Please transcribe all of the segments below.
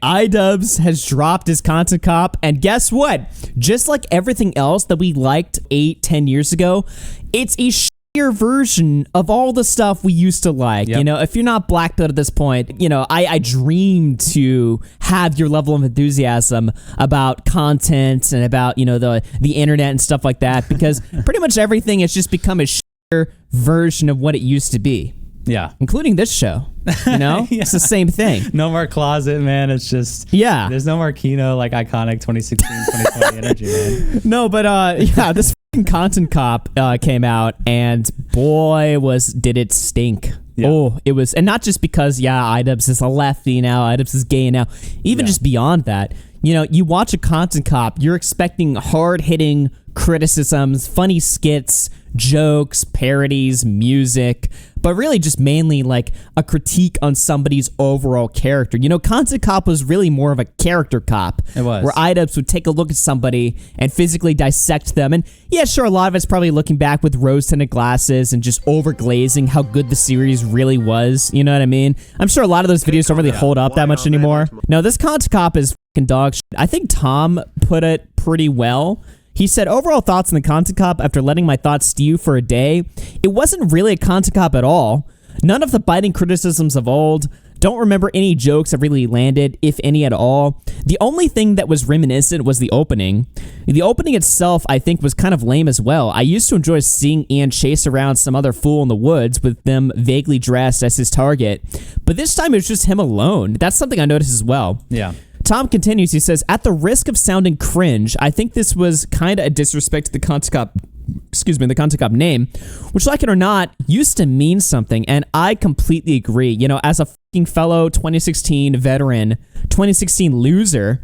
iDubbbz has dropped his content cop, and guess what? Just like everything else that we liked 8-10 years ago, it's a shittier version of all the stuff we used to like. Yep. You know, if you're not black belt at this point, you know, I dream to have your level of enthusiasm about content and about, you know, the internet and stuff like that, because pretty much everything has just become a shittier version of what it used to be. Yeah. Including this show, you know? Yeah. It's the same thing. No more closet, man. It's just... Yeah. There's no more Kino, like, iconic 2016, 2020 energy, man. No, but, yeah, this fucking content cop came out, and boy, did it stink. Yeah. Oh, it was... And not just because, yeah, iDubbbz is a lefty now, iDubbbz is gay now. Even just beyond that, you know, you watch a content cop, you're expecting hard-hitting criticisms, funny skits, jokes, parodies, music, but really just mainly like a critique on somebody's overall character. You know, Content Cop was really more of a character cop. It was. Where iDubbbz would take a look at somebody and physically dissect them. And yeah, sure, a lot of it's probably looking back with rose-tinted glasses and just overglazing how good the series really was. You know what I mean? I'm sure a lot of those videos don't really hold up that much anymore. No, this Content Cop is fucking dog shit. I think Tom put it pretty well. He said, overall thoughts on the Content Cop after letting my thoughts stew for a day. It wasn't really a Content Cop at all. None of the biting criticisms of old. Don't remember any jokes that really landed, if any at all. The only thing that was reminiscent was the opening. The opening itself, I think, was kind of lame as well. I used to enjoy seeing Ian chase around some other fool in the woods with them vaguely dressed as his target. But this time it was just him alone. That's something I noticed as well. Yeah. Tom continues, he says, at the risk of sounding cringe, I think this was kind of a disrespect to the Content Cop name, which, like it or not, used to mean something, and I completely agree. You know, as a fucking fellow 2016 veteran, 2016 loser,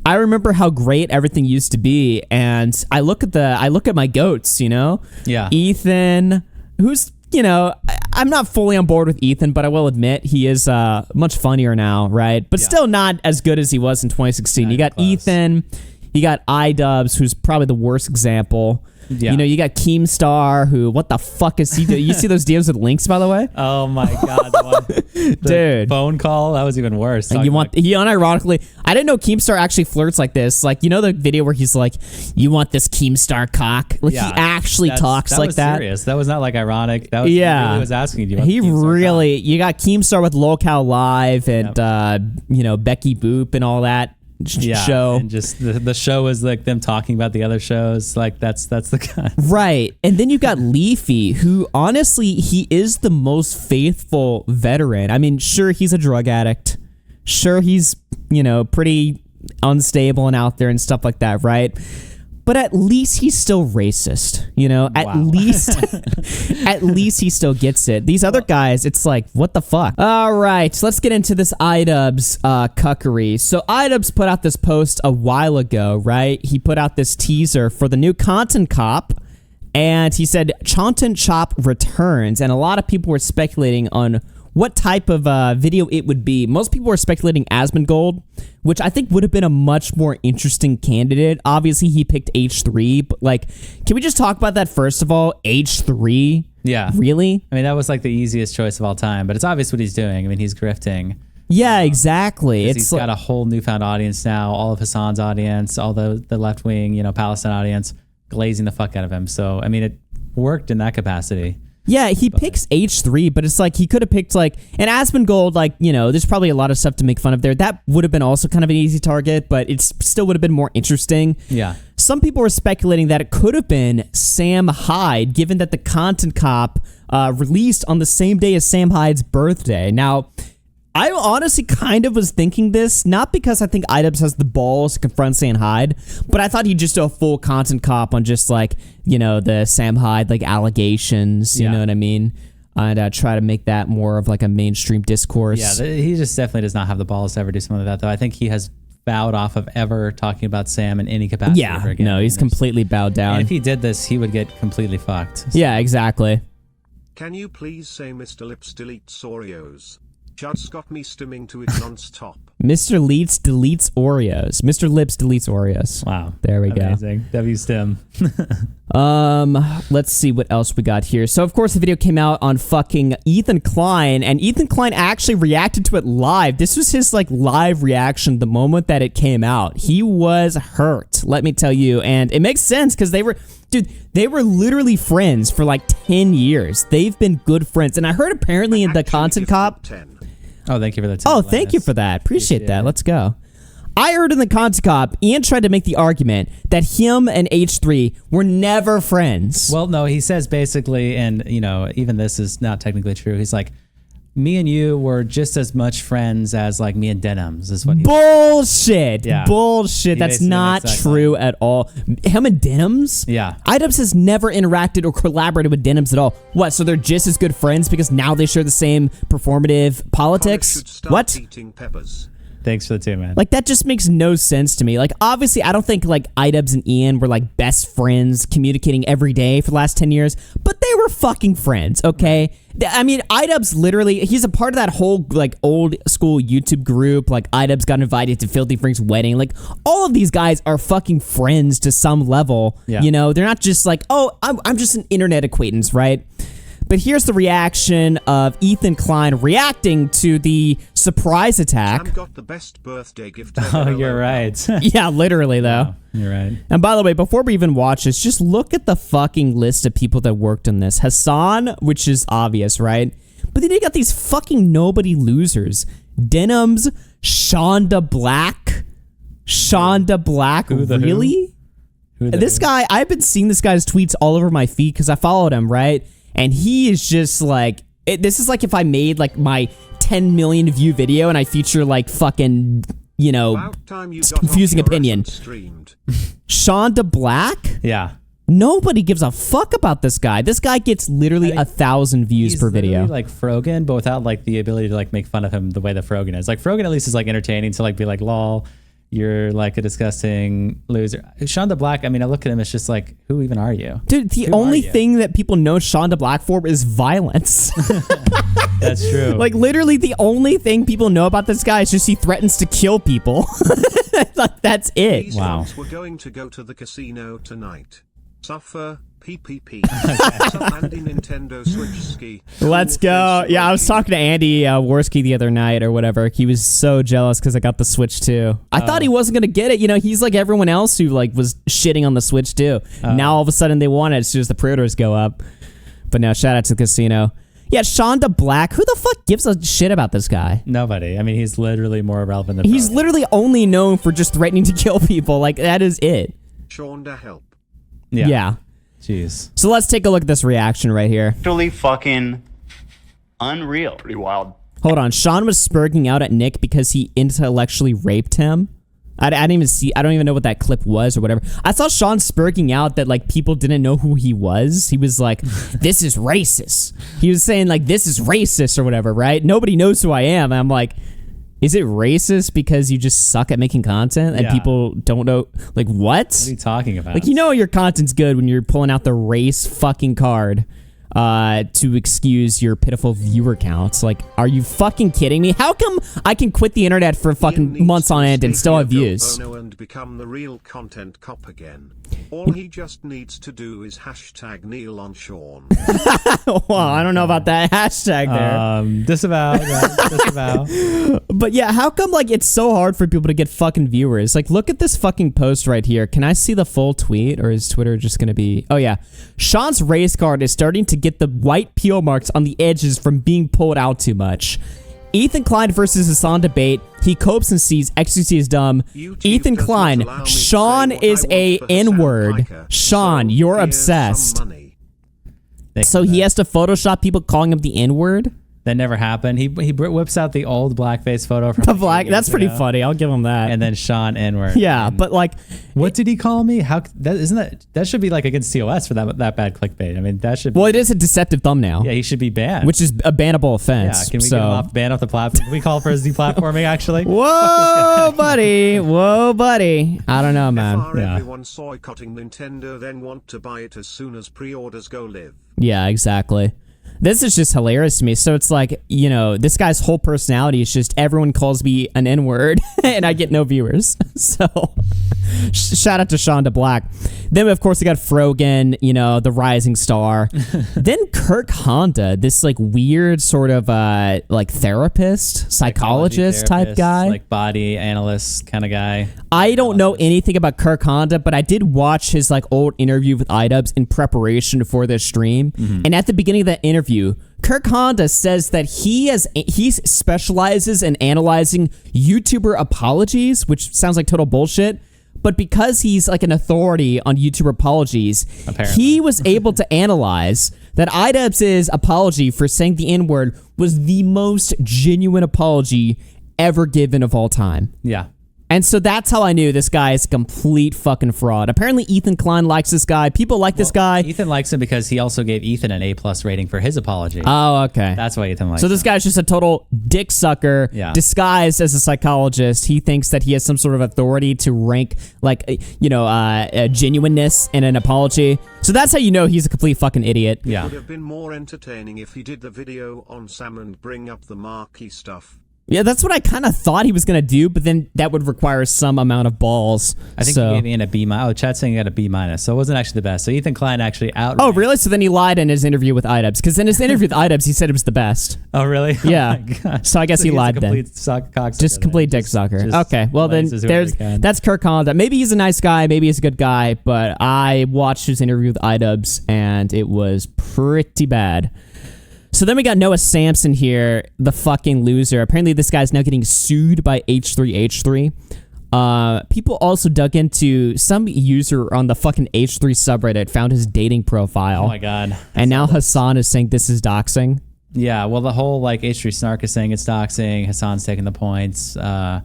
I remember how great everything used to be, and I look at my goats, you know? Yeah. Ethan, who's, you know, I'm not fully on board with Ethan, but I will admit he is much funnier now, right? But still not as good as he was in 2016. You got Ethan, you got iDubbbz, who's probably the worst example. Yeah. You know, you got Keemstar, who, what the fuck is he doing? You see those DMs with links, by the way? Oh my God. The dude. Phone call? That was even worse. He unironically, I didn't know Keemstar actually flirts like this. Like, you know the video where he's like, you want this Keemstar cock? Like, he actually talks like that. Serious. That was not like ironic. That was, he really was asking you. You got Keemstar with Locale Live and, you know, Becky Boop and all that. Show, and just the show is like them talking about the other shows. Like that's the guy, right? And then you got Leafy, who honestly he is the most faithful veteran. I mean, sure, he's a drug addict, sure, he's, you know, pretty unstable and out there and stuff like that, right? But at least he's still racist, you know. At least he still gets it. These other guys, it's like, what the fuck? All right, so let's get into this iDubbbz cuckery. So iDubbbz put out this post a while ago, right? He put out this teaser for the new Content Cop, and he said Chontin Chop returns, and a lot of people were speculating on what type of video it would be. Most people were speculating Asmongold, which I think would have been a much more interesting candidate. Obviously, he picked H3, but like, can we just talk about that first of all? H3? Yeah. Really? I mean, that was like the easiest choice of all time, but it's obvious what he's doing. I mean, he's grifting. Yeah, exactly. He's got a whole newfound audience now, all of Hassan's audience, all the left-wing, you know, Palestine audience, glazing the fuck out of him. So, I mean, it worked in that capacity. Yeah, he picks H3, but it's like he could have picked like an Asmongold, like, you know, there's probably a lot of stuff to make fun of there. That would have been also kind of an easy target, but it still would have been more interesting. Yeah. Some people were speculating that it could have been Sam Hyde, given that the Content Cop released on the same day as Sam Hyde's birthday. Now, I honestly kind of was thinking this, not because I think iDubbbz has the balls to confront Sam Hyde, but I thought he'd just do a full Content Cop on just like, you know, the Sam Hyde like allegations, you know what I mean? And try to make that more of like a mainstream discourse. Yeah, he just definitely does not have the balls to ever do something like that, though. I think he has bowed off of ever talking about Sam in any capacity ever again. No, he's completely bowed down. And if he did this, he would get completely fucked. So. Yeah, exactly. Can you please say Mr. Lips deletes Oreos? Just got me stimming to it non-stop. Mr. Leets deletes Oreos. Mr. Lips deletes Oreos. Wow. There we Amazing. W-Stim. Let's see what else we got here. So, of course, the video came out on fucking Ethan Klein, and Ethan Klein actually reacted to it live. This was his, like, live reaction the moment that it came out. He was hurt, let me tell you, and it makes sense because they were literally friends for, like, 10 years. They've been good friends, and I heard apparently in the Content Cop... Oh, thank you for that. Oh, thank you for that. Appreciate that. Let's go. I heard in the Content Cop, Ian tried to make the argument that him and H3 were never friends. Well, no, he says basically, and you know, even this is not technically true. He's like, me and you were just as much friends as like me and Denims is what he Bullshit. Yeah. Bullshit. That's not true at all. Him and Denims? Yeah. iDubbbz has never interacted or collaborated with Denims at all. What, so they're just as good friends because now they share the same performative politics? What? Eating peppers. Thanks for the 2, man. Like, that just makes no sense to me. Like, obviously, I don't think, like, iDubbbz and Ian were, like, best friends communicating every day for the last 10 years, but they were fucking friends, okay? I mean, iDubbbz literally, he's a part of that whole, like, old school YouTube group. Like, iDubbbz got invited to Filthy Frank's wedding. Like, all of these guys are fucking friends to some level. Yeah. You know, they're not just like, oh, I'm just an internet acquaintance, right? But here's the reaction of Ethan Klein reacting to the surprise attack. Sam got the best birthday gift Oh, you're right. Yeah, literally, though. You're right. And by the way, before we even watch this, just look at the fucking list of people that worked on this. Hassan, which is obvious, right? But then you got these fucking nobody losers. Denims, Shondaanda Black. Shondaanda Black, really? This guy, I've been seeing this guy's tweets all over my feed because I followed him, right? And he is just like, this is like if I made like my 10 million view video and I feature like fucking, you know, confusing opinion. Shondaanda Black? Yeah. Nobody gives a fuck about this guy. This guy gets literally 1,000 views per video. Like Frogan, but without like the ability to like make fun of him the way that Frogan is. Like Frogan at least is like entertaining to like be like, lol, you're like a disgusting loser. Shondaanda Black, I mean, I look at him, it's just like, who even are you? Dude, the only thing that people know Shondaanda Black for is violence. That's true. Like, literally, the only thing people know about this guy is just he threatens to kill people. Like, that's it. These wow. We're going to go to the casino tonight. Suffer. PPP. Andy Nintendo Switch ski. Let's go. Yeah, I was talking to Andy Worski the other night or whatever. He was so jealous because I got the Switch too. I thought he wasn't going to get it. You know, he's like everyone else who like was shitting on the Switch too. Now all of a sudden they want it as soon as the pre-orders go up. But now shout out to the casino. Yeah, Shondaanda Black. Who the fuck gives a shit about this guy? Nobody. I mean, he's literally more irrelevant than He's literally only known for just threatening to kill people. Like, that is it. Shonda, help. Yeah. Jeez. So let's take a look at this reaction right here. Actually fucking unreal. Pretty wild. Hold on. Sean was spurging out at Nick because he intellectually raped him. I didn't even see. I don't even know what that clip was or whatever. I saw Sean spurging out that like people didn't know who he was. He was like, "This is racist." He was saying like, "This is racist" or whatever. Right? Nobody knows who I am. And I'm like, is it racist because you just suck at making content and people don't know? Like, what? What are you talking about? Like, you know your content's good when you're pulling out the race fucking card to excuse your pitiful viewer counts. Like, are you fucking kidding me? How come I can quit the internet for fucking months on end and still have views? And become the real content cop again. All he just needs to do is hashtag Neil on Sean. Well, I don't know about that hashtag there. Disavow. Disavow. But yeah, how come like it's so hard for people to get fucking viewers? Like, look at this fucking post right here. Can I see the full tweet, or is Twitter just gonna be? Oh yeah, Sean's race card is starting to get the white peel marks on the edges from being pulled out too much. Ethan Klein versus Hassan debate. He copes and sees ecstasy is dumb. YouTube Ethan Klein. Sean is a N-word. Sean, you're obsessed. So he has to Photoshop people calling him the N-word? That never happened. He whips out the old blackface photo from the black. That's pretty funny. I'll give him that. And then Sean N-word. Yeah, but like, what did he call me? How that should be like against COS for that bad clickbait. I mean, that should. Well, it is a deceptive thumbnail. Yeah, he should be banned, which is a bannable offense. Yeah, can we get him ban off the platform? Can we call for his deplatforming? Actually. Whoa, buddy. Whoa, buddy. I don't know, man. Everyone boycotting Nintendo, then want to buy it as soon as pre-orders go live. Yeah, exactly. This is just hilarious to me. So it's like, you know, this guy's whole personality is just everyone calls me an N-word and I get no viewers. So shout out to Shondaanda Black. Then, of course, we got Frogan, you know, the rising star. Then Kirk Honda, this like weird sort of like therapist, psychologist type guy. Like body analyst kind of guy. I don't know anything about Kirk Honda, but I did watch his like old interview with iDubbbz in preparation for this stream. And at the beginning of that interview, Kirk Honda says that he specializes in analyzing YouTuber apologies, which sounds like total bullshit. But because he's like an authority on YouTuber apologies, he was able to analyze that iDubbbz's apology for saying the N-word was the most genuine apology ever given of all time. Yeah. And so that's how I knew this guy is a complete fucking fraud. Apparently, Ethan Klein likes this guy. People like this guy. Ethan likes him because he also gave Ethan an A+ rating for his apology. Oh, okay. That's why Ethan likes him. So this guy's just a total dick sucker disguised as a psychologist. He thinks that he has some sort of authority to rank, like, you know, genuineness in an apology. So that's how you know he's a complete fucking idiot. It would have been more entertaining if he did the video on Sam and bring up the marquee stuff. Yeah, that's what I kind of thought he was going to do, but then that would require some amount of balls. I think he gave Ian a B-. Oh, chat's saying he got a B-, so it wasn't actually the best. So Ethan Klein actually outranked. Oh, really? So then he lied in his interview with iDubbbz, because in his interview with iDubbbz, he said it was the best. Oh, really? Yeah. Oh so I guess he lied then. Just complete dick sucker. Okay, well then that's Kirk Honda. Maybe he's a nice guy, maybe he's a good guy, but I watched his interview with iDubbbz, and it was pretty bad. So then we got Noah Samson here, the fucking loser. Apparently this guy's now getting sued by H3H3. People also dug into some user on the fucking H3 subreddit, found his dating profile. Oh my God. And now Hassan is saying this is doxing. Yeah, well, the whole like H3 snark is saying it's doxing. Hassan's taking the points. And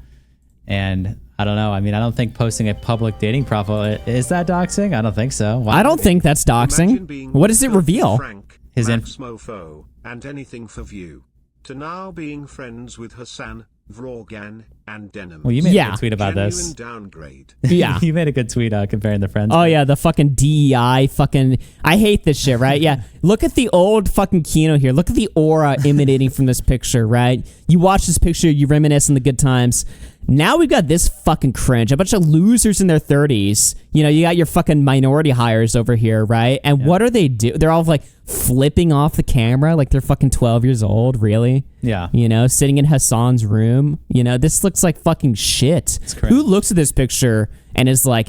I don't know. I mean, I don't think posting a public dating profile, is that doxing? I don't think so. I don't think that's doxing. What does it reveal? His mofo, and anything for view. To now being friends with Hassan, Vrogan, and Denim. Well, you made a good tweet about this. Downgrade. Yeah. You made a good tweet comparing the friends. Oh, yeah, the fucking DEI fucking... I hate this shit, right? Yeah. Look at the old fucking Kino here. Look at the aura emanating from this picture, right? You watch this picture, you reminisce on the good times. Now we've got this fucking cringe. A bunch of losers in their 30s. You know, you got your fucking minority hires over here, right? And what are they do? They're all like flipping off the camera like they're fucking 12 years old, really? Yeah. You know, sitting in Hassan's room. You know, this looks like fucking shit. Who looks at this picture and is like,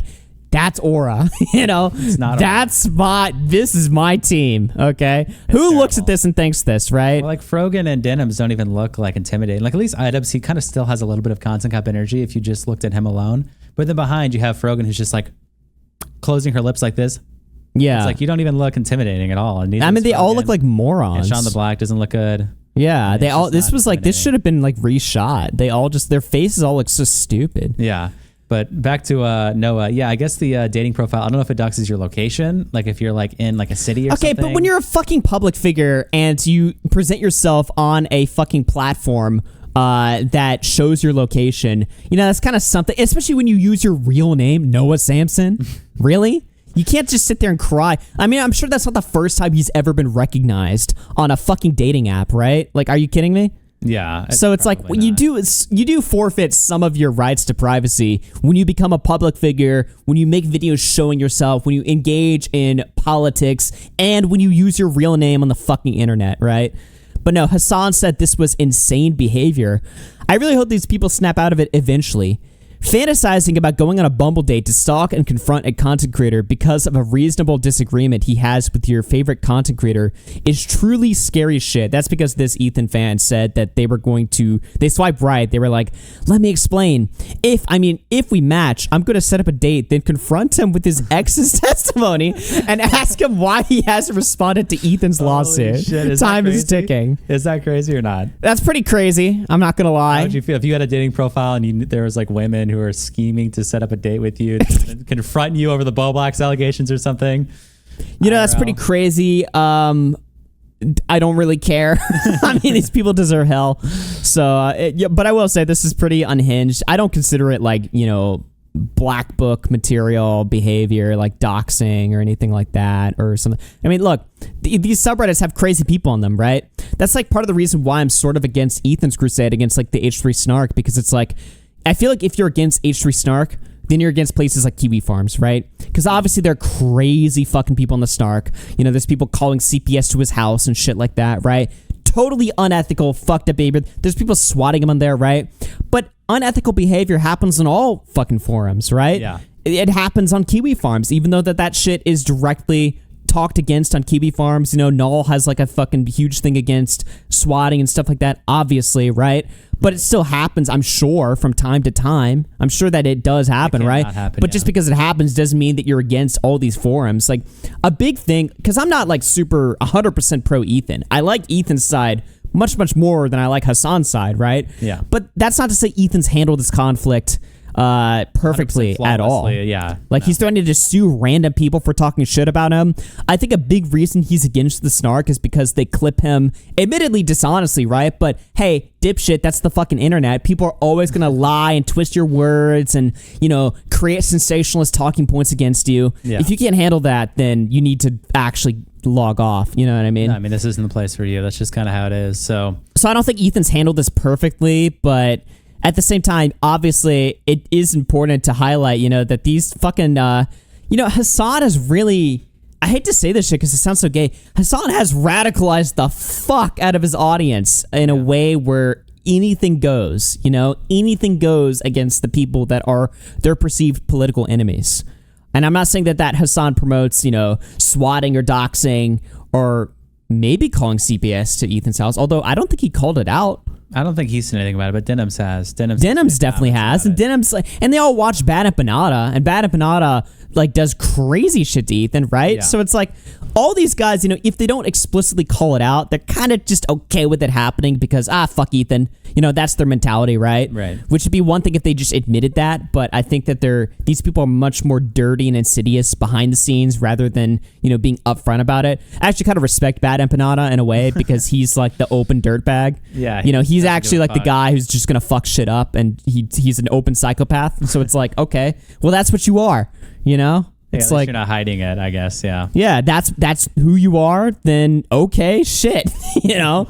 that's aura, you know? It's not this is my team, okay? Who looks at this and thinks this, right? Well, like Frogan and Denims don't even look like intimidating. Like at least iDubbbz, he kind of still has a little bit of content cop energy if you just looked at him alone. But then behind you have Frogan who's just like closing her lips like this. Yeah. It's like you don't even look intimidating at all. And I mean, they all look like morons. And Shondaanda Black doesn't look good. Yeah, they all, this was like, this should have been like reshot. They all just, their faces all look so stupid. Yeah. But back to Noah, yeah, I guess the dating profile, I don't know if it doxes your location, like if you're like in like a city or something. Okay, but when you're a fucking public figure and you present yourself on a fucking platform that shows your location, you know, that's kind of something, especially when you use your real name, Noah Samson. Really? You can't just sit there and cry. I mean, I'm sure that's not the first time he's ever been recognized on a fucking dating app, right? Like, are you kidding me? Yeah. So it's like when you do forfeit some of your rights to privacy when you become a public figure, when you make videos showing yourself, when you engage in politics, and when you use your real name on the fucking internet, right? But no, Hassan said this was insane behavior. I really hope these people snap out of it eventually. Fantasizing about going on a Bumble date to stalk and confront a content creator because of a reasonable disagreement he has with your favorite content creator is truly scary shit. That's because this Ethan fan said that they swiped right. They were like, let me explain. If we match, I'm going to set up a date, then confront him with his ex's testimony and ask him why he hasn't responded to Ethan's lawsuit. Shit, Time is ticking. Is that crazy or not? That's pretty crazy. I'm not going to lie. How would you feel if you had a dating profile and there was like women who are scheming to set up a date with you to confront you over the Bobox allegations or something? You know, that's pretty crazy. I don't really care. I mean, these people deserve hell. So, but I will say this is pretty unhinged. I don't consider it like, you know, black book material behavior like doxing or anything like that or something. I mean, look, these subreddits have crazy people on them, right? That's like part of the reason why I'm sort of against Ethan's crusade against like the H3 snark, because it's like, I feel like if you're against H3 snark, then you're against places like Kiwi Farms, right? Because obviously there are crazy fucking people in the snark. You know, there's people calling CPS to his house and shit like that, right? Totally unethical, fucked up behavior. There's people swatting him on there, right? But unethical behavior happens on all fucking forums, right? Yeah. It happens on Kiwi Farms, even though that shit is directly talked against on Kiwi Farms. You know, Null has like a fucking huge thing against swatting and stuff like that, obviously, right? But it still happens, I'm sure, from time to time. I'm sure that it does happen, right? But just because it happens doesn't mean that you're against all these forums. Like, a big thing, because I'm not like super 100% pro Ethan. I like Ethan's side much, much more than I like Hassan's side, right? Yeah. But that's not to say Ethan's handled this conflict perfectly at all. Yeah. Like, he's threatening to just sue random people for talking shit about him. I think a big reason he's against the snark is because they clip him, admittedly dishonestly, right? But hey, dipshit, that's the fucking internet. People are always gonna lie and twist your words and, you know, create sensationalist talking points against you. Yeah. If you can't handle that, then you need to actually log off. You know what I mean? No, I mean, this isn't the place for you. That's just kind of how it is. So I don't think Ethan's handled this perfectly, but at the same time, obviously, it is important to highlight, you know, that these fucking, you know, Hassan is really, I hate to say this shit because it sounds so gay. Hassan has radicalized the fuck out of his audience in a way where anything goes, you know, anything goes against the people that are their perceived political enemies. And I'm not saying that Hassan promotes, you know, swatting or doxing or maybe calling CPS to Ethan's house, although I don't think he called it out. I don't think he's seen anything about it, but Denims has. Denims definitely has, and Denims, and they all watch Bad Empanada, and Bad Empanada like does crazy shit to Ethan, right? Yeah. So it's like all these guys, you know, if they don't explicitly call it out, they're kind of just okay with it happening because fuck Ethan, you know, that's their mentality, right? Right. Which would be one thing if they just admitted that, but I think that these people are much more dirty and insidious behind the scenes rather than, you know, being upfront about it. I actually kind of respect Bad Empanada in a way because he's like the open dirtbag. Yeah. You know, he's actually like the guy who's just gonna fuck shit up, and he's an open psychopath. So it's like, okay, well, that's what you are. You know, it's like you're not hiding it, I guess. Yeah. Yeah, that's who you are. Then okay, shit. You know,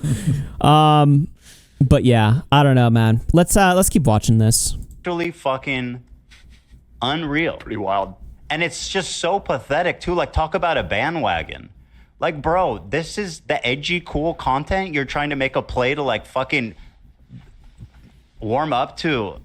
but yeah, I don't know, man. Let's keep watching this. Really fucking unreal. Pretty wild. And it's just so pathetic too. Like, talk about a bandwagon. Like, bro, this is the edgy, cool content you're trying to make a play to like fucking warm up to.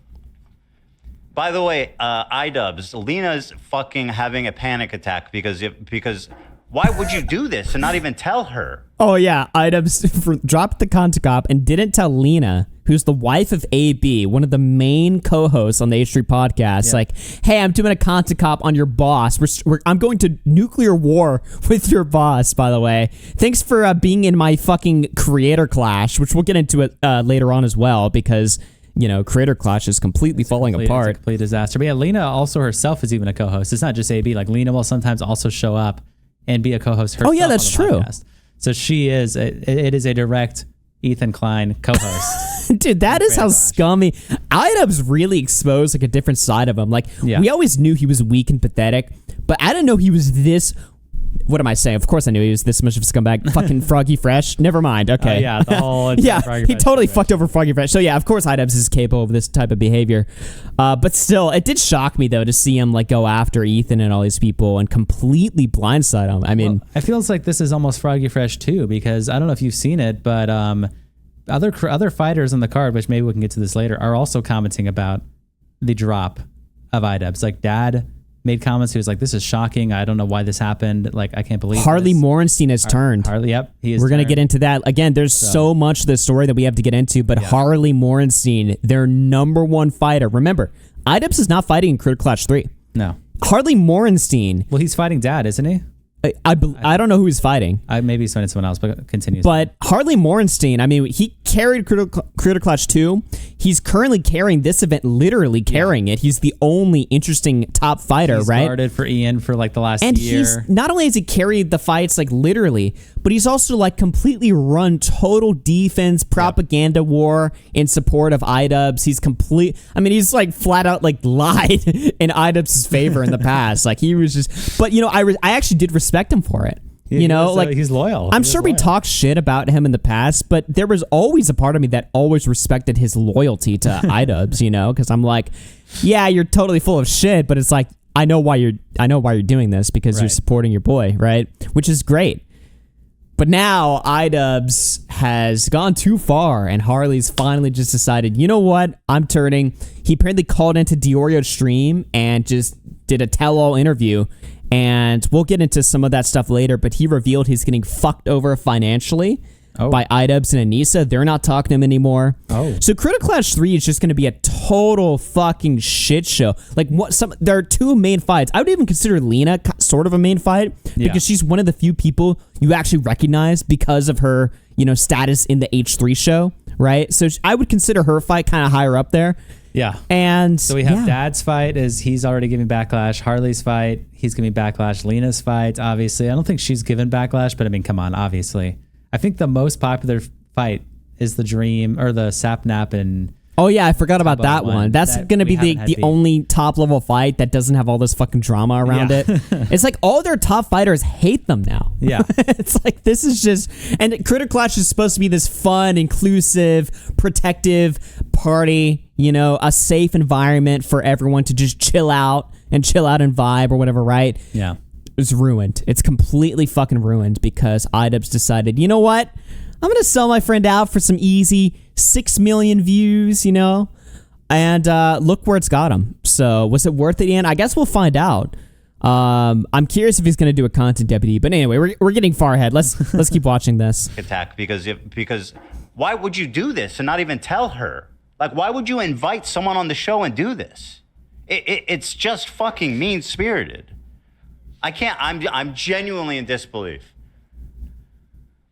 By the way, iDubbbz's, Lena's fucking having a panic attack because why would you do this and not even tell her? Oh yeah, iDubbbz's dropped the content cop and didn't tell Lena, who's the wife of AB, one of the main co-hosts on the H3 podcast. Yeah. Like, hey, I'm doing a content cop on your boss. I'm going to nuclear war with your boss, by the way. Thanks for being in my fucking creator clash, which we'll get into it later on as well, because, you know, creator clash is completely falling apart. It's a complete disaster. But yeah, Lena also herself is even a co-host. It's not just AB. Like, Lena will sometimes also show up and be a co-host herself. Oh yeah, that's true. Podcast. So she is. It is a direct Ethan Klein co-host. Dude, that is how scummy. iDubbbz's really exposed like a different side of him. Like, we always knew he was weak and pathetic, but I didn't know he was this. What am I saying? Of course I knew he was this much of a scumbag. Fucking Froggy Fresh. Never mind. Okay. Yeah, the whole yeah, Froggy he Fresh totally situation. fucked over Froggy Fresh. So yeah, of course iDubbbz is capable of this type of behavior. But still, it did shock me though to see him like go after Ethan and all these people and completely blindside him. I mean, I feel like this is almost Froggy Fresh too, because I don't know if you've seen it, but other fighters on the card, which maybe we can get to this later, are also commenting about the drop of iDubbbz. Like, Dad made comments. He was like, "This is shocking. I don't know why this happened. Like, I can't believe Harley this." Morenstein has turned. Harley, yep, he is. We're gonna get into that again. There's so much of the story that we have to get into, but Harley Morenstein, their number one fighter. Remember, iDubbbz is not fighting in Critical Clash 3. No. Harley Morenstein. Well, he's fighting Dad, isn't he? I don't know who he's fighting. Maybe he's fighting someone else, but continues. But Harley Morenstein, I mean, he carried Critical Clash 2. He's currently carrying this event, literally carrying it. He's the only interesting top fighter, he's right? Guarded for Ian for like the last and year. He's not only has he carried the fights like literally, but he's also like completely run total defense propaganda war in support of iDubbbz. He's like flat out like lied in iDubbbz's favor in the past. Like he was just, but I actually did respect him for it. He's loyal. I'm sure we talked shit about him in the past, but there was always a part of me that always respected his loyalty to iDubbbz, because I'm like, yeah, you're totally full of shit, but it's like, I know why you're doing this because you're supporting your boy, right? Which is great. But now iDubbbz has gone too far, and Harley's finally just decided, you know what? I'm turning. He apparently called into Diorio's stream and just did a tell-all interview. And we'll get into some of that stuff later, but he revealed he's getting fucked over financially by iDubbbz and Anissa. They're not talking to him anymore. So Critical Clash 3 is just going to be a total fucking shit show. Like there are two main fights. I would even consider Lena sort of a main fight because she's one of the few people you actually recognize because of her, status in the H3 show, right? So I would consider her fight kind of higher up there. Yeah. And so we have Dad's fight is he's already giving backlash. Harley's fight, he's giving backlash. Lena's fight, obviously. I don't think she's given backlash, but I mean, come on, obviously. I think the most popular fight is the Dream or the Sapnap and oh yeah, I forgot about that one. That's going to be the only top level fight that doesn't have all this fucking drama around it. It's like all their top fighters hate them now. Yeah. It's like this is just, and Critical Clash is supposed to be this fun, inclusive, protective party, a safe environment for everyone to just chill out and vibe or whatever, right? Yeah. It's ruined. It's completely fucking ruined because iDubbbz decided, you know what? I'm going to sell my friend out for some easy 6 million views, and look where it's got him. So was it worth it, Ian? I guess we'll find out. I'm curious if he's going to do a content deputy, but anyway, we're getting far ahead. Let's keep watching this. Attack because why would you do this and not even tell her? Like, why would you invite someone on the show and do this? It's just fucking mean-spirited. I can't. I'm genuinely in disbelief.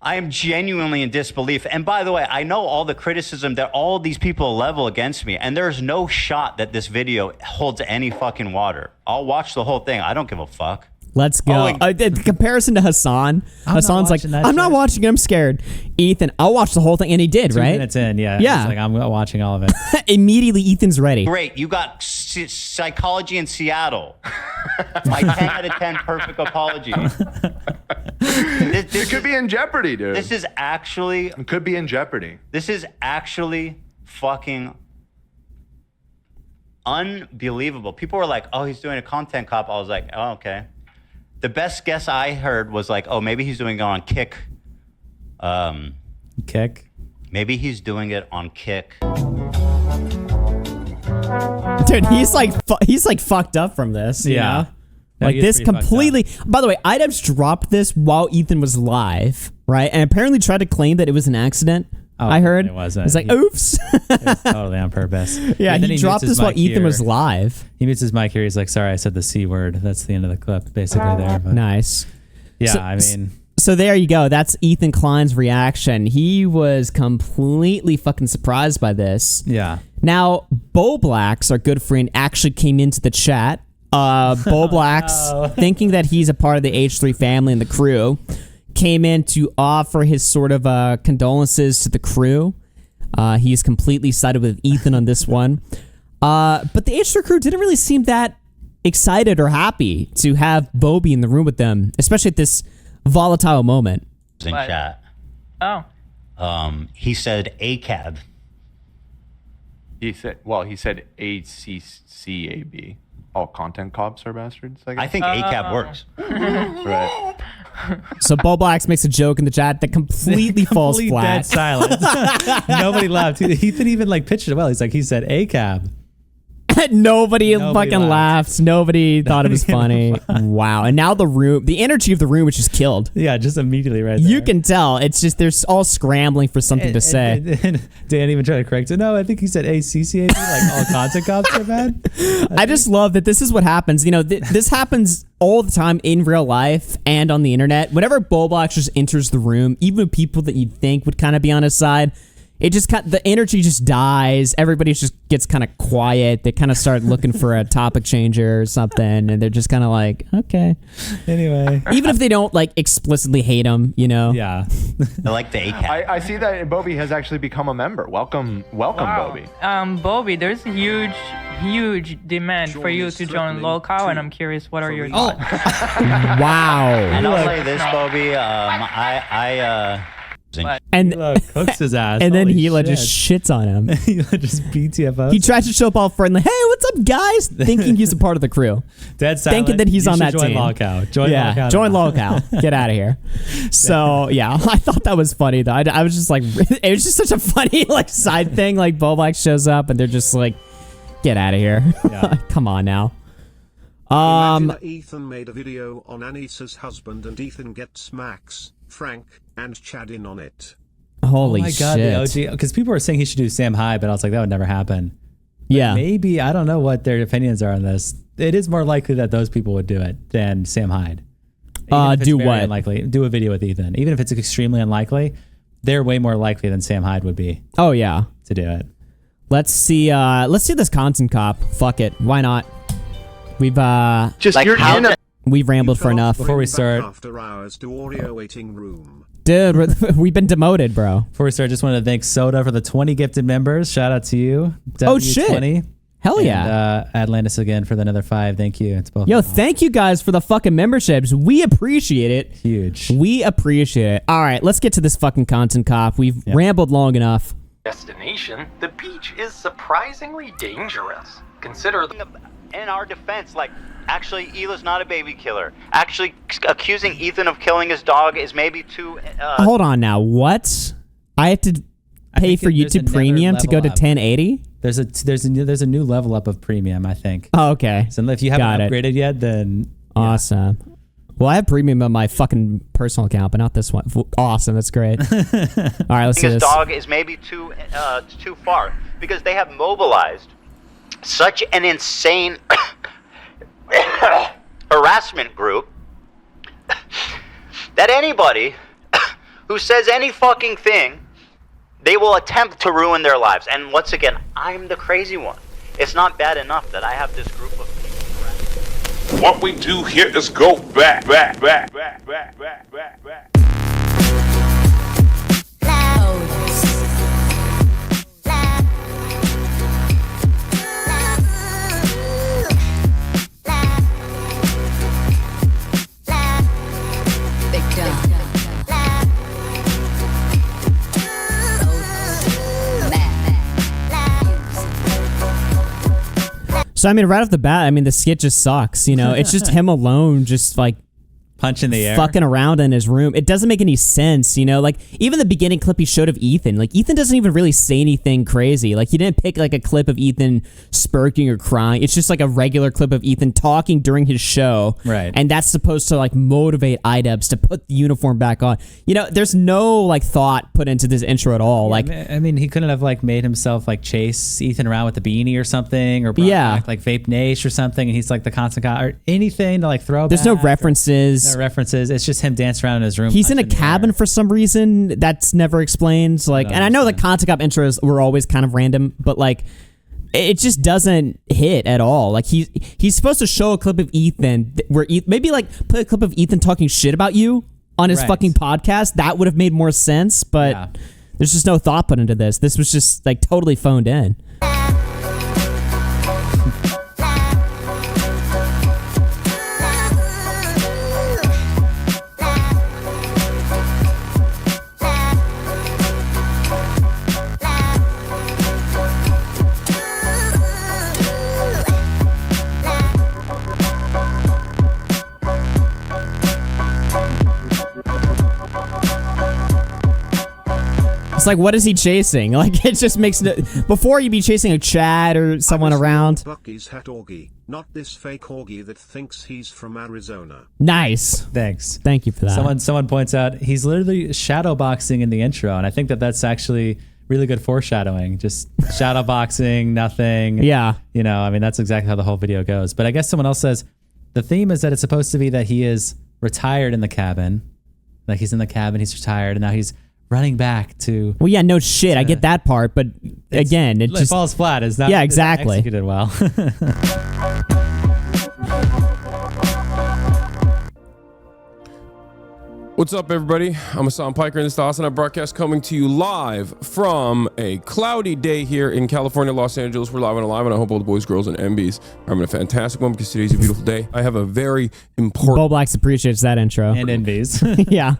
I am genuinely in disbelief. And by the way, I know all the criticism that all these people level against me, and there's no shot that this video holds any fucking water. I'll watch the whole thing. I don't give a fuck. Let's go. The comparison to Hassan. Hassan's like, I'm not watching it. I'm scared. Ethan, I'll watch the whole thing. And he did, 2 right? 2 minutes in, yeah. Yeah. He's like, I'm watching all of it. Immediately, Ethan's ready. Great. You got psychology in Seattle. My 10 out of 10 perfect apology. It could be in jeopardy, dude. This is actually... It could be in jeopardy. This is actually fucking unbelievable. People were like, oh, he's doing a content cop. I was like, oh, okay. The best guess I heard was like, oh, maybe he's doing it on Kick. Kick? Maybe he's doing it on Kick. Dude, he's like fucked up from this. Yeah. Like this completely. By the way, iDubbbz dropped this while Ethan was live, right? And apparently tried to claim that it was an accident. I heard it wasn't. It's like, oops. It was totally on purpose. Yeah, he dropped this while Ethan was live. He mutes his mic here. He's like, sorry, I said the C word. That's the end of the clip, basically there. But nice. Yeah, So there you go. That's Ethan Klein's reaction. He was completely fucking surprised by this. Yeah. Now, Bo Blacks, our good friend, actually came into the chat. Bo Blacks, thinking that he's a part of the H3 family and the crew, came in to offer his sort of condolences to the crew. He's completely sided with Ethan on this one. But the H3 crew didn't really seem that excited or happy to have Bobby in the room with them, especially at this volatile moment. In chat. Oh. He said ACAB. He said ACCAB. All content cops are bastards, I guess. I think ACAB works. Right. So Bo Blacks makes a joke in the chat that completely falls flat. Dead silence. Nobody laughed. Ethan even pitched it well. He's like, he said ACAB. Nobody fucking laughed. Nobody thought it was funny. Wow. And now the energy of the room is just killed. Yeah, just immediately right there. You can tell. It's just they're all scrambling for something to say. And Dan even tried to correct it. No, I think he said ACCAB, like all content cops are bad. I just love that this is what happens. This happens all the time in real life and on the internet. Whenever Bo Black just enters the room, even people that you'd think would kind of be on his side, it just the energy just dies. Everybody just gets kind of quiet. They kind of start looking for a topic changer or something, and they're just kind of like, okay. Anyway, Even if they don't like explicitly hate him, you know. yeah. I like the ACAT. I see that Bobby has actually become a member. Welcome, Bobby. Bobby, there's a huge demand for you to join local, and I'm curious, what are your thoughts? Wow. And I'll say this, Bobby. And Cooks his ass. and then Holy Gila shit. just shits on him. Gila just BTFO. He tries to show up all friendly. Hey, what's up, guys? Thinking he's a part of the crew. Dead silent. Thinking that he's You on should that join team. Lolcow. Join Yeah, Lolcow. join Lolcow. Get out of here. So yeah, I thought that was funny though. I was just like, it was just such a funny like side thing. Like Bobak shows up and they're just like, get out of here. Yeah. Come on now. Imagine Ethan made a video on Anissa's husband and Ethan gets Max, Frank, and Chad in on it. Holy Oh my God, shit. the OG. Because people were saying he should do Sam Hyde, but I was like, that would never happen. Yeah. Maybe, I don't know what their opinions are on this. It is more likely that those people would do it than Sam Hyde. Even if it's Do very what? Unlikely. Do a video with Ethan. Even if it's extremely unlikely, they're way more likely than Sam Hyde would be Oh yeah. to do it. Let's see this content cop. Fuck it. Why not? We've Just Like, you're how in a we've rambled for enough. Before we Bring back start- After Hours to Oreo waiting room. Dude, we've been demoted, bro. Before we start, I just want to thank Soda for the 20 gifted members. Shout out to you. Oh, shit. W20. Hell And, yeah. Atlantis again for the another 5. Thank you. It's both. Yo, of them. thank you guys for the fucking memberships. We appreciate it. Huge. We appreciate it. All right, let's get to this fucking content cop. We've rambled long enough. Destination, the beach is surprisingly dangerous. Consider In our defense, like, actually, Hila's not a baby killer. Actually, accusing Ethan of killing his dog is maybe too. Hold on now. What? I have to pay think for there's YouTube another Premium to go level to up. 1080? There's a new level up of premium, I think. Oh, okay. So if you haven't Got it. upgraded yet, then Awesome. Well, I have premium on my fucking personal account, but not this one. Awesome. That's great. All right, let's do his this. dog is maybe too far because they have mobilized such an insane harassment group that anybody who says any fucking thing, they will attempt to ruin their lives. And once again, I'm the crazy one. It's not bad enough that I have this group of people. What we do here is go back. So, I mean, right off the bat, I mean, the skit just sucks. You know, it's just him alone, just like punch in the air. fucking around in his room. It doesn't make any sense, you know? Like, even the beginning clip he showed of Ethan, like, Ethan doesn't even really say anything crazy. Like, he didn't pick, like, a clip of Ethan spurting or crying. It's just, like, a regular clip of Ethan talking during his show. Right. And that's supposed to, like, motivate iDubbbz to put the uniform back on. You know, there's no, like, thought put into this intro at all. Like, I mean, he couldn't have like made himself like chase Ethan around with the beanie or something, or brought Yeah. back, like Vape Nash or something, and he's like the constant guy, or anything to like throw. there's no back, or- references. No references. It's just him dancing around in his room. He's in a punching the cabin air. for some reason that's never explained. Like, and I know the content cop intros were always kind of random, but like, it just doesn't hit at all. Like he's supposed to show a clip of Ethan where maybe like put a clip of Ethan talking shit about you on his Right. fucking podcast. That would have made more sense, but Yeah. there's just no thought put into this. This was just like totally phoned in. It's like, what is he chasing? Like, it just makes no... Before you'd be chasing a Chad or someone I was around. Bucky's hat Augie, not this fake Augie that thinks he's from Arizona. Nice. Thanks. Thank you for that. Someone points out he's literally shadow boxing in the intro, and I think that's actually really good foreshadowing. Just shadow boxing, nothing. Yeah. You know, I mean, that's exactly how the whole video goes. But I guess someone else says the theme is that it's supposed to be that he is retired in the cabin. Like he's in the cabin, he's retired, and now he's running back to. Well, yeah, no shit. I get that part, but again, it just falls flat. Is not. Yeah, exactly. Executed well. What's up, everybody? I'm Hassan Piker, and this is the Hassan broadcast coming to you live from a cloudy day here in California, Los Angeles. We're live and alive, and I hope all the boys, girls, and MBs are having a fantastic one because today's a beautiful day. I have a very important Bo Blacks appreciates that intro. And MBs. Yeah.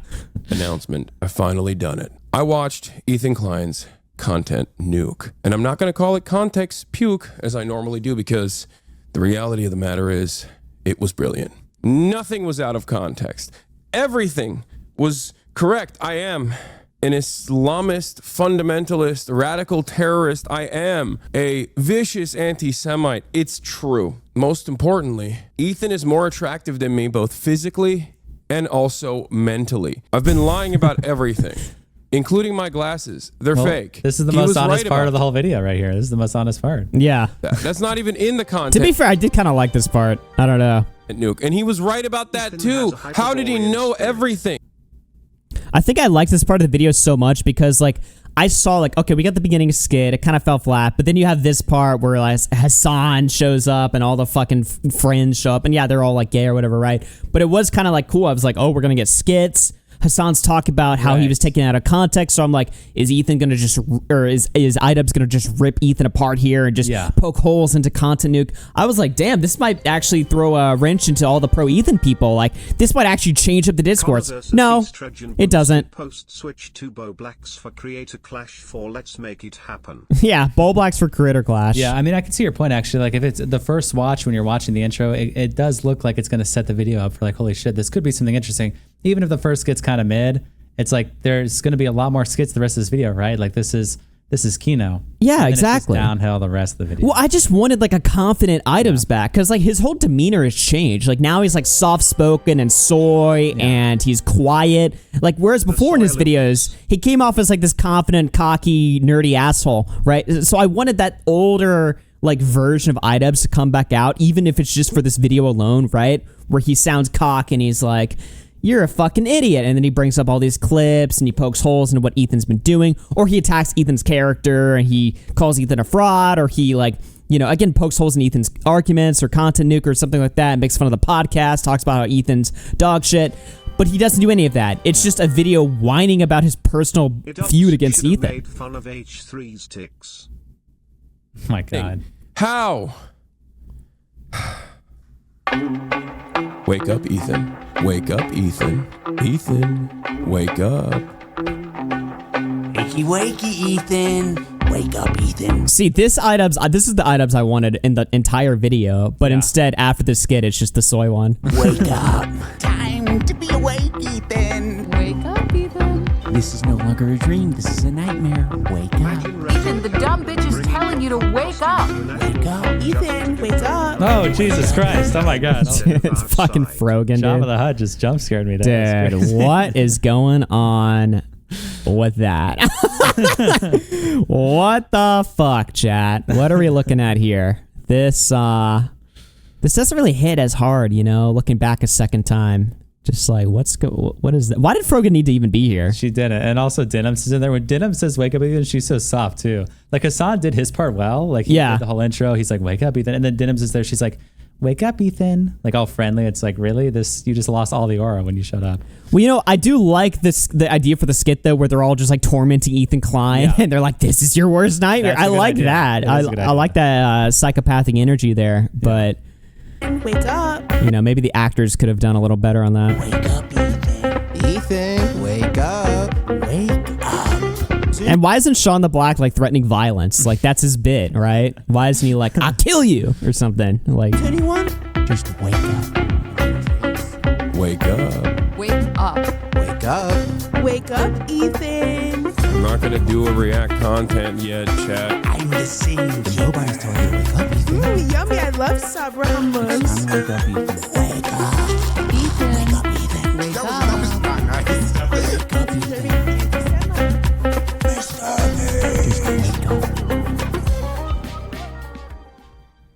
announcement. I've finally done it. I watched Ethan Klein's content nuke, and I'm not going to call it context puke as I normally do because the reality of the matter is it was brilliant. Nothing was out of context. Everything was correct. I am an Islamist, fundamentalist, radical terrorist. I am a vicious anti-Semite. It's true. Most importantly, Ethan is more attractive than me, both physically and also mentally. I've been lying about everything, including my glasses. They're fake. This is the most honest part of the whole video right here. This is the most honest part. Yeah. That's not even in the content. To be fair, I did kind of like this part. I don't know. Nuke. And he was right about that too. How did he know everything? I think I liked this part of the video so much because, like, I saw, like, okay, we got the beginning skit. It kind of fell flat. But then you have this part where, like, Hassan shows up and all the fucking friends show up. And, yeah, they're all, like, gay or whatever, right? But it was kind of, like, cool. I was like, oh, we're going to get skits. Hassan's talking about how he was taken out of context. So I'm like, is Ethan going to just, or is iDubbbz going to just rip Ethan apart here and just poke holes into content nuke? I was like, damn, this might actually throw a wrench into all the pro Ethan people. Like, this might actually change up the discourse. No, it doesn't. Post switch to Bo Blacks for creator clash for let's make it happen. Yeah, Bo Blacks for creator clash. Yeah, I mean, I can see your point actually. Like, if it's the first watch when you're watching the intro, it does look like it's going to set the video up for like, holy shit, this could be something interesting. Even if the first skit's kind of mid, it's like there's going to be a lot more skits the rest of this video, right? Like this is Kino. Yeah, exactly. exactly. It's just downhill the rest of the video. Well, I just wanted like a confident iDubbbz back because like his whole demeanor has changed. Like now he's like soft spoken and soy and he's quiet. Like whereas before in his videos he came off as like this confident, cocky, nerdy asshole, right? So I wanted that older like version of iDubbbz to come back out, even if it's just for this video alone, right? Where he sounds cock and he's like, you're a fucking idiot. And then he brings up all these clips and he pokes holes into what Ethan's been doing. Or he attacks Ethan's character and he calls Ethan a fraud. Or he like, you know, again, pokes holes in Ethan's arguments or content nuke or something like that and makes fun of the podcast, talks about how Ethan's dog shit. But he doesn't do any of that. It's just a video whining about his personal feud against Ethan. Made fun of H3's ticks. Oh my God. How? Wake up, Ethan. Wake up, Ethan. Ethan, wake up. Wakey, wakey, Ethan. Wake up, Ethan. See, this iDubbbz, this is the iDubbbz I wanted in the entire video, but instead, after the skit, it's just the soy one. Wake up. Time to be awake, Ethan. Wake up, Ethan. This is no longer a dream. This is a nightmare. Wake up. Ethan, the dumb bitch is telling you to wake up. Wake up, Ethan. Wake up. Oh, Jesus Christ. Oh, my God. It's fucking Frogan, dude. Jabba the Hutt just jump scared me. Dude, what is going on with that? What the fuck, chat? What are we looking at here? This doesn't really hit as hard, you know, looking back a second time. Just like, what is that? Why did Frogan need to even be here? She didn't. And also Denims is in there. When Denim says wake up, Ethan, she's so soft too. Like Hassan did his part well. Like he did the whole intro. He's like, wake up, Ethan. And then Denims is there. She's like, wake up, Ethan. Like all friendly. It's like, really? You just lost all the aura when you showed up. Well, you know, I do like the idea for the skit though, where they're all just like tormenting Ethan Klein and they're like, this is your worst nightmare. I like that. I like that psychopathic energy there, but Wake up. you know, maybe the actors could have done a little better on that. Wake up, Ethan. Ethan, wake up. Wake up. And why isn't Shondaanda Black like threatening violence? Like that's his bit, right? Why isn't he like, I'll kill you or something? Like, anyone? Just wake up. Wake up. Wake up. Wake up. Wake up, Ethan. I'm not going to do a react content yet, chat. I'm missing. Nobody's told you to wake up, Ethan. Yummy, I love Sabra hummus. Wake up, Ethan. Wake up. Ethan. Wake up, Ethan. Wake up. Wake up, Ethan. Just wake up.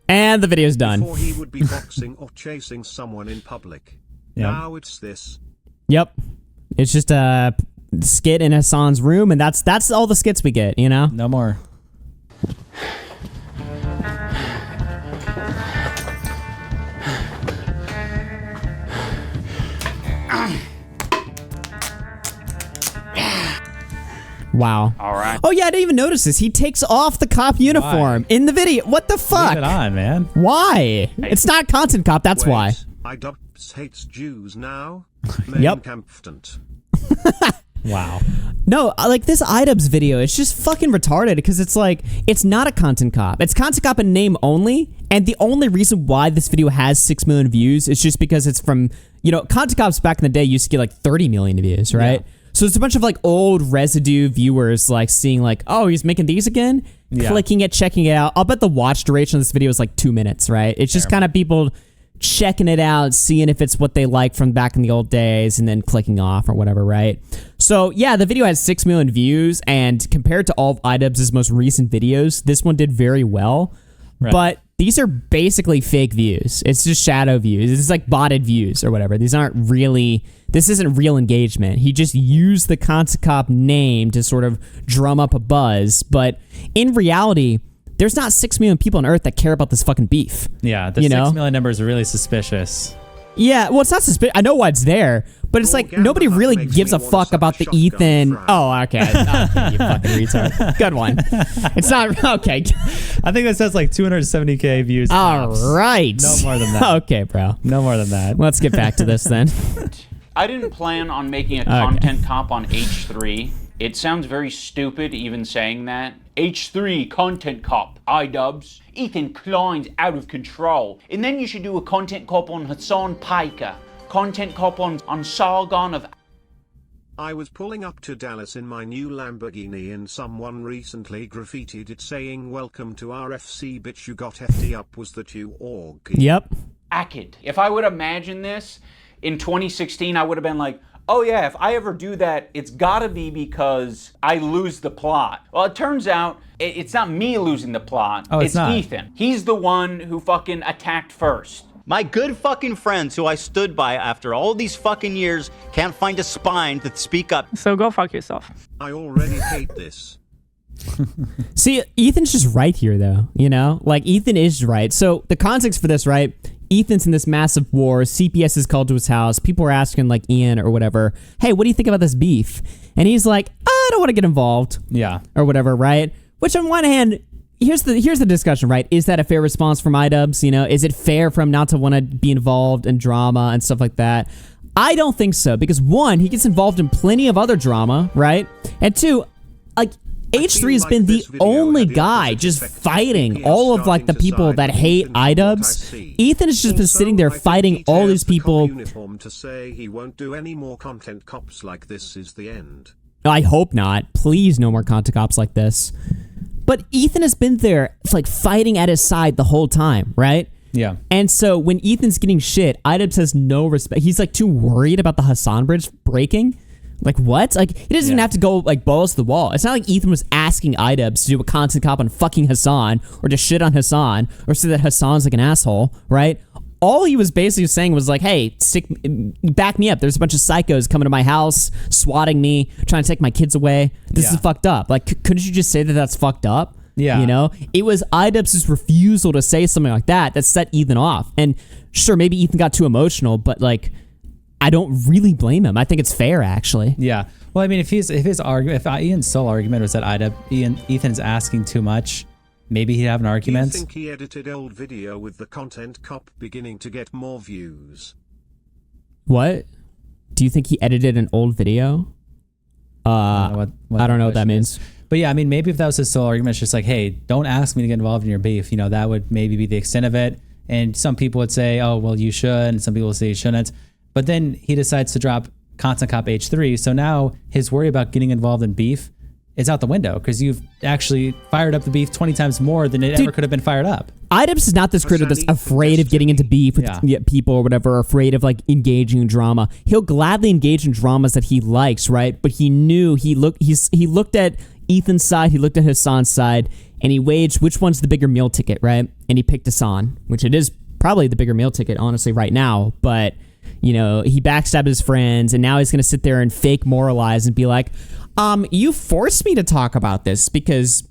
and the video's done. Before he would be boxing or chasing someone in public. Now it's this. Yep. It's just skit in Hassan's room, and that's all the skits we get, you know? No more. Wow. All right. Oh yeah, I didn't even notice this. He takes off the cop uniform in the video. What the fuck? Leave it on, man. Why? It's not content cop, that's why. iDubbbz's hates Jews now. Yep. Kampftent. Wow. No, like this iDubbbz's video, it's just fucking retarded because it's like, it's not a content cop. It's content cop in name only, and the only reason why this video has 6 million views is just because it's from, you know, content cops back in the day used to get like 30 million views, right? Yeah. So it's a bunch of like old residue viewers like seeing like, oh, he's making these again? Yeah. Clicking it, checking it out. I'll bet the watch duration of this video is like 2 minutes, right? It's just kind of people checking it out, seeing if it's what they like from back in the old days, and then clicking off or whatever, right? So yeah, the video has 6 million views, and compared to all of iDubbbz's most recent videos, this one did very well. Right. But these are basically fake views. It's just shadow views. It's like botted views or whatever. These aren't really, this isn't real engagement. He just used the content cop name to sort of drum up a buzz, but in reality, there's not 6 million people on Earth that care about this fucking beef. Yeah, the 6 million number is really suspicious. Yeah, well, it's not suspicious. I know why it's there, but it's like nobody really gives a fuck about the Ethan. Oh, okay. You fucking retard. Good one. It's not okay. I think that says like 270K views. All right. No more than that. Okay, bro. No more than that. Let's get back to this then. I didn't plan on making a content cop on H3. It sounds very stupid even saying that. H3 content cop, iDubbbz. Ethan Klein's out of control. And then you should do a content cop on Hassan Piker. Content cop on Sargon of... I was pulling up to Dallas in my new Lamborghini and someone recently graffitied it saying, "Welcome to RFC, bitch, you got FD up, was that you, Augie?" Yep. Akid. If I would imagine this in 2016, I would have been like, oh yeah, if I ever do that, it's gotta be because I lose the plot. Well, it turns out it's not me losing the plot. Oh, it's not. Ethan. He's the one who fucking attacked first. My good fucking friends who I stood by after all these fucking years can't find a spine to speak up. So go fuck yourself. I already hate this. See, Ethan's just right here, though, you know? Like, Ethan is right. So, the context for this, right? Ethan's in this massive war. CPS is called to his house. People are asking, like, Ian or whatever, hey, what do you think about this beef? And he's like, I don't want to get involved. Yeah. Or whatever, right? Which, on one hand, here's the discussion, right? Is that a fair response from iDubbbz? You know, is it fair for him not to want to be involved in drama and stuff like that? I don't think so, because one, he gets involved in plenty of other drama, right? And two, like, H3 has been the only guy just fighting all of like the people that hate iDubbbz. Ethan has just been sitting there fighting all these people. To say he won't do any more content cops like this is the end. I hope not. Please, no more content cops like this. But Ethan has been there like fighting at his side the whole time, right? Yeah. And so when Ethan's getting shit, iDubbbz has no respect. He's like too worried about the Hassan bridge breaking. Like what? Like he doesn't even have to go like balls to the wall. It's not like Ethan was asking iDubbbz to do a content cop on fucking Hassan or to shit on Hassan or say that Hassan's like an asshole, right? All he was basically saying was like, hey, back me up. There's a bunch of psychos coming to my house, swatting me, trying to take my kids away. This is fucked up. Like, couldn't you just say that that's fucked up? Yeah. You know? It was iDubbbz's refusal to say something like that set Ethan off. And sure, maybe Ethan got too emotional, but like, I don't really blame him. I think it's fair, actually. Yeah. Well, I mean, if Ian's sole argument was that Ethan's asking too much, maybe he'd have an argument. Do you think he edited old video with the content cop beginning to get more views? What? Do you think he edited an old video? I don't know what that means. But yeah, I mean, maybe if that was his sole argument, it's just like, hey, don't ask me to get involved in your beef. You know, that would maybe be the extent of it. And some people would say, oh, well, you should. And some people would say you shouldn't. But then he decides to drop Content Cop H3. So now his worry about getting involved in beef is out the window because you've actually fired up the beef 20 times more than it ever could have been fired up. iDubbbz is not this creator that's afraid of getting into beef with people or whatever, or afraid of like engaging in drama. He'll gladly engage in dramas that he likes, right? But he knew he looked at Ethan's side, he looked at Hassan's side, and he waged which one's the bigger meal ticket, right? And he picked Hassan, which it is probably the bigger meal ticket, honestly, right now. But you know, he backstabbed his friends, and now he's going to sit there and fake moralize and be like, you forced me to talk about this because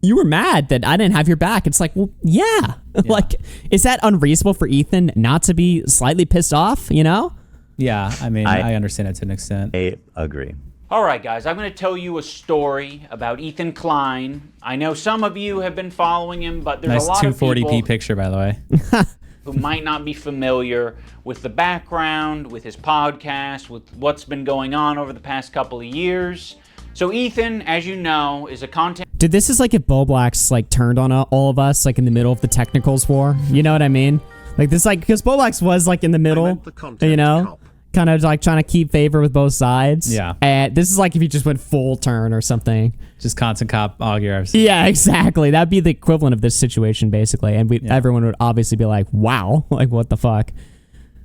you were mad that I didn't have your back. It's like, well, yeah. Like, is that unreasonable for Ethan not to be slightly pissed off, you know? Yeah, I mean, I understand it to an extent. I agree. All right, guys, I'm going to tell you a story about Ethan Klein. I know some of you have been following him, but there's a lot of people... Nice 240p picture, by the way. who might not be familiar with the background, with his podcast, with what's been going on over the past couple of years. So Ethan, as you know, is a content... Dude, this is like if Bo Black's like turned on all of us like in the middle of the technicals war. You know what I mean? Like this, like, because Bo Black's was like in the middle, you know? Kind of like trying to keep favor with both sides. Yeah. And this is like if he just went full turn or something. Just content cop AugieRFC. Yeah, exactly. That'd be the equivalent of this situation, basically. And everyone would obviously be like, wow, like what the fuck?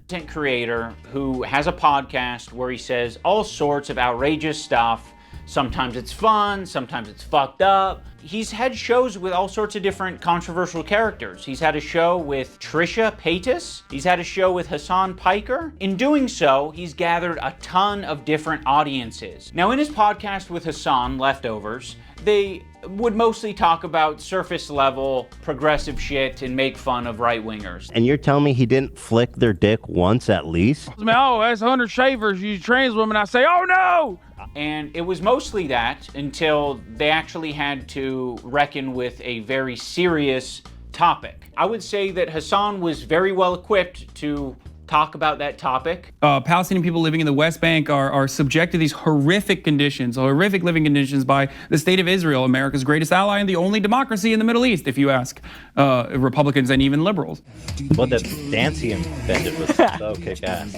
Content creator who has a podcast where he says all sorts of outrageous stuff. Sometimes it's fun, sometimes it's fucked up. He's had shows with all sorts of different controversial characters. He's had a show with Trisha Paytas. He's had a show with Hassan Piker. In doing so, he's gathered a ton of different audiences. Now, in his podcast with Hassan, Leftovers, they would mostly talk about surface level progressive shit and make fun of right-wingers. And you're telling me he didn't flick their dick once at least? Oh, that's 100 shavers, you trans women. I say, oh no! And it was mostly that until they actually had to reckon with a very serious topic. I would say that Hassan was very well equipped to talk about that topic. Palestinian people living in the West Bank are subject to these horrific conditions, horrific living conditions by the state of Israel, America's greatest ally and the only democracy in the Middle East, if you ask Republicans and even liberals. Well, the dance he invented was so kick-ass.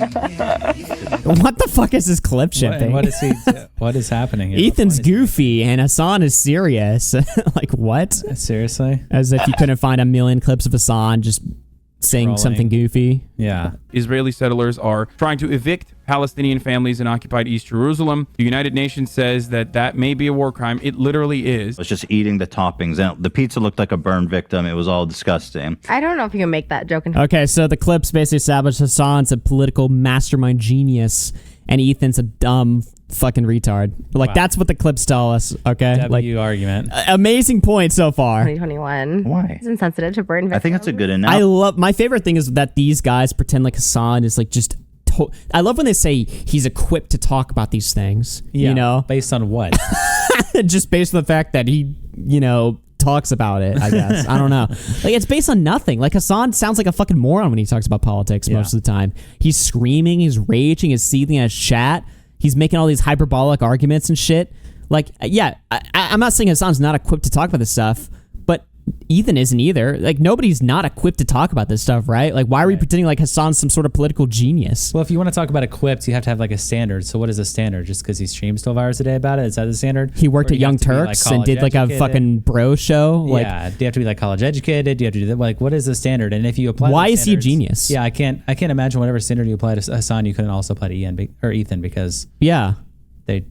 What the fuck is this clip shipping? What is happening here? Ethan's goofy and Hassan is serious. Like, what? Seriously? As if you couldn't find a million clips of Hassan just saying something goofy. Yeah. Israeli settlers are trying to evict Palestinian families in occupied East Jerusalem. The United Nations says that may be a war crime. It literally is. It's just eating the toppings. And the pizza looked like a burn victim. It was all disgusting. I don't know if you can make that joke. Okay, so the clips basically established Hassan's a political mastermind genius and Ethan's a dumb fucking retard. Like, wow. That's what the clips tell us, okay? Argument. Amazing point so far. 2021. Why? It's insensitive to burn victims. I think it's a good enough. My favorite thing is that these guys pretend like Hassan is like just... I love when they say he's equipped to talk about these things, you know? Based on what? Just based on the fact that he, you know, talks about it, I guess. I don't know. Like, it's based on nothing. Like, Hassan sounds like a fucking moron when he talks about politics most of the time. He's screaming, he's raging, he's seething at his chat. He's making all these hyperbolic arguments and shit. Like, yeah, I'm not saying Hassan's not equipped to talk about this stuff, but Ethan isn't either. Like, nobody's not equipped to talk about this stuff, right? Like, why are we pretending like Hassan's some sort of political genius? Well, if you want to talk about equipped, you have to have like a standard. So what is a standard? Just because he streams 12 hours a day about it? Is that the standard? He worked at Young Turks and did like a fucking bro show. Like, yeah, do you have to be like college educated? Do you have to do that? Like, what is the standard? And if you apply, why is he a genius? Yeah, I can't imagine whatever standard you apply to Hassan, you couldn't also apply to Ethan because they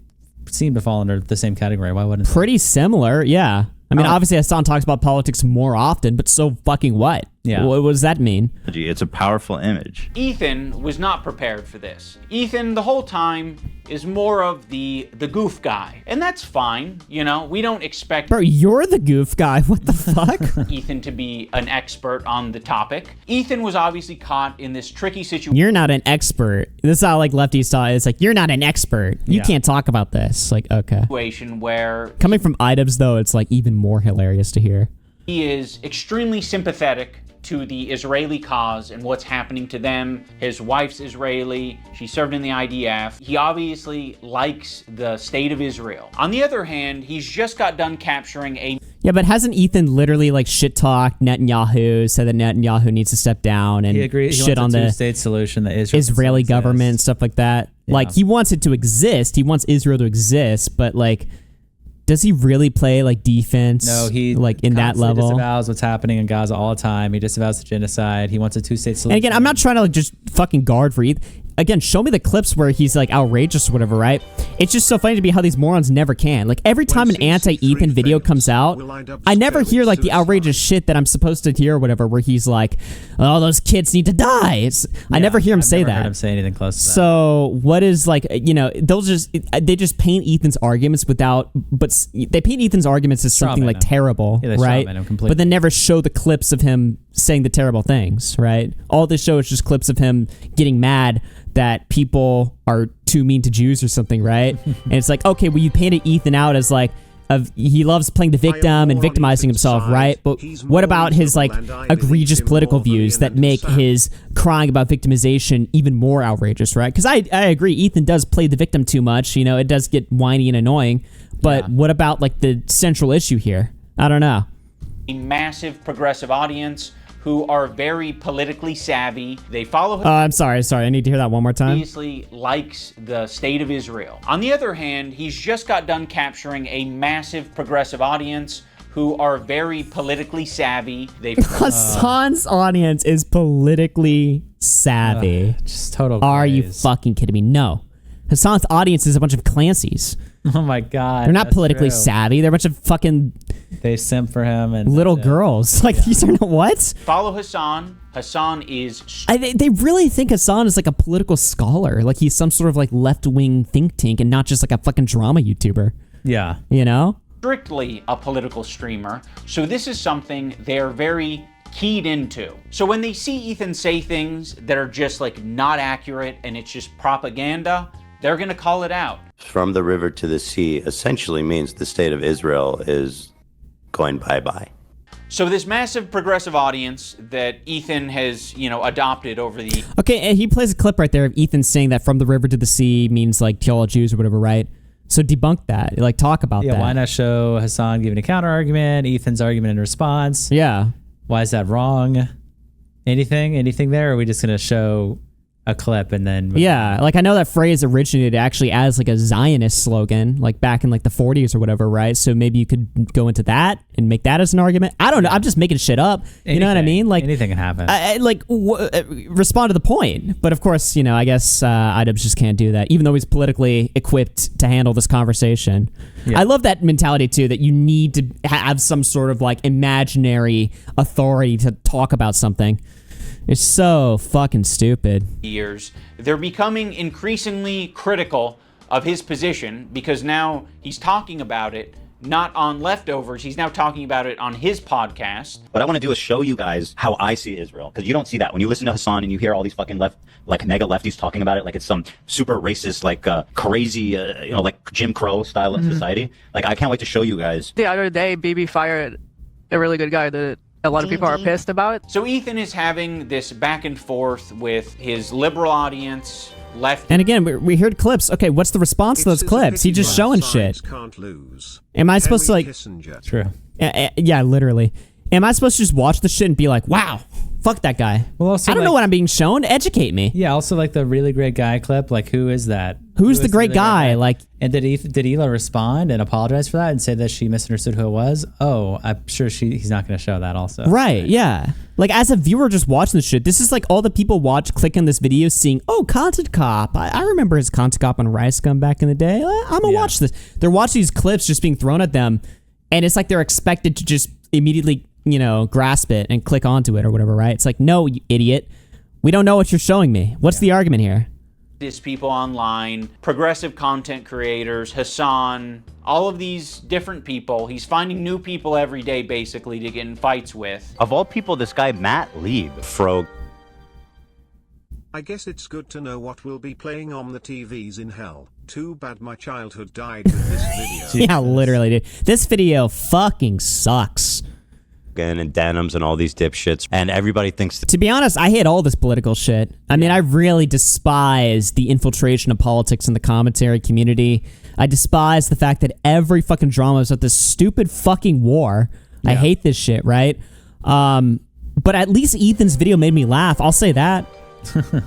seem to fall under the same category. Why wouldn't? Pretty similar, yeah. I mean, obviously, Hassan talks about politics more often, but so fucking what? Yeah. What does that mean? It's a powerful image. Ethan was not prepared for this. Ethan, the whole time, is more of the goof guy. And that's fine, you know? We don't expect... Bro, you're the goof guy. What the fuck? Ethan to be an expert on the topic. Ethan was obviously caught in this tricky situation. You're not an expert. This is how, like, lefties talk. It's like, you're not an expert. You can't talk about this. Like, okay. Situation where... Coming from iDubbbz's, though, it's, like, even more hilarious to hear. He is extremely sympathetic to the Israeli cause and what's happening to them. His wife's Israeli. She served in the IDF. He obviously likes the state of Israel. On the other hand, he's just got done capturing a... Yeah, but hasn't Ethan literally like shit talked Netanyahu, said that Netanyahu needs to step down and shit on the two-state solution that Israeli government and stuff like that? Yeah. Like, he wants it to exist. He wants Israel to exist, but like... Does he really play like defense? No, he like in that level disavows what's happening in Gaza all the time. He disavows the genocide. He wants a two-state solution. And again, I'm not trying to like just fucking guard for Ethan. again, show me the clips where he's like outrageous or whatever, right? It's just so funny to me how these morons never can. Like every time an anti-Ethan video comes out, I never hear like the outrageous shit that I'm supposed to hear or whatever, where he's like, "Oh, those kids need to die." I never hear him say that. Heard him say anything close to that. So what is like, they just paint Ethan's arguments but they paint Ethan's arguments as something like terrible, right? But then never show the clips of him saying the terrible things, right? All they show is just clips of him getting mad that people are too mean to Jews or something, right? And it's like, okay, well, you painted Ethan out as like, he loves playing the victim and victimizing himself, right? But what about his like egregious political views that make his crying about victimization even more outrageous, right? Because I agree, Ethan does play the victim too much. You know, it does get whiny and annoying. But what about like the central issue here? I don't know. A massive progressive audience who are very politically savvy. They follow. I'm sorry. I need to hear that one more time. Obviously likes the state of Israel. On the other hand, he's just got done capturing a massive progressive audience who are very politically savvy. Hassan's audience is politically savvy. Just total. Are you fucking kidding me? No. Hassan's audience is a bunch of Clancy's. Oh my God. They're not politically savvy. They're a bunch of fucking... They simp for him and... little girls. Like, these are not... What? Follow Hassan. Hassan is... They really think Hassan is like a political scholar. Like, he's some sort of like left-wing think tank and not just like a fucking drama YouTuber. Yeah. You know? Strictly a political streamer. So this is something they're very keyed into. So when they see Ethan say things that are just like not accurate and it's just propaganda, they're gonna call it out. From the river to the sea essentially means the state of Israel is going bye-bye. So this massive progressive audience that Ethan has, adopted over the... Okay, and he plays a clip right there of Ethan saying that from the river to the sea means like kill all Jews or whatever, right? So debunk that. Like, talk about that. Yeah, why not show Hassan giving a counter argument, Ethan's argument in response? Yeah. Why is that wrong? Anything there? Or are we just going to show a clip and then... Yeah, like I know that phrase originated actually as like a Zionist slogan, like back in like the 40s or whatever, right? So maybe you could go into that and make that as an argument. I don't know. I'm just making shit up. You know what I mean? Like anything can happen. Respond to the point. But of course, I guess iDubbbz just can't do that, even though he's politically equipped to handle this conversation. Yeah. I love that mentality too, that you need to have some sort of like imaginary authority to talk about something. It's so fucking stupid. Years, they're becoming increasingly critical of his position because now he's talking about it not on Leftovers. He's now talking about it on his podcast. What I want to do is show you guys how I see Israel, because you don't see that when you listen to Hassan and you hear all these fucking mega lefties talking about it like it's some super racist, crazy, like Jim Crow style of society. Like, I can't wait to show you guys. The other day, BB fired a really good guy that a lot of people are pissed about. So Ethan is having this back and forth with his liberal audience, left. And again, we heard clips. Okay, what's the response to those clips? He's just showing shit. Can't lose. Am I supposed to like... Kissinger. True. Yeah, literally. Am I supposed to just watch the shit and be like, wow, fuck that guy? Well, also, I don't know what I'm being shown. Educate me. Yeah, also like the really great guy clip. Like, who is that? Who's the great guy? Like, and did Hila respond and apologize for that and say that she misunderstood who it was? Oh, I'm sure he's not going to show that also. Right, yeah. Like, as a viewer just watching this shit, this is like all the people click on this video seeing, oh, Content Cop. I remember his Content Cop on Rice Gum back in the day. I'm going to watch this. They're watching these clips just being thrown at them, and it's like they're expected to just immediately, grasp it and click onto it or whatever, right? It's like, no, you idiot. We don't know what you're showing me. What's the argument here? People online, progressive content creators, Hassan, all of these different people. He's finding new people every day, basically, to get in fights with. Of all people, this guy, Matt Lieb, Frog. I guess it's good to know what will be playing on the TVs in hell. Too bad my childhood died with this video. Yeah, literally, dude. This video fucking sucks. And denims and all these dipshits, and everybody thinks to be honest, I hate all this political shit. I mean, I really despise the infiltration of politics in the commentary community. I despise the fact that every fucking drama is about this stupid fucking war. I hate this shit, right? But at least Ethan's video made me laugh. I'll say that.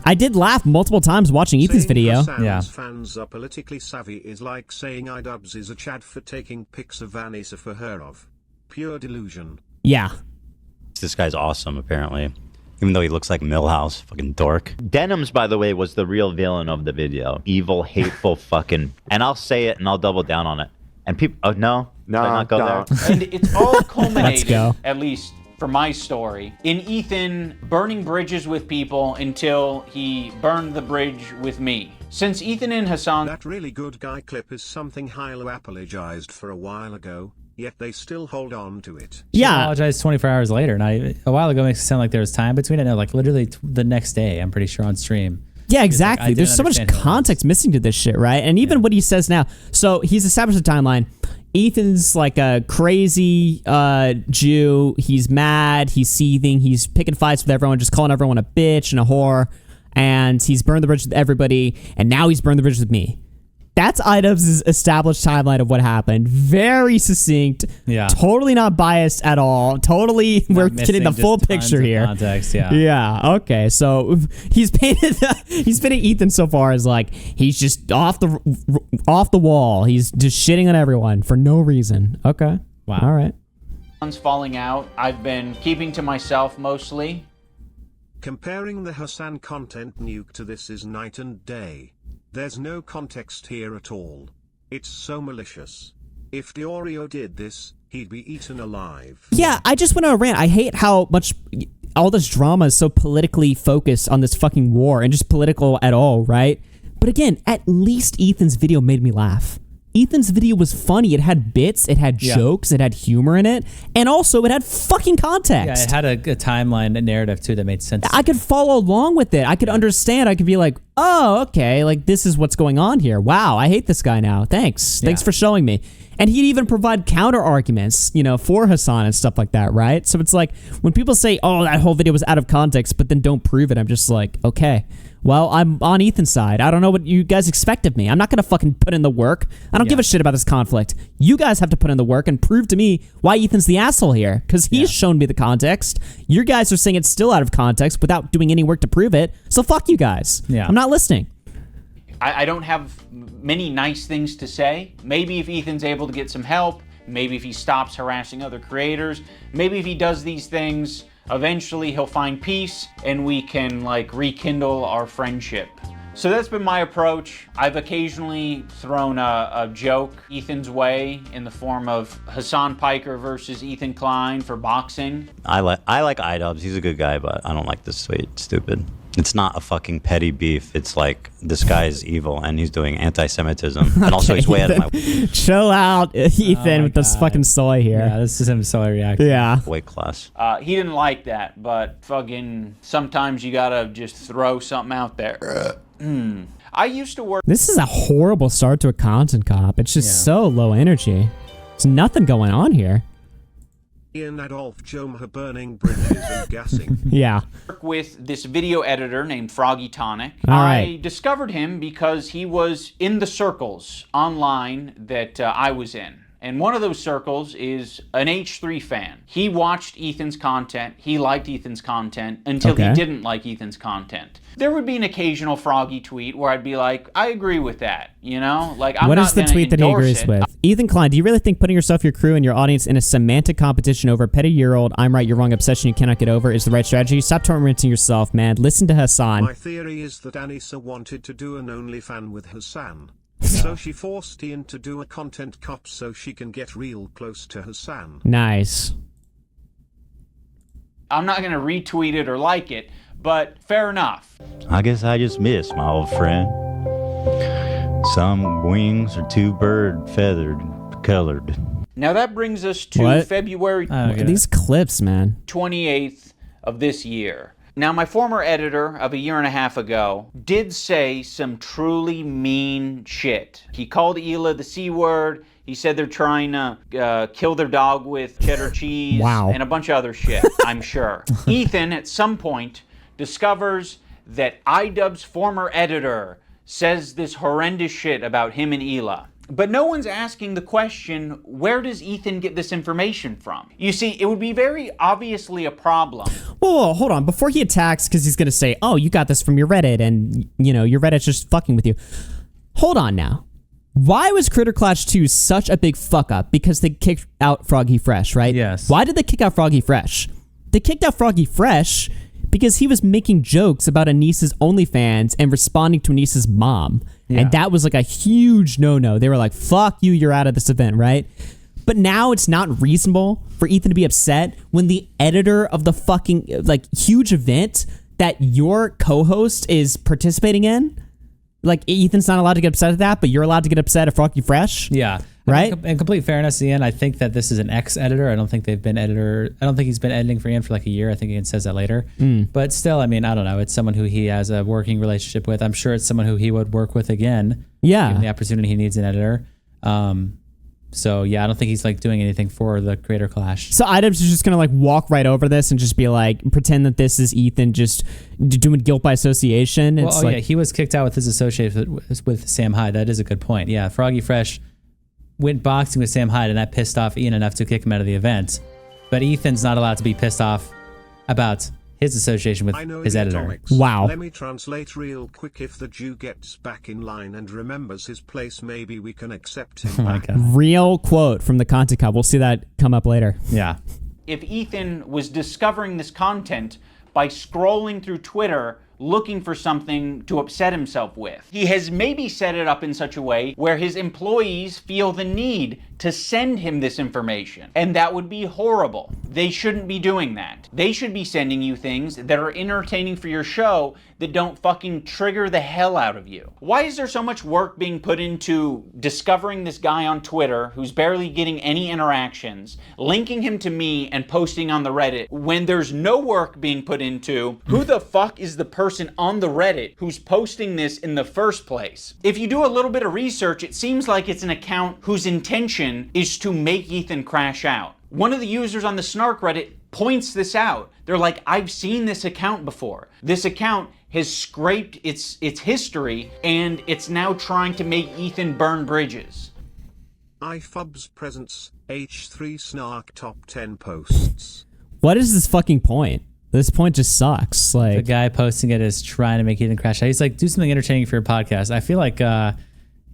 I did laugh multiple times watching Ethan's video. Fans are politically savvy is like saying iDubbbz's is a Chad for taking pics of Vanessa for her of. Pure delusion. Yeah. This guy's awesome, apparently. Even though he looks like Millhouse, fucking dork. Denims, by the way, was the real villain of the video. Evil, hateful, fucking. And I'll say it, and I'll double down on it. And people, oh no, did I not go there? And it's all culminated, go. at least for my story, in Ethan burning bridges with people until he burned the bridge with me. Since Ethan and Hassan... That really good guy clip is something Hilo apologized for a while ago, yet they still hold on to it. She apologized 24 hours later, and a while ago makes it sound like there was time between it. No, like literally the next day, I'm pretty sure on stream. Yeah, exactly. There's so much context missing to this shit, right? And even what he says now. So he's established a timeline. Ethan's like a crazy Jew. He's mad. He's seething. He's picking fights with everyone, just calling everyone a bitch and a whore. And he's burned the bridge with everybody. And now he's burned the bridge with me. That's iDubbbz's established timeline of what happened. Very succinct. Yeah. Totally not biased at all. Totally, we're getting the full picture here. Context, yeah. Yeah. Okay. So he's painted Ethan so far as like he's just off the wall. He's just shitting on everyone for no reason. Okay. Wow. All right. Falling out. I've been keeping to myself mostly. Comparing the Hassan content nuke to this is night and day. There's no context here at all. It's so malicious. If Diorio did this, he'd be eaten alive. Yeah, I just went on a rant. I hate how much all this drama is so politically focused on this fucking war and just political at all, right? But again, at least Ethan's video made me laugh. Ethan's video was funny. It had bits, it had jokes, it had humor in it, and also it had fucking context. Yeah, it had a timeline, a narrative too that made sense. I could follow along with it. I could understand. I could be like, oh, okay, like this is what's going on here. Wow, I hate this guy now. Thanks for showing me. And he'd even provide counter arguments, for Hassan and stuff like that, right? So it's like when people say, oh, that whole video was out of context, but then don't prove it, I'm just like, okay. Well, I'm on Ethan's side. I don't know what you guys expect of me. I'm not going to fucking put in the work. I don't give a shit about this conflict. You guys have to put in the work and prove to me why Ethan's the asshole here, because he's shown me the context. You guys are saying it's still out of context without doing any work to prove it, so fuck you guys. Yeah. I'm not listening. I don't have many nice things to say. Maybe if Ethan's able to get some help, maybe if he stops harassing other creators, maybe if he does these things, eventually he'll find peace and we can rekindle our friendship. So that's been my approach. I've occasionally thrown a joke Ethan's way in the form of Hassan Piker versus Ethan Klein for boxing. I like iDubbbz. He's a good guy, but I don't like this stupid. It's not a fucking petty beef. It's like this guy is evil and he's doing anti-Semitism. And also he's way out of my Chill out, Ethan, with this fucking soy here. Yeah, this is him soy reacting. Yeah. weight class. He didn't like that, but fucking sometimes you gotta just throw something out there. I used to work... This is a horrible start to a content cop. It's just so low energy. There's nothing going on here. Ian Adolf Jomha burning bridges and gassing. Yeah. Work with this video editor named Froggy Tonic. All I right. discovered him because he was in the circles online that I was in. And one of those circles is an H3 fan. He watched Ethan's content. He liked Ethan's content until he didn't like Ethan's content. There would be an occasional Froggy tweet where I'd be like, I agree with that, Like, I'm What not is the gonna tweet that he endorse agrees it. with? Ethan Klein, do you really think putting yourself, your crew, and your audience in a semantic competition over a petty year-old, I'm right, you're wrong obsession you cannot get over is the right strategy? Stop tormenting yourself, man. Listen to Hassan. My theory is that Anissa wanted to do an OnlyFan with Hassan. So she forced Ian to do a content cop so she can get real close to Hassan. Nice. I'm not going to retweet it or like it, but fair enough. I guess I just missed my old friend. Some wings are too bird feathered colored. Now that brings us to February These clips, man. 28th of this year. Now, my former editor of a year and a half ago did say some truly mean shit. He called Hila the C word. He said they're trying to kill their dog with cheddar cheese and a bunch of other shit, I'm sure. Ethan, at some point, discovers that iDubbbz's former editor says this horrendous shit about him and Hila. But no one's asking the question, where does Ethan get this information from? You see, it would be very obviously a problem. Whoa, hold on. Before he attacks, because he's going to say, oh, you got this from your Reddit, and, your Reddit's just fucking with you. Hold on now. Why was Critter Clash 2 such a big fuck up? Because they kicked out Froggy Fresh, right? Yes. Why did they kick out Froggy Fresh? They kicked out Froggy Fresh because he was making jokes about Anissa's OnlyFans and responding to Anissa's mom. Yeah. And that was like a huge no-no. They were like, fuck you, you're out of this event, right? But now it's not reasonable for Ethan to be upset when the editor of the fucking like huge event that your co-host is participating in, like Ethan's not allowed to get upset at that, but you're allowed to get upset at Froggy Fresh. Yeah. Right? In complete fairness, Ian, I think that this is an ex-editor. I don't think he's been editing for Ian for like a year. I think Ian says that later. But still, I mean, I don't know. It's someone who he has a working relationship with. I'm sure it's someone who he would work with again. Yeah. Given the opportunity, he needs an editor. So yeah, I don't think he's like doing anything for the creator clash. So iDubbbz is just gonna like walk right over this and just be like, pretend that this is Ethan just doing guilt by association. Well, It's like, yeah, he was kicked out with his association with Sam Hyde. That is a good point. Yeah, Froggy Fresh went boxing with Sam Hyde, and that pissed off Ian enough to kick him out of the event. But Ethan's not allowed to be pissed off about his association with his editor. Atomics. Wow. Let me translate real quick. If the Jew gets back in line and remembers his place, maybe we can accept him Oh my back. God. real quote from the Content Cup. We'll see that come up later. Yeah. If Ethan was discovering this content by scrolling through Twitter looking for something to upset himself with, he has maybe set it up in such a way where his employees feel the need to send him this information. And that would be horrible. They shouldn't be doing that. They should be sending you things that are entertaining for your show that don't fucking trigger the hell out of you. Why is there so much work being put into discovering this guy on Twitter who's barely getting any interactions, linking him to me and posting on the Reddit, when there's no work being put into who the fuck is the person on the Reddit who's posting this in the first place? If you do a little bit of research, it seems like it's an account whose intention is to make Ethan crash out. One of the users on the Snark Reddit points this out. They're like, I've seen this account before. This account has scraped its history, and it's now trying to make Ethan burn bridges. iDubbbz's presents H3 Snark top 10 posts. What is this fucking point? This point just sucks. Like The guy posting it is trying to make Ethan crash out. He's like, do something entertaining for your podcast. I feel like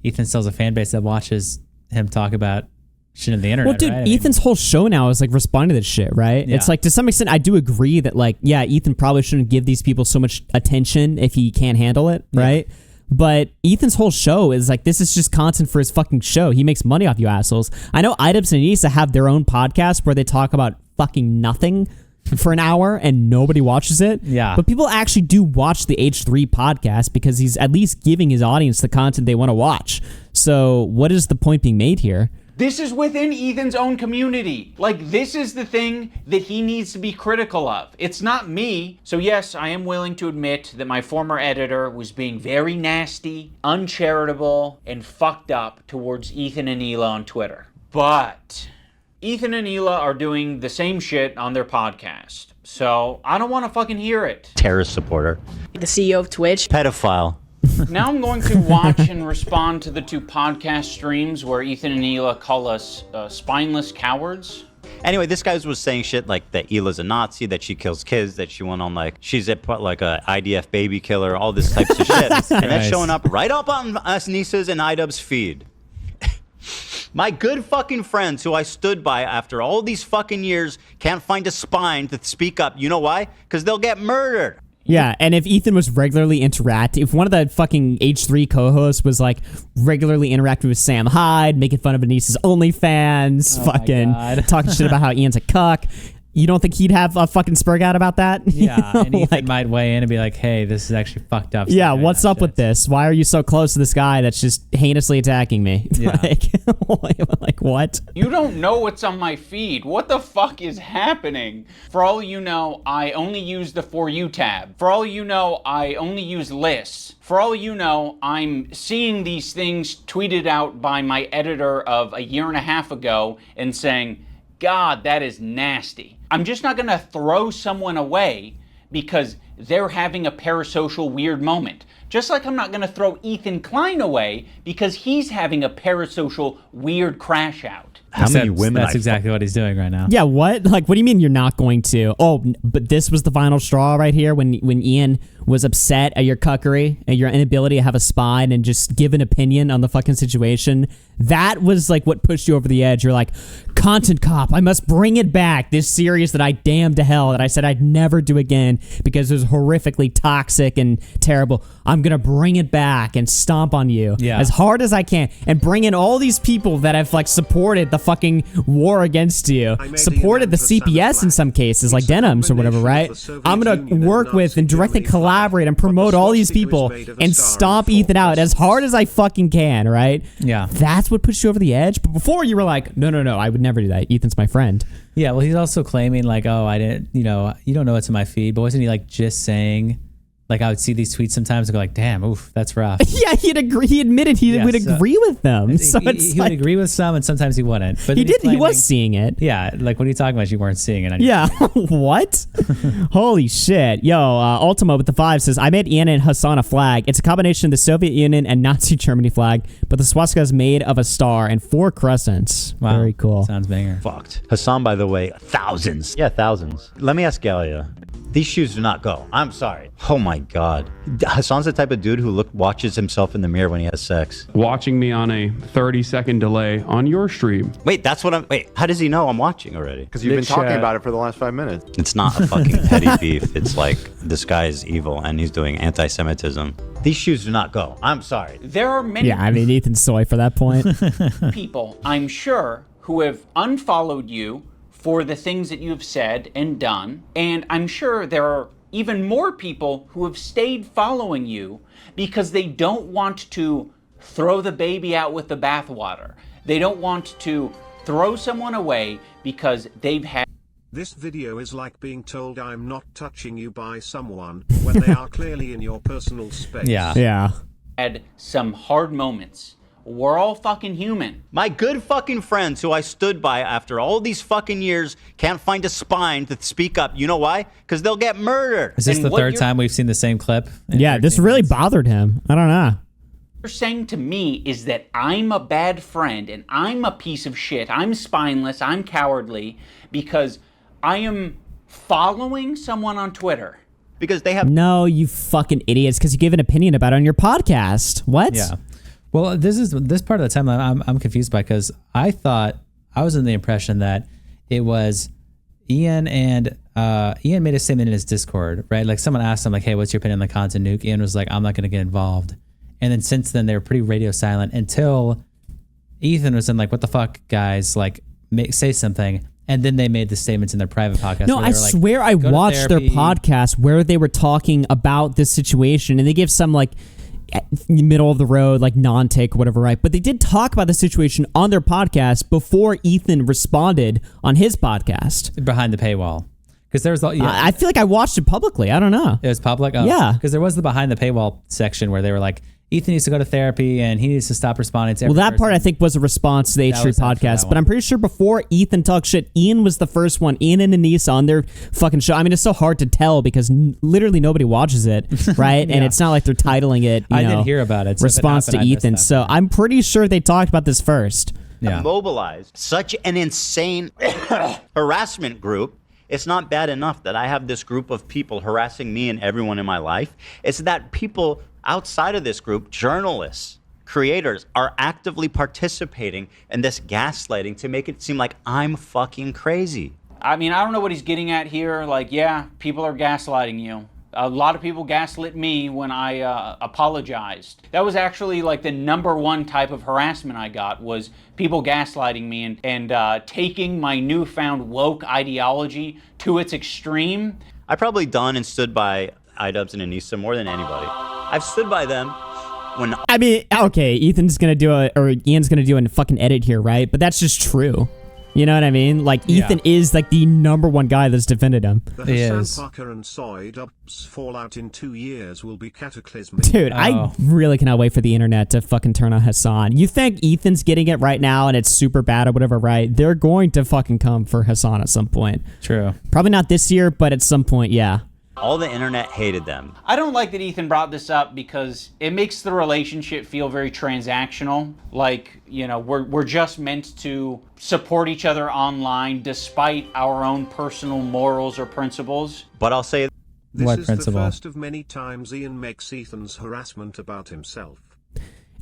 Ethan still has a fan base that watches him talk about shit on the internet. Well, dude, right? Ethan's whole show now is like responding to this shit, right? Yeah. It's like, to some extent, I do agree that like, yeah, Ethan probably shouldn't give these people so much attention if he can't handle it, right? But Ethan's whole show is like, this is just content for his fucking show. He makes money off you assholes. I know iDubbbz and Anissa have their own podcast where they talk about fucking nothing for an hour and nobody watches it. Yeah. But people actually do watch the H3 podcast because he's at least giving his audience the content they want to watch. So what is the point being made here? This is within Ethan's own community. Like, this is the thing that he needs to be critical of. It's not me. So yes, I am willing to admit that my former editor was being very nasty, uncharitable, and fucked up towards Ethan and Hila on Twitter. But Ethan and Hila are doing the same shit on their podcast. So I don't want to fucking hear it. Terrorist supporter. The CEO of Twitch. Pedophile. Now I'm going to watch and respond to the two podcast streams where Ethan and Hila call us spineless cowards. Anyway, this guy was saying shit like that Hila's a Nazi, that she kills kids, that she went on like, she's a IDF baby killer, all this types of shit. And that's showing up right up on us Nissa's and iDubbbz's feed. My good fucking friends who I stood by after all these fucking years can't find a spine to speak up. You know why? Because they'll get murdered. Yeah, and if Ethan was regularly if one of the fucking H3 co-hosts was like regularly interacting with Sam Hyde, making fun of Anissa's OnlyFans, fucking talking shit about how Ian's a cuck, you don't think he'd have a fucking spurg out about that? Yeah, and Ethan might weigh in and be like, hey, this is actually fucked up. Yeah, what's up with this? Why are you so close to this guy that's just heinously attacking me? Yeah. like what? You don't know what's on my feed. What the fuck is happening? For all you know, I only use the For You tab. For all you know, I only use lists. For all you know, I'm seeing these things tweeted out by my editor of a year and a half ago and saying, God, that is nasty. I'm just not gonna throw someone away because they're having a parasocial weird moment. Just like I'm not gonna throw Ethan Klein away because he's having a parasocial weird crash out. How many women? That's exactly what he's doing right now. Yeah, what? Like, what do you mean you're not going to? Oh, but this was the final straw right here when Ian was upset at your cuckery and your inability to have a spine and just give an opinion on the fucking situation. That was like what pushed you over the edge. You're like, Content Cop. I must bring it back. This series that I damned to hell that I said I'd never do again because it was horrifically toxic and terrible. I'm going to bring it back and stomp on you as hard as I can and bring in all these people that have like supported the fucking war against you, supported the CPS in some cases, like Denims or whatever, right? I'm going to work with and directly collaborate and promote all these people and stomp Ethan out as hard as I fucking can, right? Yeah. That's what pushed you over the edge. But before you were like, no, I would never do that. Ethan's my friend. Yeah, well, he's also claiming like, oh, I didn't, you don't know what's in my feed. But wasn't he like just saying, like I would see these tweets sometimes and go like, damn, oof, that's rough. Yeah, he'd agree. He admitted he would agree with them. So he would agree with some and sometimes he wouldn't. But he did. He was seeing it. Yeah, like what are you talking about? You weren't seeing it. Yeah. What? Holy shit. Yo, Ultimo with the 5 says, I made Ian and Hassan a flag. It's a combination of the Soviet Union and Nazi Germany flag, but the swastika is made of a star and 4 crescents. Wow. Very cool. Sounds banger. Fucked. Hassan, by the way, thousands. Yeah, thousands. Let me ask Galia. These shoes do not go. I'm sorry. Oh my God. Hassan's the type of dude who watches himself in the mirror when he has sex. Watching me on a 30-second delay on your stream. Wait, how does he know I'm watching already? Because you've been talking about it for the last 5 minutes. It's not a fucking petty beef. It's like, this guy is evil and he's doing anti-Semitism. These shoes do not go. I'm sorry. There are many Yeah, I mean, Ethan's soy for that point. people, I'm sure, who have unfollowed you for the things that you've said and done. And I'm sure there are even more people who have stayed following you because they don't want to throw the baby out with the bathwater. They don't want to throw someone away because they've had... This video is like being told I'm not touching you by someone when they are clearly in your personal space. Yeah. Had some hard moments. We're all fucking human. My good fucking friends who I stood by after all these fucking years can't find a spine to speak up. You know why? Because they'll get murdered. Is this the third time we've seen the same clip? Yeah, this really bothered him. I don't know. You're saying to me is that I'm a bad friend and I'm a piece of shit. I'm spineless. I'm cowardly because I am following someone on Twitter. Because they have... No, you fucking idiots, because you give an opinion about it on your podcast. What? Yeah. Well, this part of the timeline I'm confused by because I thought I was in the impression that it was Ian and Ian made a statement in his Discord, right? Like someone asked him like, "Hey, what's your opinion on the content nuke?" Ian was like, "I'm not going to get involved." And then since then they were pretty radio silent until Ethan was in like, "What the fuck, guys? Like, say something." And then they made the statements in their private podcast. No, I swear I watched their podcast where they were talking about this situation and they gave some like middle of the road, like non-take or whatever, right? But they did talk about the situation on their podcast before Ethan responded on his podcast. Behind the paywall. Because there was, I feel like I watched it publicly. I don't know. It was public? Oh. Yeah. Because there was the behind the paywall section where they were like, Ethan needs to go to therapy and he needs to stop responding to every that person. part I think was a response to the H3 podcast, but I'm pretty sure before Ethan talked shit, Ian was the first one. Ian and Anissa on their fucking show. I mean, it's so hard to tell because literally nobody watches it, right? And it's not like they're titling it, I didn't hear about it. So response to Ethan. So I'm pretty sure they talked about this first. Yeah. Mobilized such an insane harassment group. It's not bad enough that I have this group of people harassing me and everyone in my life. It's that people outside of this group, journalists, creators, are actively participating in this gaslighting to make it seem like I'm fucking crazy. I mean, I don't know what he's getting at here. Like, yeah, people are gaslighting you. A lot of people gaslit me when I apologized. That was actually like the #1 type of harassment I got was people gaslighting me and taking my newfound woke ideology to its extreme. I've probably done and stood by iDubbbz and Anissa more than anybody. I've stood by them when... I mean, okay, Ian's gonna do a fucking edit here, right? But that's just true. You know what I mean? Like, Ethan is like the #1 guy that's defended him. The Hassan Parker and iDubbbz's fallout in 2 years will be cataclysmic. Dude, I really cannot wait for the internet to fucking turn on Hassan. You think Ethan's getting it right now and it's super bad or whatever, right? They're going to fucking come for Hassan at some point. True. Probably not this year, but at some point, yeah. All the internet hated them. I don't like that Ethan brought this up because it makes the relationship feel very transactional. Like, you know, we're just meant to support each other online despite our own personal morals or principles. But I'll say... This is the first of many times Ian makes Ethan's harassment about himself.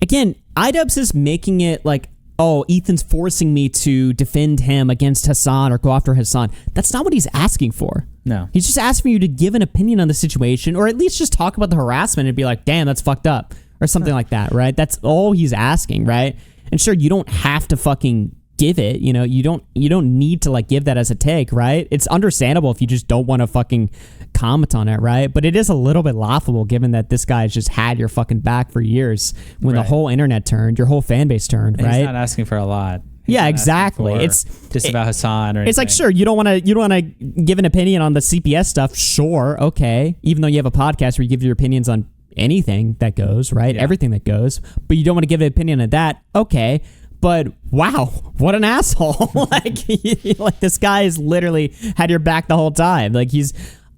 Again, iDubbbz is making it like oh, Ethan's forcing me to defend him against Hassan or go after Hassan. That's not what he's asking for. No. He's just asking you to give an opinion on the situation, or at least just talk about the harassment and be like, damn, that's fucked up, or something like that, right? That's all he's asking, right? And sure, you don't have to fucking give it, you know, you don't need to like give that as a take, right? It's understandable if you just don't want to fucking comment on it, right? But it is a little bit laughable given that this guy's just had your fucking back for years when the whole internet turned, your whole fan base turned, And right? He's not asking for a lot. He's Yeah, not exactly. asking for It's just about Hassan or anything. It's like, sure, you don't want to give an opinion on the CPS stuff. Sure, okay. Even though you have a podcast where you give your opinions on anything that goes, right? Everything that goes, but you don't want to give an opinion on that. Okay. But wow, what an asshole. like this guy has literally had your back the whole time. Like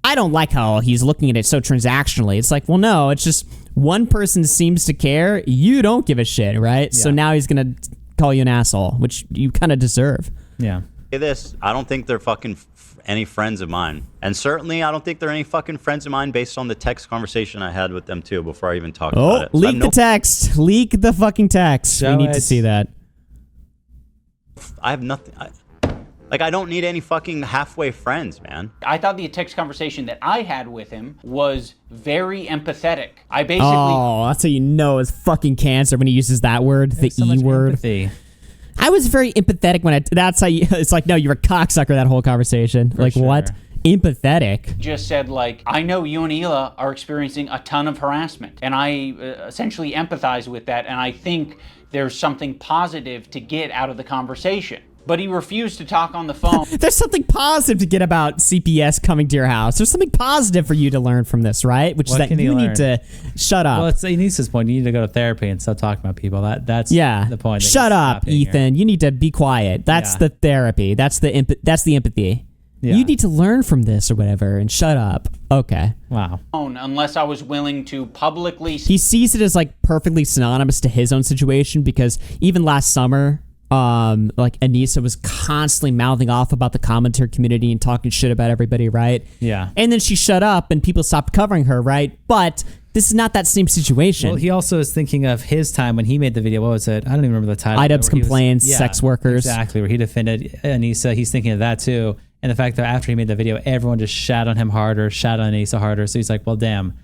I don't like how he's looking at it so transactionally. It's like, well, no, it's just one person seems to care. You don't give a shit, right? So now he's going to call you an asshole, which you kind of deserve. Yeah. Say this, I don't think they're fucking any friends of mine. And certainly I don't think they're any fucking friends of mine based on the text conversation I had with them too before I even talked about it. Oh, leak the text. Leak the fucking text. We need to see that. I have nothing. I don't need any fucking halfway friends, man. I thought the text conversation that I had with him was very empathetic. I basically... Oh, that's how you know it's fucking cancer when he uses that word, the E word. Empathy. I was very empathetic when that's how you, it's like, no, you're a cocksucker that whole conversation. What? Empathetic. Just said, like, I know you and Hila are experiencing a ton of harassment, and I essentially empathize with that, and I think there's something positive to get out of the conversation. But he refused to talk on the phone. There's something positive to get about CPS coming to your house. There's something positive for you to learn from this, right? Which is that you need to shut up. Well, he needs his point. You need to go to therapy and stop talking about people. That's the point. Shut up, Ethan. You need to be quiet. That's the therapy. That's the empathy. Yeah. You need to learn from this or whatever and shut up. Okay. Wow. Unless I was willing to publicly... He sees it as like perfectly synonymous to his own situation because even last summer, like Anissa was constantly mouthing off about the commentary community and talking shit about everybody, right? Yeah. And then she shut up and people stopped covering her, right? But this is not that same situation. Well, he also is thinking of his time when he made the video. What was it? I don't even remember the title. iDubbbz's complains, sex workers. Exactly, where he defended Anissa. He's thinking of that too. And the fact that after he made the video, everyone just shat on him harder, shat on Anissa harder. So he's like, well, damn,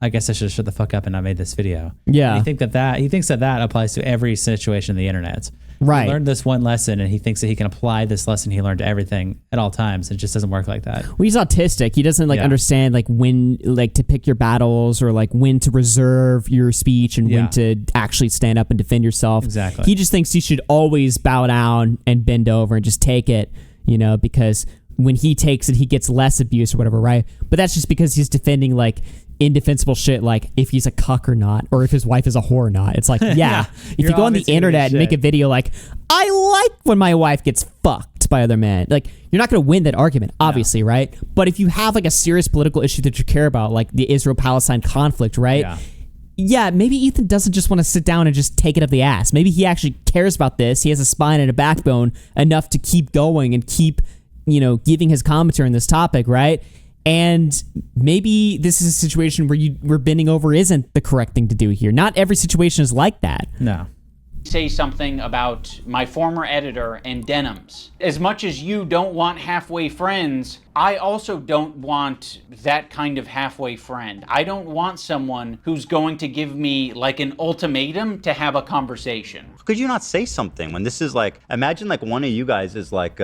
I guess I should shut the fuck up and not made this video. Yeah. And he thinks that applies to every situation in the internet. Right. He learned this one lesson and he thinks that he can apply this lesson he learned to everything at all times. It just doesn't work like that. Well, he's autistic. He doesn't understand like when to pick your battles or like when to reserve your speech and when to actually stand up and defend yourself. Exactly. He just thinks you should always bow down and bend over and just take it, because when he takes it, he gets less abuse or whatever, right? But that's just because he's defending like indefensible shit, like if he's a cuck or not, or if his wife is a whore or not. It's like, if you go on the internet and make a video like, I like when my wife gets fucked by other men, like you're not going to win that argument, obviously, right? But if you have like a serious political issue that you care about, like the Israel-Palestine conflict, right? Yeah, maybe Ethan doesn't just want to sit down and just take it up the ass. Maybe he actually cares about this. He has a spine and a backbone enough to keep going and keep giving his commentary on this topic, right? And maybe this is a situation where bending over isn't the correct thing to do here. Not every situation is like that. No. Say something about my former editor and denims. As much as you don't want halfway friends, I also don't want that kind of halfway friend. I don't want someone who's going to give me like an ultimatum to have a conversation. Could you not say something when this is like, imagine like one of you guys is like,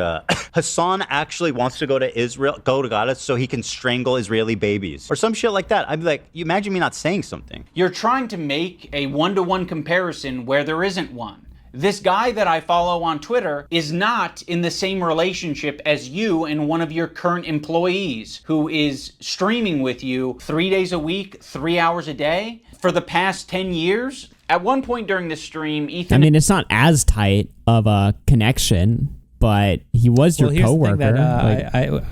Hassan actually wants to go to Gaza so he can strangle Israeli babies or some shit like that. I'd be like, you imagine me not saying something. You're trying to make a one-to-one comparison where there isn't one. This guy that I follow on Twitter is not in the same relationship as you and one of your current employees who is streaming with you 3 days a week, 3 hours a day for the past 10 years. At one point during the stream, Ethan... I mean, it's not as tight of a connection, but he was your coworker.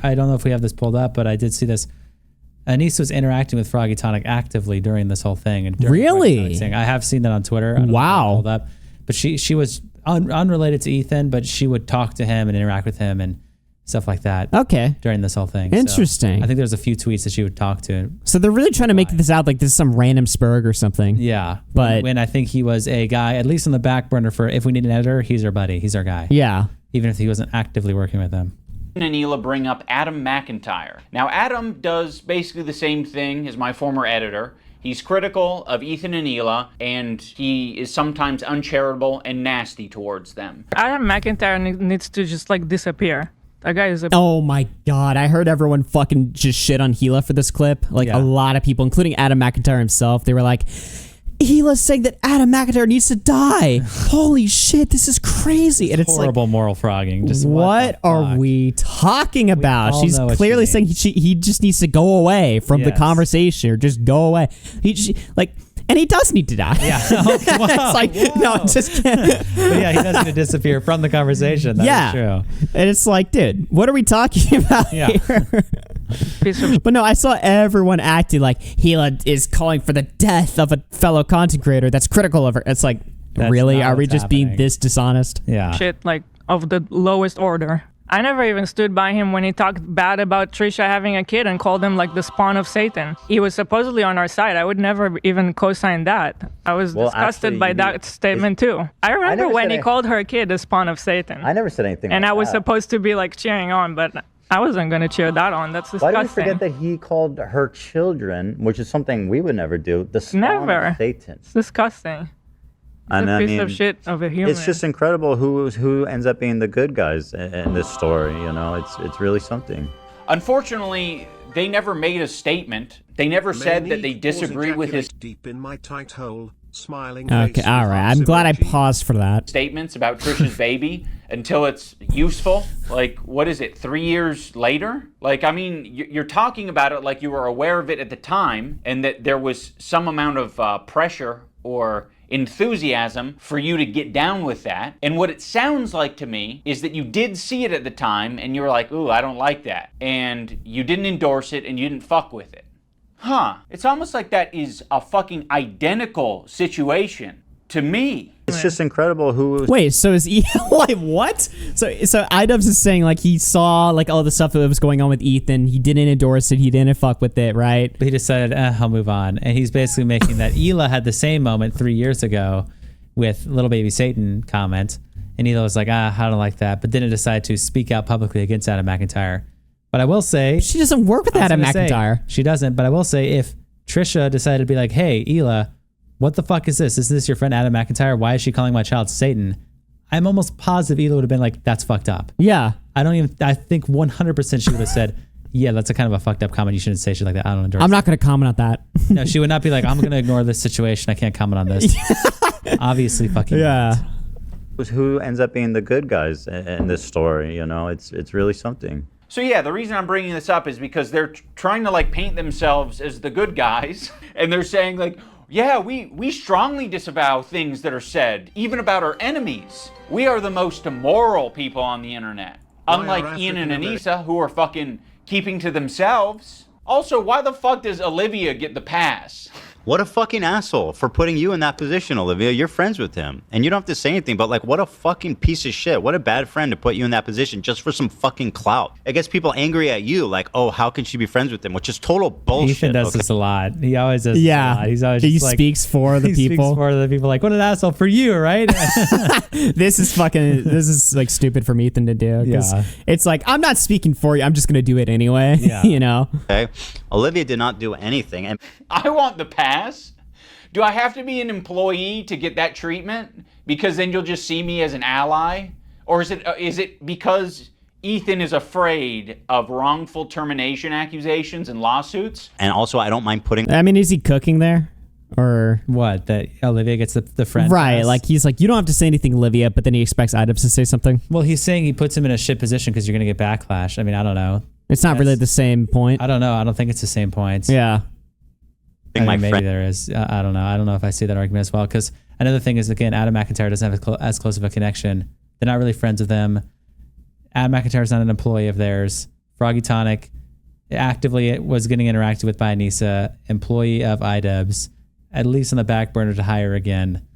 I don't know if we have this pulled up, but I did see this. Anissa was interacting with Froggy Tonic actively during this whole thing. And really? I have seen that on Twitter. Wow. Pulled up. But she was unrelated to Ethan, but she would talk to him and interact with him. And stuff like that. Okay. During this whole thing. Interesting. So I think there's a few tweets that she would talk to. So they're really trying to make this out like this is some random Spurg or something. Yeah. But when I think he was a guy, at least on the back burner for if we need an editor, he's our buddy. He's our guy. Yeah. Even if he wasn't actively working with them. And Hila bring up Adam McIntyre. Now, Adam does basically the same thing as my former editor. He's critical of Ethan and Hila, and he is sometimes uncharitable and nasty towards them. Adam McIntyre needs to just like disappear. That guy is a... Oh my God. I heard everyone fucking just shit on Hila for this clip. Like a lot of people, including Adam McIntyre himself. They were like, Hila's saying that Adam McIntyre needs to die. Holy shit, this is crazy. And it's horrible like, moral frogging. Just what are we talking about? She's clearly saying he just needs to go away from the conversation or just go away. And he does need to die. Yeah. It's like, no, just But yeah, he does need to disappear from the conversation. That's true. And it's like, dude, what are we talking about here? But no, I saw everyone acting like Hila is calling for the death of a fellow content creator that's critical of her. It's like, really? Are we just being this dishonest? Yeah. Shit, like, of the lowest order. I never even stood by him when he talked bad about Trisha having a kid and called him like the spawn of Satan. He was supposedly on our side. I would never even co-sign that. I was disgusted by that statement too. I remember when he called her kid the spawn of Satan. I never said anything and like I was that. supposed to be like cheering on, but I wasn't going to cheer that on. That's disgusting. Why do we forget that he called her children, which is something we would never do, the spawn of Satan? It's disgusting. And a piece of shit of a human. It's just incredible who ends up being the good guys in this story. You know, it's really something. Unfortunately, they never made a statement. They never said that they disagree with his deep in my tight hole, smiling Okay, all right. I'm glad I paused for that. statements about Trisha's baby until it's useful. Like, what is it, 3 years later? Like, I mean, you're talking about it like you were aware of it at the time and that there was some amount of pressure or enthusiasm for you to get down with that. And what it sounds like to me is that you did see it at the time and you were like, ooh, I don't like that. And you didn't endorse it and you didn't fuck with it. Huh. It's almost like that is a fucking identical situation to me. It's just incredible Wait, so is wait, what? So iDubbbz is saying like he saw like all the stuff that was going on with Ethan. He didn't endorse it. He didn't fuck with it, right? But he decided, I'll move on. And he's basically making that Hila had the same moment 3 years ago with little baby Satan comment. And Hila was like, I don't like that. But didn't decide to speak out publicly against Adam McIntyre. But I will say... She doesn't work with Adam McIntyre. She doesn't. But I will say if Trisha decided to be like, hey, Hila, what the fuck is this? Is this your friend Adam McIntyre? Why is she calling my child Satan? I'm almost positive Hila would have been like, that's fucked up. Yeah. I think 100% she would have said, yeah, that's a kind of a fucked up comment. You shouldn't say shit like that. I don't endorse I'm not going to comment on that. No, she would not be like, I'm going to ignore this situation. I can't comment on this. Obviously fucking yeah. Who ends up being the good guys in this story? You know, it's really something. So yeah, the reason I'm bringing this up is because they're trying to like paint themselves as the good guys. And they're saying like, yeah, we strongly disavow things that are said, even about our enemies. We are the most immoral people on the internet. Unlike Ian and Anissa, who are fucking keeping to themselves. Also, why the fuck does Olivia get the pass? What a fucking asshole for putting you in that position, Olivia. You're friends with him. And you don't have to say anything, but like, what a fucking piece of shit. What a bad friend to put you in that position just for some fucking clout. It gets people angry at you, like, oh, how can she be friends with him? Which is total bullshit. Ethan does this a lot. He always does this a lot. He's always he just speaks for the people. He speaks for the people, like, what an asshole for you, right? This is like stupid for Ethan to do. Yeah. It's like, I'm not speaking for you. I'm just going to do it anyway. Yeah. You know? Okay. Olivia did not do anything. And I want the pass. Do I have to be an employee to get that treatment? Because then you'll just see me as an ally? Or is it because Ethan is afraid of wrongful termination accusations and lawsuits? And also, I don't mind putting... I mean, is he cooking there? Or what? That Olivia gets the friend right, pass? like he's like, you don't have to say anything, Olivia, but then he expects iDubbbz to say something. Well, he's saying he puts him in a shit position because you're going to get backlash. I mean, I don't know. It's not really the same point. I don't know. I don't think it's the same point. Yeah. I mean, maybe there is. I don't know. I don't know if I see that argument as well. Because another thing is, again, Adam McIntyre doesn't have as close of a connection. They're not really friends with him. Adam McIntyre's not an employee of theirs. Froggy Tonic actively was getting interacted with by Anissa, employee of iDubbbz, at least on the back burner to hire again.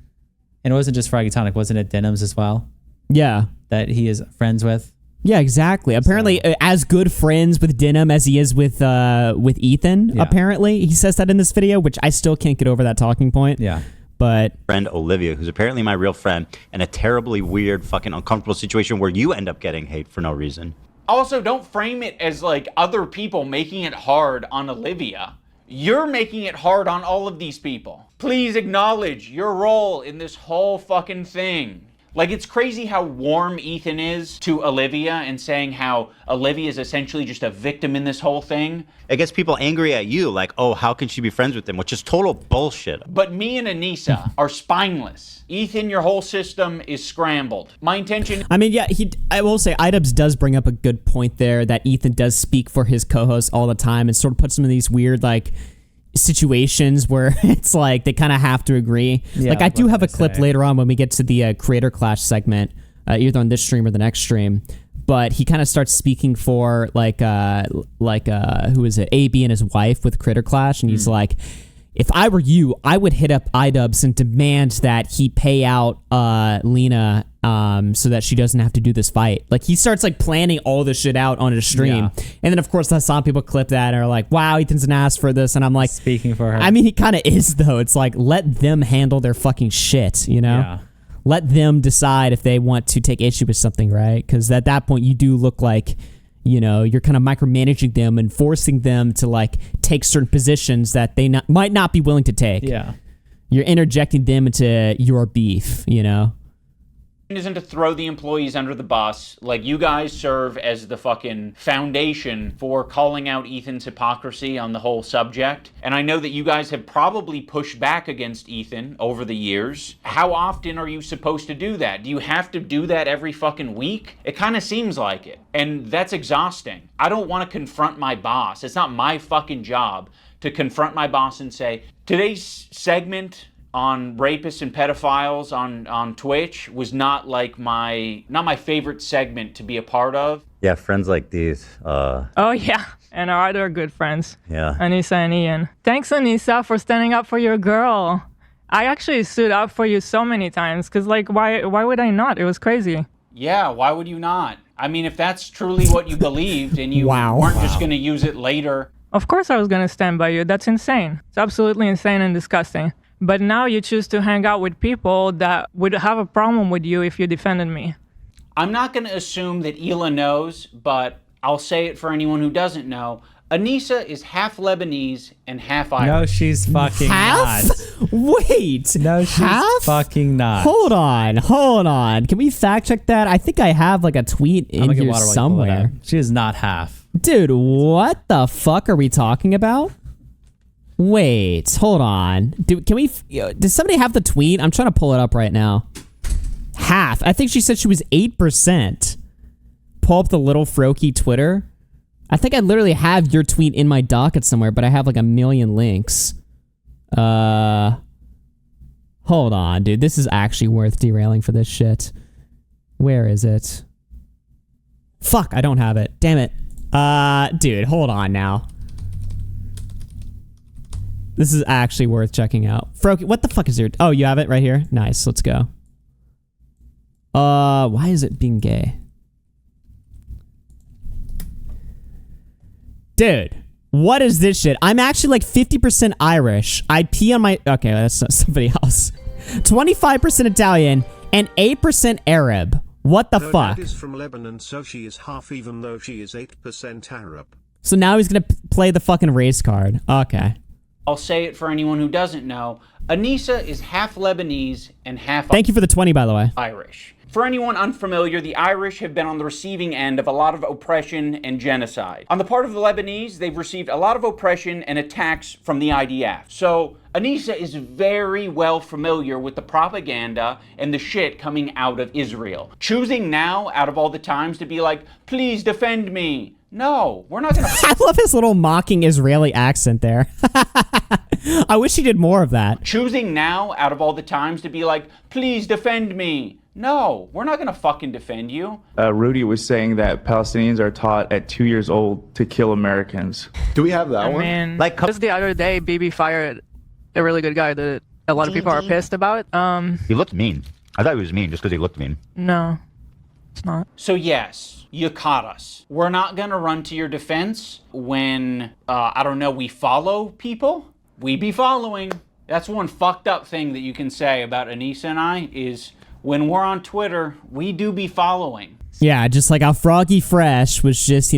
And it wasn't just Froggy Tonic, wasn't it Denims as well? Yeah. That he is friends with. Yeah, exactly. Apparently, as good friends with Denim as he is with Ethan. Yeah. Apparently, he says that in this video, which I still can't get over that talking point. Yeah. But friend Olivia, who's apparently my real friend, in a terribly weird, fucking uncomfortable situation where you end up getting hate for no reason. Also, don't frame it as like other people making it hard on Olivia. You're making it hard on all of these people. Please acknowledge your role in this whole fucking thing. Like, it's crazy how warm Ethan is to Olivia and saying how Olivia is essentially just a victim in this whole thing. It gets people angry at you, like, oh, how can she be friends with him? Which is total bullshit. But me and Anissa are spineless. Ethan, your whole system is scrambled. My intention... I mean, yeah, I will say iDubbbz does bring up a good point there that Ethan does speak for his co-host all the time and sort of puts him in these weird, like, situations where it's like they kind of have to agree. Yeah, like I do have a clip later on when we get to the creator clash segment, either on this stream or the next stream. But he kind of starts speaking for like who is it? AB and his wife with Critter Clash, and he's like, if I were you, I would hit up iDubbbz and demand that he pay out Lena so that she doesn't have to do this fight. Like, he starts like planning all this shit out on his stream. Yeah. And then of course some people clip that and are like, wow, Ethan's an ass for this. And I'm like, speaking for her. I mean, he kind of is though. It's like, let them handle their fucking shit, you know? Yeah. Let them decide if they want to take issue with something, right? Because at that point you do look like, you know, you're kind of micromanaging them and forcing them to like take certain positions that they might not be willing to take. Yeah. You're interjecting them into your beef, you know? Isn't to throw the employees under the bus. Like, you guys serve as the fucking foundation for calling out Ethan's hypocrisy on the whole subject. And I know that you guys have probably pushed back against Ethan over the years. How often are you supposed to do that? Do you have to do that every fucking week? It kind of seems like it. And that's exhausting. I don't want to confront my boss. It's not my fucking job to confront my boss and say, today's segment on rapists and pedophiles on Twitch was not my favorite segment to be a part of. Yeah, friends like these. Oh yeah, and our other good friends. Yeah. Anissa and Ian. Thanks, Anissa, for standing up for your girl. I actually stood up for you so many times because, like, why would I not? It was crazy. Yeah, why would you not? I mean, if that's truly what you believed and you weren't just going to use it later. Of course I was going to stand by you. That's insane. It's absolutely insane and disgusting. But now you choose to hang out with people that would have a problem with you if you defended me. I'm not going to assume that Hila knows, but I'll say it for anyone who doesn't know. Anissa is half Lebanese and half Irish. No, she's fucking Half? not. Wait. No, she's half? fucking not. Hold on. Can we fact check that? I think I have like a tweet in here somewhere. She is not half. Dude, what the fuck are we talking about? Wait, hold on. Does somebody have the tweet? I'm trying to pull it up right now. Half. I think she said she was 8%. Pull up the Little Froakie Twitter. I think I literally have your tweet in my docket somewhere, but I have like a million links. Hold on, dude. This is actually worth derailing for this shit. Where is it? Fuck, I don't have it. Damn it. Dude, hold on now. This is actually worth checking out. Froakie, what the fuck is your... Oh, you have it right here? Nice, let's go. Why is it being gay? Dude, what is this shit? I'm actually like 50% Irish. I pee on my... Okay, that's somebody else. 25% Italian and 8% Arab. What the fuck? Dad is from Lebanon, so she is half, even though she is 8% Arab. So now he's gonna play the fucking race card. Okay. I'll say it for anyone who doesn't know. Anissa is half Lebanese and half Thank you for the 20, by the way. Irish. For anyone unfamiliar, the Irish have been on the receiving end of a lot of oppression and genocide. On the part of the Lebanese, they've received a lot of oppression and attacks from the IDF. So Anissa is very well familiar with the propaganda and the shit coming out of Israel. Choosing now, out of all the times, to be like, please defend me. No, we're not gonna... I love his little mocking Israeli accent there. I wish he did more of that. Choosing now, out of all the times, to be like, please defend me. No, we're not gonna fucking defend you. Rudy was saying that Palestinians are taught at 2 years old to kill Americans. Do we have that one? I mean, just the other day, BB fired a really good guy that a lot of people are pissed about. He looked mean. I thought he was mean just because he looked mean. No. It's not. So yes, you caught us. We're not gonna run to your defense when, I don't know, we follow people. We be following. That's one fucked up thing that you can say about Anissa and I is when we're on Twitter, we do be following. Yeah, just like how Froggy Fresh was just,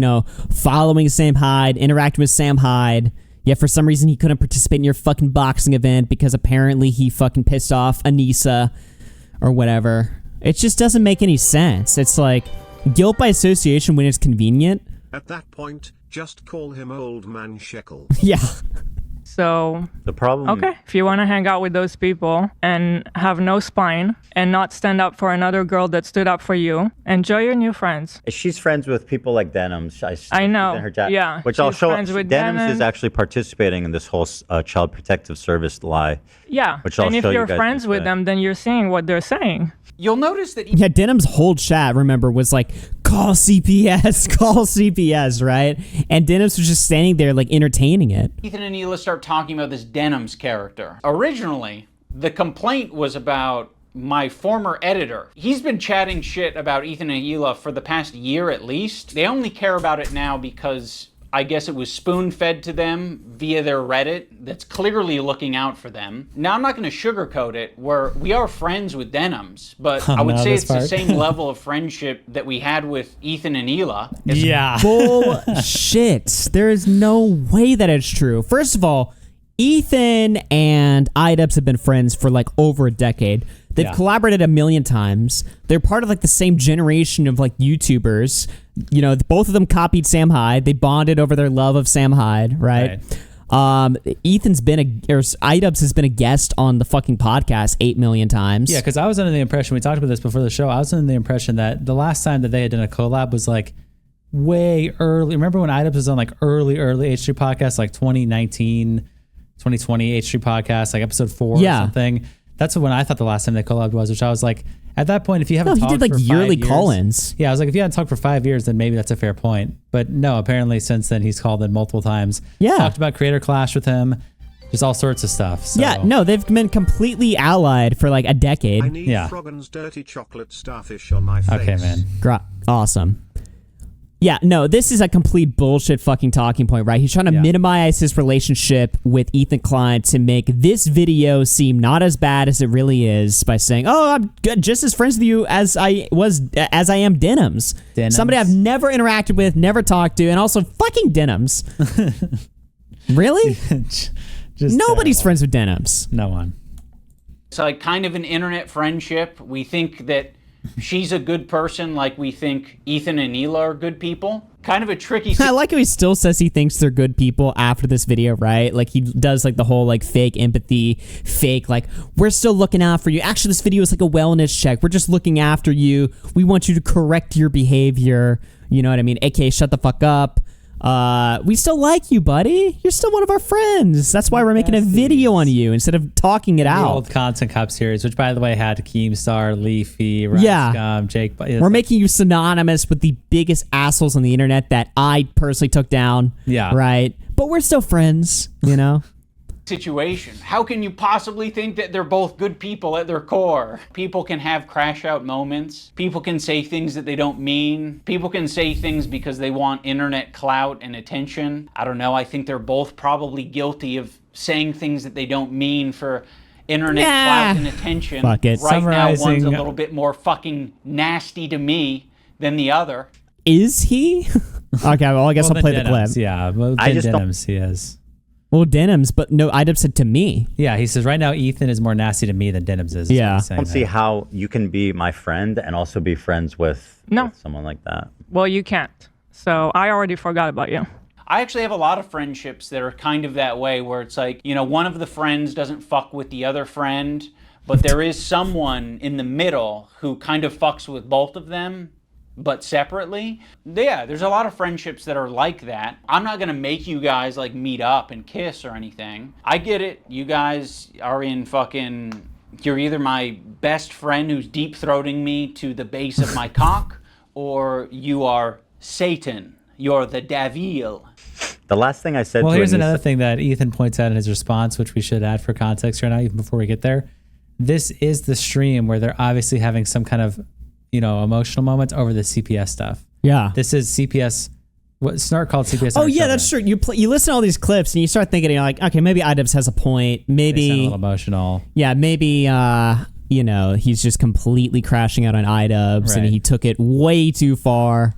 following Sam Hyde, interacting with Sam Hyde. Yet for some reason he couldn't participate in your fucking boxing event because apparently he fucking pissed off Anissa or whatever. It just doesn't make any sense. It's like guilt by association when it's convenient. At that point, just call him Old Man Shekel. Yeah. So, The problem. okay, if you want to hang out with those people and have no spine and not stand up for another girl that stood up for you, enjoy your new friends. She's friends with people like Denims. I know. Yeah, Which I'll she's show. friends with Denims Denim. is actually participating in this whole Child Protective Service lie. Yeah, Which I'll and if show you you're guys friends next with day. them, then you're seeing what they're saying. You'll notice that Yeah, Denim's whole chat, remember, was like, call CPS, call CPS, right? And Denims was just standing there, like, entertaining it. Ethan and Hila start talking about this Denims character. Originally, the complaint was about my former editor. He's been chatting shit about Ethan and Hila for the past year at least. They only care about it now because I guess it was spoon-fed to them via their Reddit that's clearly looking out for them. Now, I'm not going to sugarcoat it, where we are friends with Denims, but I would say it's the same level of friendship that we had with Ethan and Hila. Yeah. Bullshit. There is no way that it's true. First of all, Ethan and iDubbbz have been friends for like over a decade. They've collaborated a million times. They're part of like the same generation of like YouTubers. Both of them copied Sam Hyde. They bonded over their love of Sam Hyde, right? iDubbbz has been a guest on the fucking podcast 8 million times. Yeah, because I was under the impression, we talked about this before the show, I was under the impression that the last time that they had done a collab was like way early. Remember when iDubbbz was on like early H3 podcasts, like 2019, 2020 H3 podcast, like episode 4 or something? That's when I thought the last time they collabed was, which I was like, at that point, if you haven't talked he did like for yearly 5 years, call-ins. Yeah, I was like, if you hadn't talked for 5 years, then maybe that's a fair point. But no, apparently since then he's called in multiple times. Yeah. Talked about Creator Clash with him, just all sorts of stuff. So. Yeah, no, they've been completely allied for like a decade. I need Froggen's dirty chocolate starfish on my face. Okay, man. Awesome. Yeah, no, this is a complete bullshit fucking talking point, right? He's trying to minimize his relationship with Ethan Klein to make this video seem not as bad as it really is by saying, "Oh, I'm just as friends with you as I am Denims. Somebody I've never interacted with, never talked to, and also fucking Denims." Really? Nobody's friends with Denims. No one. It's like kind of an internet friendship. We think that she's a good person, like we think Ethan and Hila are good people. Kind of a tricky... I like how he still says he thinks they're good people after this video, right? Like he does like the whole like fake empathy, fake like, we're still looking out for you. Actually, this video is like a wellness check. We're just looking after you. We want you to correct your behavior. You know what I mean? AKA shut the fuck up. We still like you, buddy. You're still one of our friends. That's why we're making a video on you instead of talking it out. The old Content Cop series, which by the way had Keemstar, Leafy, Rascom, Jake. We're making you synonymous with the biggest assholes on the internet that I personally took down. Yeah. Right. But we're still friends, situation. How can you possibly think that they're both good people at their core? People can have crash out moments. People can say things that they don't mean. People can say things because they want internet clout and attention. I don't know. I think they're both probably guilty of saying things that they don't mean for internet clout and attention. Fuck it. Right now, one's a little bit more fucking nasty to me than the other. Is he? Okay, well, I guess I'll play the clip. Yeah, well, Denims, he is. Well, Denims, but no, iDubbbz said to me. Yeah, he says right now Ethan is more nasty to me than Denims is. Yeah. I don't see how you can be my friend and also be friends with someone like that. Well, you can't. So I already forgot about you. I actually have a lot of friendships that are kind of that way, where it's like, one of the friends doesn't fuck with the other friend, but there is someone in the middle who kind of fucks with both of them, but separately. Yeah, there's a lot of friendships that are like that. I'm not gonna make you guys like meet up and kiss or anything. I get it. You guys are in fucking... You're either my best friend who's deep-throating me to the base of my cock, or you are Satan. You're the devil. The last thing I said well, to here's Anissa, another thing that Ethan points out in his response, which we should add for context right now, even before we get there. This is the stream where they're obviously having some kind of emotional moments over the CPS stuff. Yeah. This is CPS. What Snart called CPS. Oh yeah, that's true. You listen to all these clips and you start thinking, you're like, okay, maybe iDubbbz has a point. Maybe a little emotional. Yeah, maybe he's just completely crashing out on iDubbbz and he took it way too far,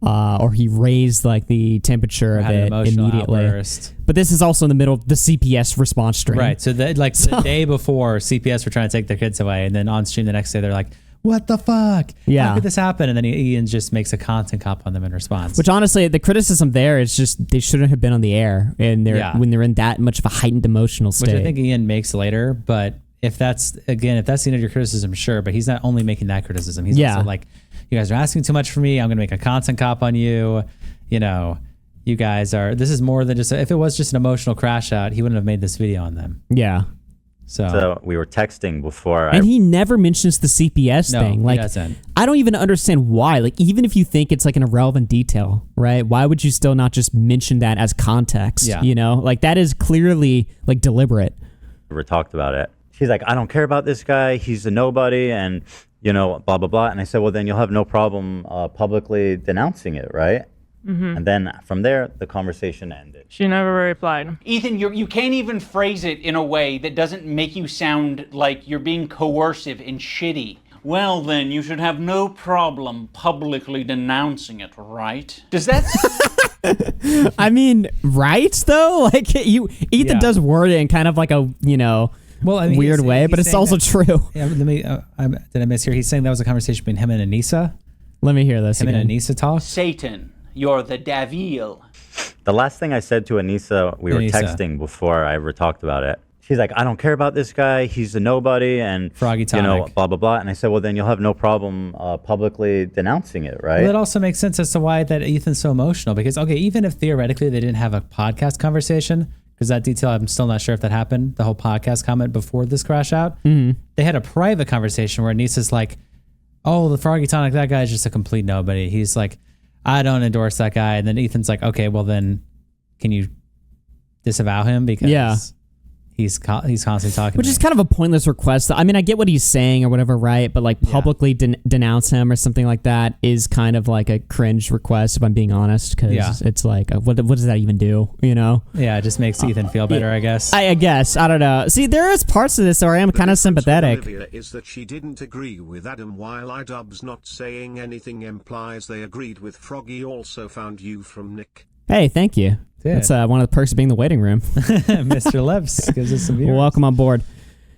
or he raised like the temperature of it immediately. Outburst. But this is also in the middle of the CPS response stream, right? So the day before, CPS were trying to take their kids away, and then on stream the next day they're like, what the fuck? Yeah. How could this happen? And then Ian just makes a content cop on them in response. Which honestly, the criticism there is just they shouldn't have been on the air when they're in that much of a heightened emotional state. Which I think Ian makes later, but if that's the end of your criticism, sure. But he's not only making that criticism. He's also like, you guys are asking too much for me. I'm going to make a content cop on you. You guys are. This is more than just. If it was just an emotional crash out, he wouldn't have made this video on them. Yeah. So we were texting before. And he never mentions the CPS thing. Like, he doesn't. I don't even understand why. Like, even if you think it's like an irrelevant detail, right? Why would you still not just mention that as context? Yeah. Like that is clearly like deliberate. We talked about it. She's like, I don't care about this guy. He's a nobody, and blah blah blah. And I said, well, then you'll have no problem publicly denouncing it, right? Mm-hmm. And then from there, the conversation ended. She never replied. Ethan, you can't even phrase it in a way that doesn't make you sound like you're being coercive and shitty. Well, then, you should have no problem publicly denouncing it, right? Does that... I mean, right, though? Like, Ethan does word it in kind of like a, weird way, but it's also true. Yeah, did I miss here? He's saying that was a conversation between him and Anissa. Let me hear this Him again. and Anissa talk. Satan, you're the devil. The last thing I said to Anissa, we were Anissa. texting before I ever talked about it. She's like, I don't care about this guy. He's a nobody, and Froggy tonic. blah blah blah. And I said, well, then you'll have no problem publicly denouncing it, right? Well, that also makes sense as to why that Ethan's so emotional. Because even if theoretically they didn't have a podcast conversation, because that detail I'm still not sure if that happened. The whole podcast comment before this crash out, they had a private conversation where Anissa's like, "Oh, the Froggy tonic, that guy's just a complete nobody." He's like, "I don't endorse that guy," and then Ethan's like, "Okay, well then, can you disavow him because he's constantly talking." Which is kind of a pointless request. I mean, I get what he's saying or whatever, right? But like publicly denounce him or something like that is kind of like a cringe request, if I'm being honest, because it's like, what does that even do? Yeah, it just makes Ethan feel better, I guess. I guess. I don't know. See, there is parts of this where I am kind of sympathetic. Olivia is that she didn't agree with Adam, while iDubbbz's not saying anything implies they agreed with Froggy. Also found you from Nick. Hey, thank you. Yeah. That's one of the perks of being in the waiting room. Mr. Leps gives us some viewers. Welcome on board.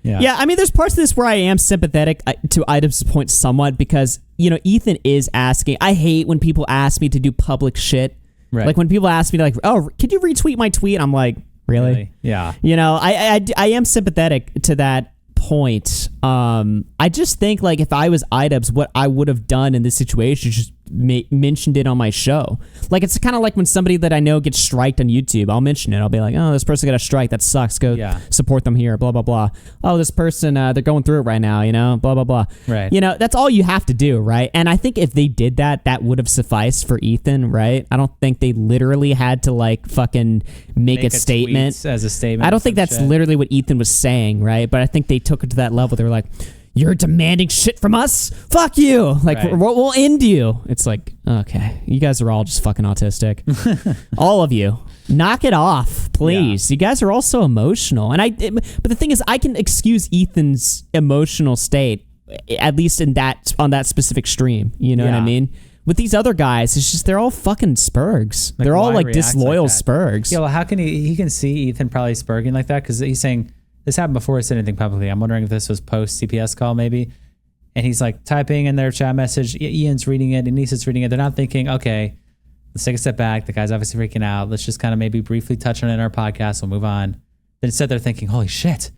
Yeah, I mean, there's parts of this where I am sympathetic to iDubbbz's point somewhat because, Ethan is asking. I hate when people ask me to do public shit. Right. Like when people ask me, like, oh, could you retweet my tweet? I'm like, really? Yeah. I am sympathetic to that point. I just think, like, if I was iDubbbz, what I would have done in this situation is just mentioned it on my show. Like, it's kind of like when somebody that I know gets striked on YouTube, I'll mention it. I'll be like, oh, this person got a strike. That sucks. Go support them here. Blah, blah, blah. Oh, this person, they're going through it right now, blah, blah, blah. Right. That's all you have to do, right? And I think if they did that, that would have sufficed for Ethan, right? I don't think they literally had to, like, fucking make a statement. Tweet as a statement. I don't think that's literally what Ethan was saying, right? But I think they took it to that level. They were like, you're demanding shit from us? Fuck you. Like, Right. we'll end you. It's like, okay, you guys are all just fucking autistic. All of you. Knock it off, please. You guys are all so emotional. But the thing is, I can excuse Ethan's emotional state, at least on that specific stream. You know what I mean? With these other guys, it's just, they're all fucking spurgs. Like, they're all why like react disloyal like that? spurgs. Yeah, well, how can he can see Ethan probably spurging like that? Because he's saying, this happened before he said anything publicly. I'm wondering if this was post CPS call maybe. And he's like typing in their chat message. Ian's reading it. Anissa's reading it. They're not thinking, okay, let's take a step back. The guy's obviously freaking out. Let's just kind of maybe briefly touch on it in our podcast. We'll move on. Then instead they're thinking, holy shit,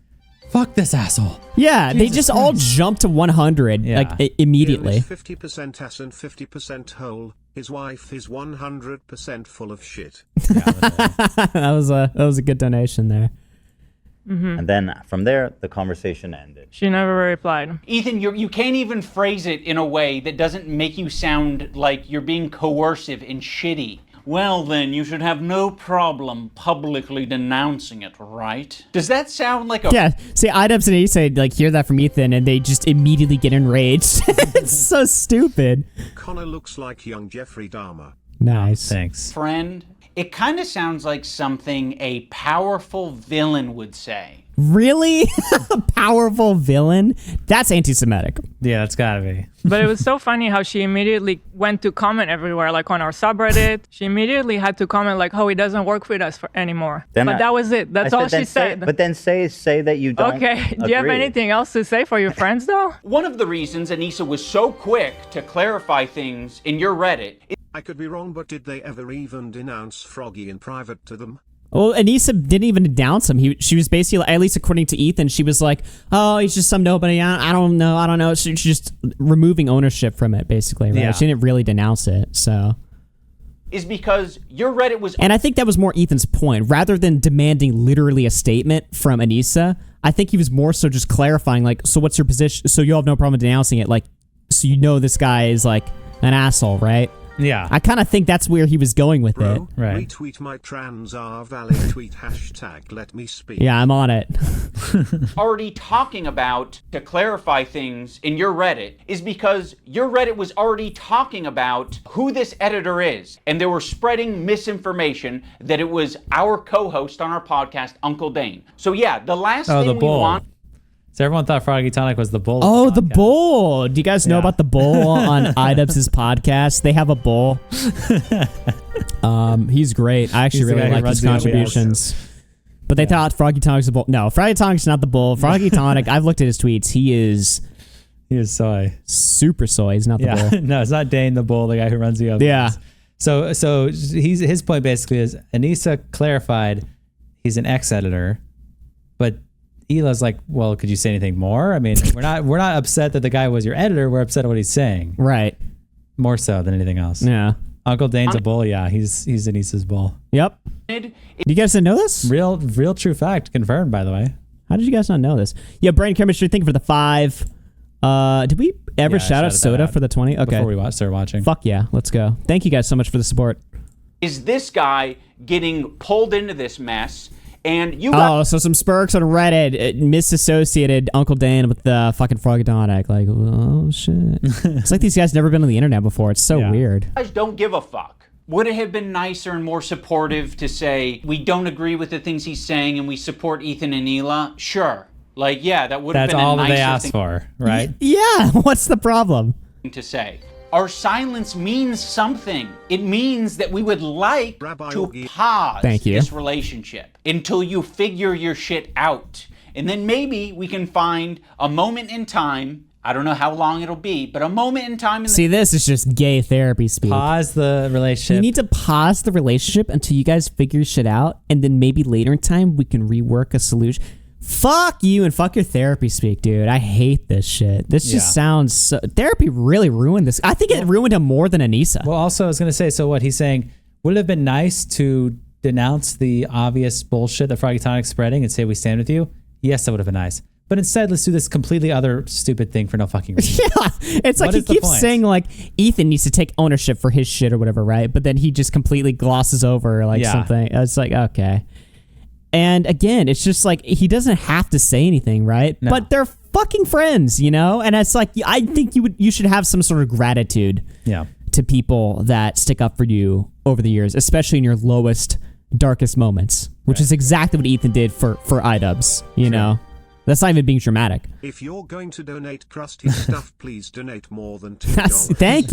fuck this asshole. Yeah, they just all jumped to 100 like immediately. 50% ass and 50% whole. His wife is 100% full of shit. that was a good donation there. Mm-hmm. And then from there, the conversation ended. She never replied. Ethan, you can't even phrase it in a way that doesn't make you sound like you're being coercive and shitty. well then, you should have no problem publicly denouncing it, right? Does that sound like a... Yeah, see, iDubbbz and Issa like hear that from Ethan and they just immediately get enraged. It's so stupid. Connor looks like young Jeffrey Dahmer. Nice. Thanks. friend? It kind of sounds like something a powerful villain would say. Really? A powerful villain? That's anti-Semitic. Yeah, that's gotta be. But it was so funny how she immediately went to comment everywhere, like on our subreddit. She immediately had to comment like, "Oh, he doesn't work with us anymore." Then but that was it. That's all she said. But then say that you don't. Okay. Do you have agree. anything else to say for your friends, though? One of the reasons Anissa was so quick to clarify things in your Reddit I could be wrong, but did they ever even denounce Froggy in private to them? Well, Anissa didn't even denounce him. She was basically, at least according to Ethan, she was like, "Oh, he's just some nobody. I don't know." She's just removing ownership from it, basically. Right? Yeah. She didn't really denounce it. So, is because your Reddit was... and I think that was more Ethan's point. Rather than demanding literally a statement from Anissa, I think he was more so just clarifying, like, so what's your position? So you have no problem denouncing it, like, so you know this guy is like an asshole, right? Yeah. I kind of think that's where he was going with it. Right. Retweet my trans are valid tweet hashtag let me speak. Yeah, I'm on it. already talking about to clarify things in your Reddit is because your Reddit was already talking about who this editor is, and they were spreading misinformation that it was our co-host on our podcast, Uncle Dane. So yeah, the last Oh, thing the we bull. want... So everyone thought Froggy Tonic was the bull. Oh, the bull. Do you guys know about the bull on iDubbbz's podcast? They have a bull. He's great. I actually He's the really guy who like his runs the contributions. But they thought Froggy Tonic's the bull. No, Froggy Tonic's not the bull. Froggy Tonic, I've looked at his tweets. He is soy. Super soy. He's not the bull. No, it's not Dane the bull, the guy who runs the other. Yeah. So his point basically is Anissa clarified he's an ex-editor, but Hila's like, well, could you say anything more? I mean, we're not upset that the guy was your editor. We're upset at what he's saying. Right. More so than anything else. Yeah. Uncle Dane's a bull. Yeah, he's Anissa's bull. Yep. You guys didn't know this? Real true fact. Confirmed, by the way. How did you guys not know this? Yeah, Brain Chemistry, thank you for the 5. Did we ever shout out Soda for the 20? Okay. Before we start watching. Fuck yeah, let's go. Thank you guys so much for the support. Is this guy getting pulled into this mess? And you got... so some spurks on Reddit misassociated Uncle Dan with the fucking Froggy Tonic. Like, oh shit. It's like these guys never been on the internet before. It's so weird. guys don't give a fuck. Would it have been nicer and more supportive to say, we don't agree with the things he's saying and we support Ethan and Hila? Sure. Like, yeah, that would have been a nicer they asked for, right? Yeah, what's the problem? To say. Our silence means something. It means that we would like to pause this relationship until you figure your shit out. And then maybe we can find a moment in time. I don't know how long it'll be, but a moment in time. See, this is just gay therapy speak. Pause the relationship. You need to pause the relationship until you guys figure shit out, and then maybe later in time we can rework a solution. Fuck you and fuck your therapy speak, dude. I hate this shit. This just sounds so... Therapy really ruined this. I think it ruined him more than Anissa. Well, also, I was going to say, so what he's saying, would it have been nice to denounce the obvious bullshit that Froggy Tonic's spreading and say we stand with you? Yes, that would have been nice. But instead, let's do this completely other stupid thing for no fucking reason. Yeah, it's like he keeps saying like Ethan needs to take ownership for his shit or whatever, right? But then he just completely glosses over like something. It's like, okay. And again, it's just like he doesn't have to say anything, right? No. But they're fucking friends, you know? And it's like I think you should have some sort of gratitude to people that stick up for you over the years, especially in your lowest, darkest moments, which is exactly what Ethan did for iDubbbz, you know? That's not even being dramatic. If you're going to donate crusty stuff, please donate more than $2. Thank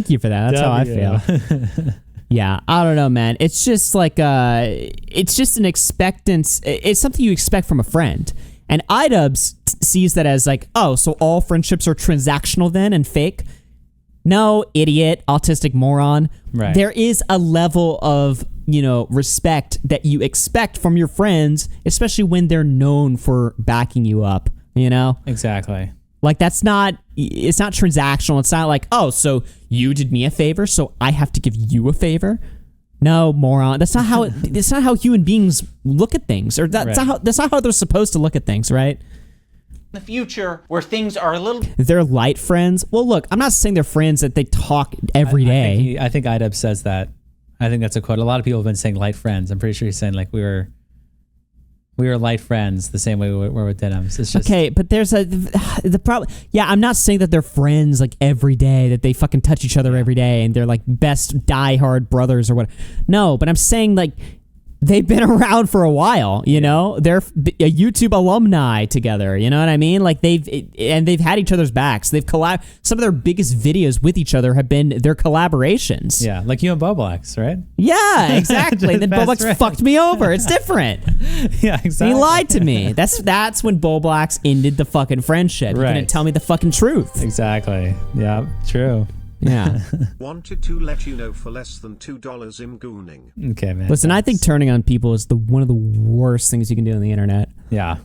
you for that. That's how I feel. Yeah, I don't know, man. It's just like it's just an expectance. It's something you expect from a friend. And iDubbbz sees that as like, oh, so all friendships are transactional then and fake? No, idiot, autistic moron. Right. There is a level of, respect that you expect from your friends, especially when they're known for backing you up, Exactly. Like it's not transactional. It's not like, oh, so you did me a favor, so I have to give you a favor. No, moron. That's not how it's not how human beings look at things, or that's not how they're supposed to look at things, right? The future where things are a little... They're light friends. Well, look, I'm not saying they're friends that they talk every day. I think iDubbbz says that I think that's a quote. A lot of people have been saying light friends. I'm pretty sure he's saying like we were light friends the same way we were with Denims. It's just Okay, but there's the problem. Yeah, I'm not saying that they're friends like every day, that they fucking touch each other every day and they're like best diehard brothers or what. No, but I'm saying like they've been around for a while, you know? They're a YouTube alumni together, you know what I mean? Like they've had each other's backs. They've some of their biggest videos with each other have been their collaborations. Yeah, like you and Boblax, right? Yeah, exactly. And then Best Boblax friend. fucked me over. It's different. Yeah, exactly. He lied to me. That's when Boblax ended the fucking friendship. Right. He didn't tell me the fucking truth. Exactly. Yeah, true. Yeah. Wanted to let you know for less than $2 in gooning. Okay, man. Listen, I think turning on people is one of the worst things you can do on the internet. Yeah.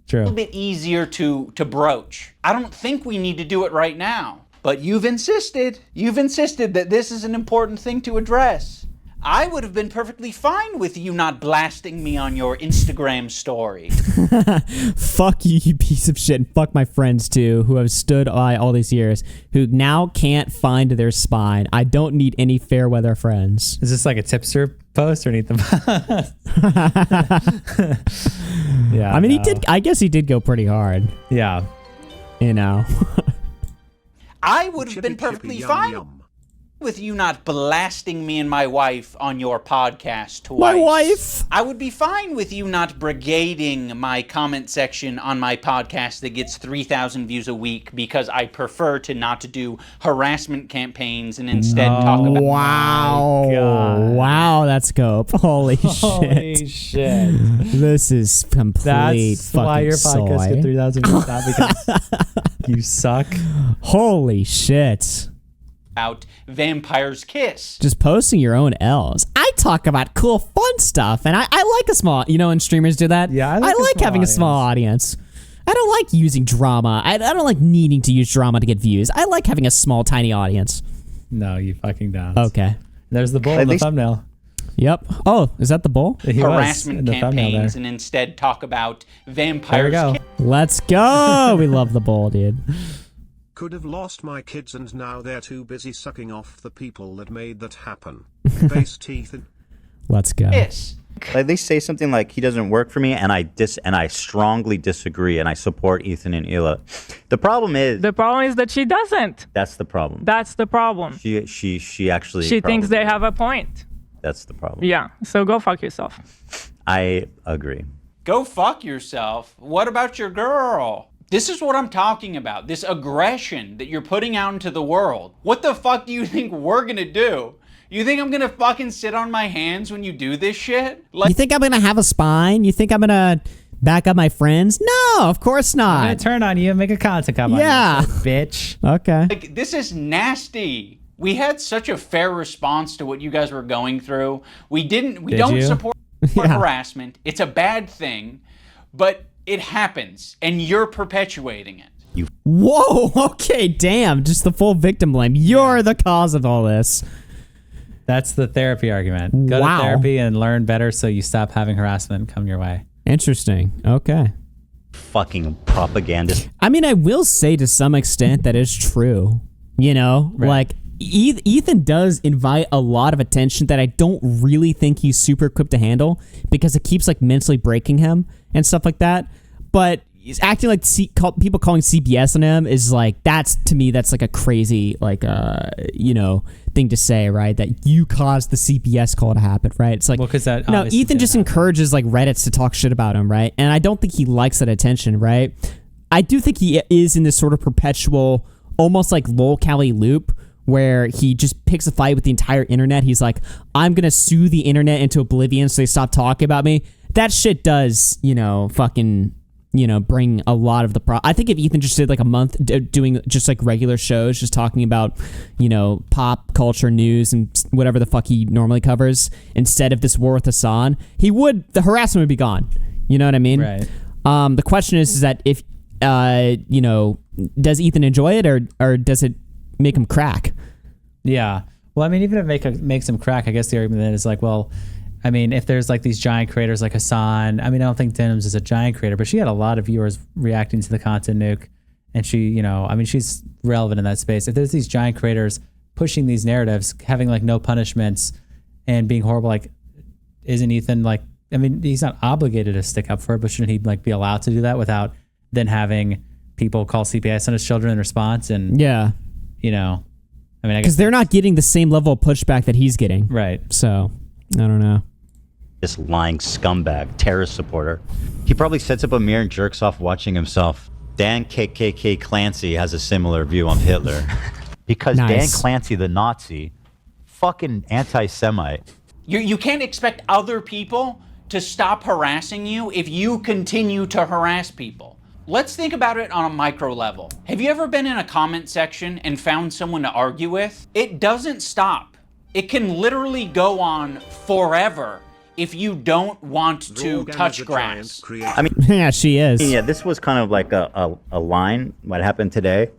True. A little bit easier to broach. I don't think we need to do it right now, but you've insisted. You've insisted that this is an important thing to address. I would have been perfectly fine with you not blasting me on your Instagram story. Fuck you, you piece of shit. And fuck my friends, too, who have stood by all these years, who now can't find their spine. I don't need any fair weather friends. Is this like a tipster post or anything? Yeah. I mean, he did. I guess he did go pretty hard. Yeah. You know. I would have been perfectly fine with you not blasting me and my wife on your podcast twice. My wife? I would be fine with you not brigading my comment section on my podcast that gets 3,000 views a week because I prefer to not do harassment campaigns and instead talk about... Wow, that's scope. Holy shit. This is complete That's fucking why your podcast soy. get 3,000 views, not because you suck. Holy shit. About Vampire's Kiss. Just posting your own L's. I talk about cool, fun stuff, and I like a small, you know, when streamers do that. Yeah, I like having a small audience. I don't like using drama. I don't like needing to use drama to get views. I like having a small, tiny audience. No, you fucking don't. Okay. There's the bull in the thumbnail. Yep. Oh, is that the bull? Harassment campaigns and instead talk about Vampire's Kiss. Let's go. We love the bull, dude. Could have lost my kids and now they're too busy sucking off the people that made that happen. Based Ethan. Let's go. Yes. Like they say something like he doesn't work for me, and I strongly disagree, and I support Ethan and Hila. The problem is that she doesn't. That's the problem. That's the problem. She actually She thinks probably- they have a point. That's the problem. Yeah, so go fuck yourself. I agree. Go fuck yourself. What about your girl? This is what I'm talking about. This aggression that you're putting out into the world. What the fuck do you think we're gonna do? You think I'm gonna fucking sit on my hands when you do this shit? Like, You think I'm gonna have a spine? You think I'm gonna back up my friends? No, of course I'm not. gonna turn on you and make a content come Yeah. on you, bitch. Okay. like, this is nasty. We had such a fair response to what you guys were going through. We Did don't you? support Yeah. harassment. It's a bad thing, but it happens, and you're perpetuating it. Whoa. Okay. Damn. Just the full victim blame. You're the cause of all this. That's the therapy argument. Go Wow. to therapy and learn better so you stop having harassment come your way. Interesting. Okay. Fucking propagandist. I mean, I will say to some extent that is true. You know, like Ethan does invite a lot of attention that I don't really think he's super equipped to handle because it keeps like mentally breaking him and stuff like that. But he's acting like people calling CBS on him is like, that's to me, that's like a crazy, like, you know, thing to say, right? That you caused the CBS call to happen, right? It's like, Well, 'cause that no, obviously Ethan didn't just happen. encourages like Reddits to talk shit about him, right? And I don't think he likes that attention, right? I do think he is in this sort of perpetual, almost like lol Cali loop where he just picks a fight with the entire internet. He's like, I'm going to sue the internet into oblivion so they stop talking about me. That shit does, you know, fucking, you know, bring a lot of the I think if Ethan just did like a month doing just like regular shows, just talking about, you know, pop culture news and whatever the fuck he normally covers, instead of this war with Hassan, the harassment would be gone. You know what I mean? Right. The question is that if, you know, does Ethan enjoy it or does it make him crack? Yeah. Well, I mean, even if it makes him crack, I guess the argument then is like, well, I mean, if there's like these giant creators like Hassan, I mean, I don't think Denims is a giant creator, but she had a lot of viewers reacting to the content nuke. And she, you know, I mean, she's relevant in that space. If there's these giant creators pushing these narratives, having like no punishments and being horrible. Like, isn't Ethan like, I mean, he's not obligated to stick up for it, but shouldn't he like be allowed to do that without then having people call CPS on his children in response? And yeah, you know, I mean, I guess because they're not getting the same level of pushback that he's getting. Right. So I don't know. This lying scumbag, terrorist supporter. He probably sets up a mirror and jerks off watching himself. Dan KKK Clancy has a similar view on Hitler. Because Dan Clancy, the Nazi, fucking anti-Semite. You can't expect other people to stop harassing you if you continue to harass people. Let's think about it on a micro level. Have you ever been in a comment section and found someone to argue with? It doesn't stop. It can literally go on forever if you don't want to touch grass. I mean, yeah, she is. Yeah, this was kind of like a line, what happened today,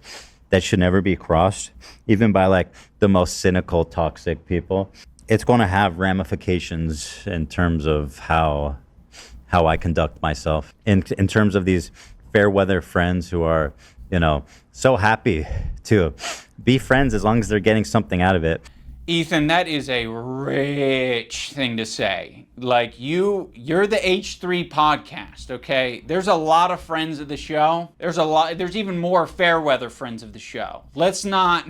that should never be crossed, even by like the most cynical, toxic people. It's going to have ramifications in terms of how I conduct myself. In terms of these fair weather friends who are, you know, so happy to be friends as long as they're getting something out of it. Ethan, that is a rich thing to say. Like, you're the H3 podcast, okay? There's a lot of friends of the show. There's even more fair weather friends of the show. Let's not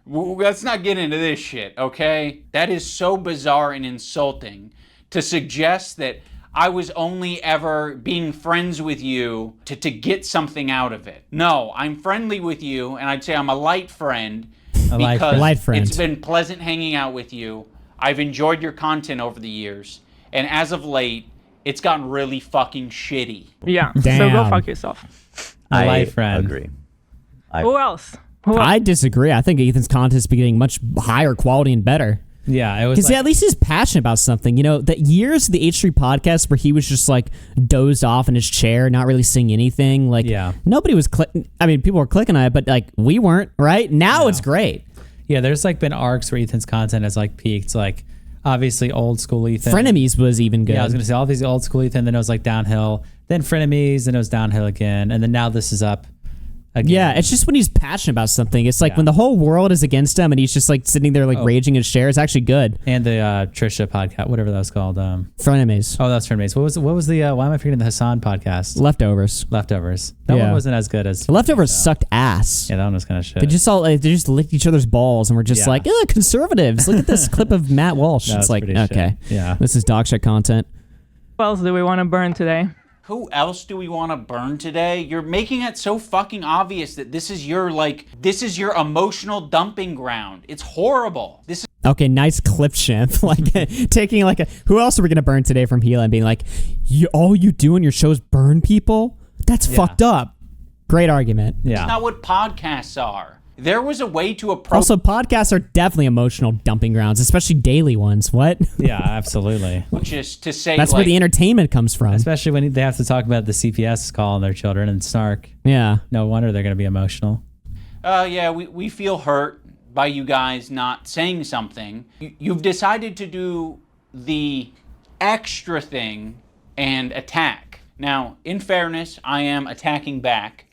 get into this shit, okay? That is so bizarre and insulting to suggest that I was only ever being friends with you to get something out of it. No, I'm friendly with you, and I'd say I'm a light friend. Because it's been pleasant hanging out with you. I've enjoyed your content over the years. And as of late, it's gotten really fucking shitty. Yeah, so go fuck yourself. I friend. agree. Who else? I disagree. I think Ethan's content's been getting much higher quality and better. Yeah, it was because at least he's passionate about something. You know, the years of the H3 podcast where he was just like dozed off in his chair, not really saying anything. Like, nobody was clicking. I mean, people were clicking on it, but like we weren't. Right now, it's great. Yeah, there's like been arcs where Ethan's content has like peaked. Like obviously old school Ethan. Frenemies was even good. Yeah, I was gonna say all these old school Ethan. Then it was like downhill. Then Frenemies. Then it was downhill again. And then now this is up. Again. Yeah, it's just when he's passionate about something. It's like when the whole world is against him and he's just like sitting there like raging his chair. It's actually good. And the Trisha podcast, whatever that was called. Frenemies. Oh, that's Frenemies. What was the? Why am I forgetting the Hassan podcast? Leftovers. That one wasn't as good as Leftovers. Sucked ass. Yeah, that one was kind of shit. They just licked each other's balls and we're just like, ugh, conservatives. Look at this clip of Matt Walsh. No, it's like, okay, yeah, this is dog shit content. What else do we want to burn today? Who else do we want to burn today? You're making it so fucking obvious that this is your emotional dumping ground. It's horrible. Okay, nice clip, Shimp. Like taking like who else are we gonna burn today from Gila and being like, all you do in your shows burn people? That's fucked up. Great argument. Yeah. That's not what podcasts are. There was a way to approach. Also, podcasts are definitely emotional dumping grounds, especially daily ones. What? Yeah, absolutely. Just to say, that's where the entertainment comes from. Especially when they have to talk about the CPS calling their children and snark. Yeah. No wonder they're going to be emotional. Yeah, we feel hurt by you guys not saying something. You've decided to do the extra thing and attack. Now, in fairness, I am attacking back,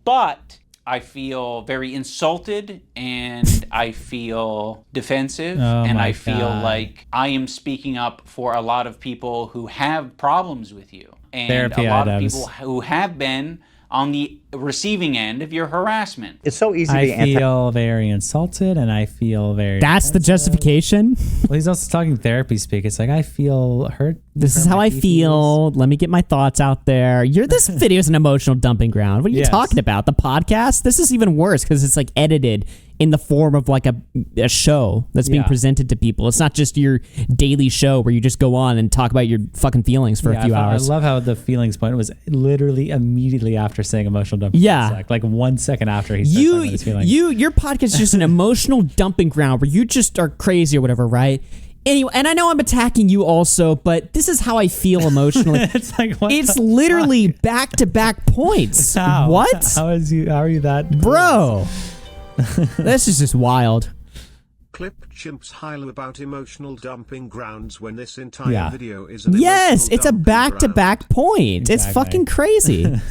but I feel very insulted and I feel defensive and I feel like I am speaking up for a lot of people who have problems with you and Therapy a lot iDubbbz. of people who have been on the receiving end of your harassment. It's so easy I feel very insulted and I feel very... That's the justification? Well, he's also talking therapy speak. It's like, I feel hurt. This is how I feel. Let me get my thoughts out there. This video is an emotional dumping ground. What are you talking about? The podcast? This is even worse because it's like edited in the form of like a show that's being presented to people. It's not just your daily show where you just go on and talk about your fucking feelings for a few hours. I love how the feelings point was literally immediately after saying emotional dumping. Yeah. Like 1 second after he started talking about his feelings. Your podcast is just an emotional dumping ground where you just are crazy or whatever, right? Anyway, and I know I'm attacking you also, but this is how I feel emotionally. It's like, what it's literally back-to-back points. How? What? How are you that? Bro. This is just wild. Clip Chimp's Hilo about emotional dumping grounds when this entire video is an Yes, emotional it's a dumping back-to-back point. Exactly. It's fucking crazy.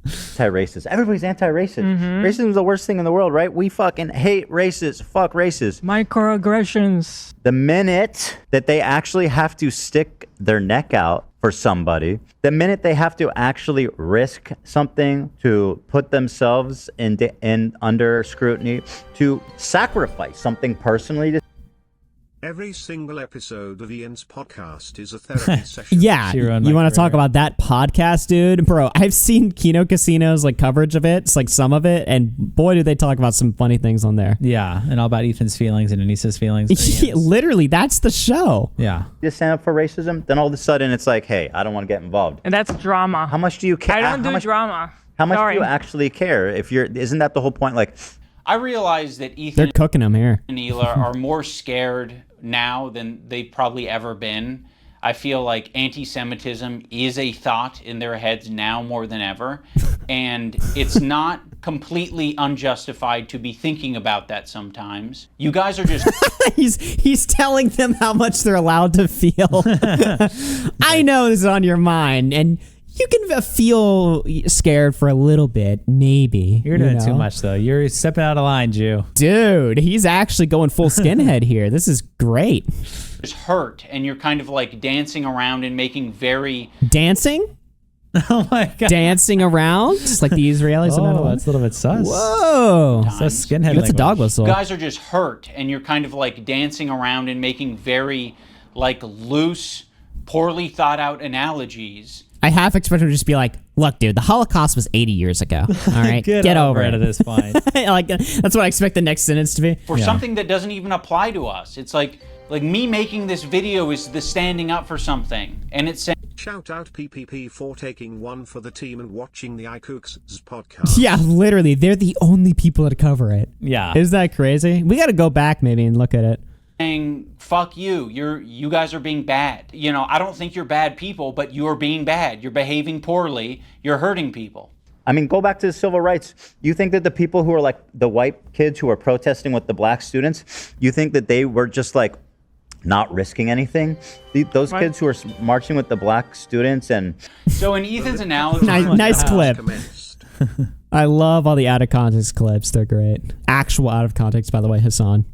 Anti-racist. Everybody's anti-racist. Racism is the worst thing in the world, right? We fucking hate racists. Fuck racists. Microaggressions. The minute that they actually have to stick their neck out for somebody, the minute they have to actually risk something to put themselves in under scrutiny, to sacrifice something personally to Every single episode of Ian's podcast is a therapy session. Yeah, you want to talk about that podcast, dude? Bro, I've seen Kino Casino's like coverage of it. It's like some of it, and boy, do they talk about some funny things on there. Yeah, and all about Ethan's feelings and Anissa's feelings. Literally, that's the show. Yeah. You stand up for racism, then all of a sudden it's like, hey, I don't want to get involved. And that's drama. How much do you care? I don't do drama. How much Sorry. do you actually care? Isn't that the whole point? Like, I realize that Ethan They're cooking them here. and Hila are more scared now than they've probably ever been. I feel like anti-Semitism is a thought in their heads now more than ever. And it's not completely unjustified to be thinking about that sometimes. You guys are just... He's telling them how much they're allowed to feel. I know this is on your mind, and you can feel scared for a little bit, maybe. You're doing too much, though. You're stepping out of line, Jew. Dude, he's actually going full skinhead here. This is great. just hurt, and you're kind of like dancing around and making very... Dancing? Oh my God. Dancing around? Just like the Israelis. Oh, that's a little bit sus. Whoa. So skinhead That's a dog whistle. You guys are just hurt, and you're kind of like dancing around and making very like loose, poorly thought out analogies. I half expected to just be like, look, dude, the Holocaust was 80 years ago. All right, get over it at this point. Like, that's what I expect the next sentence to be. For something that doesn't even apply to us. It's like me making this video is the standing up for something, and it's saying... Shout out PPP for taking one for the team and watching the iDubbbz's podcast. Yeah, literally, they're the only people that cover it. Yeah. Isn't that crazy? We got to go back maybe and look at it. Saying, fuck you, you guys are being bad. You know, I don't think you're bad people, but you're being bad. You're behaving poorly. You're hurting people. I mean, go back to the civil rights. You think that the people who are like the white kids who are protesting with the black students, you think that they were just like not risking anything? Those kids who are marching with the black students and... So in Ethan's analogy... nice clip. I love all the out of context clips. They're great. Actual out of context, by the way, Hassan.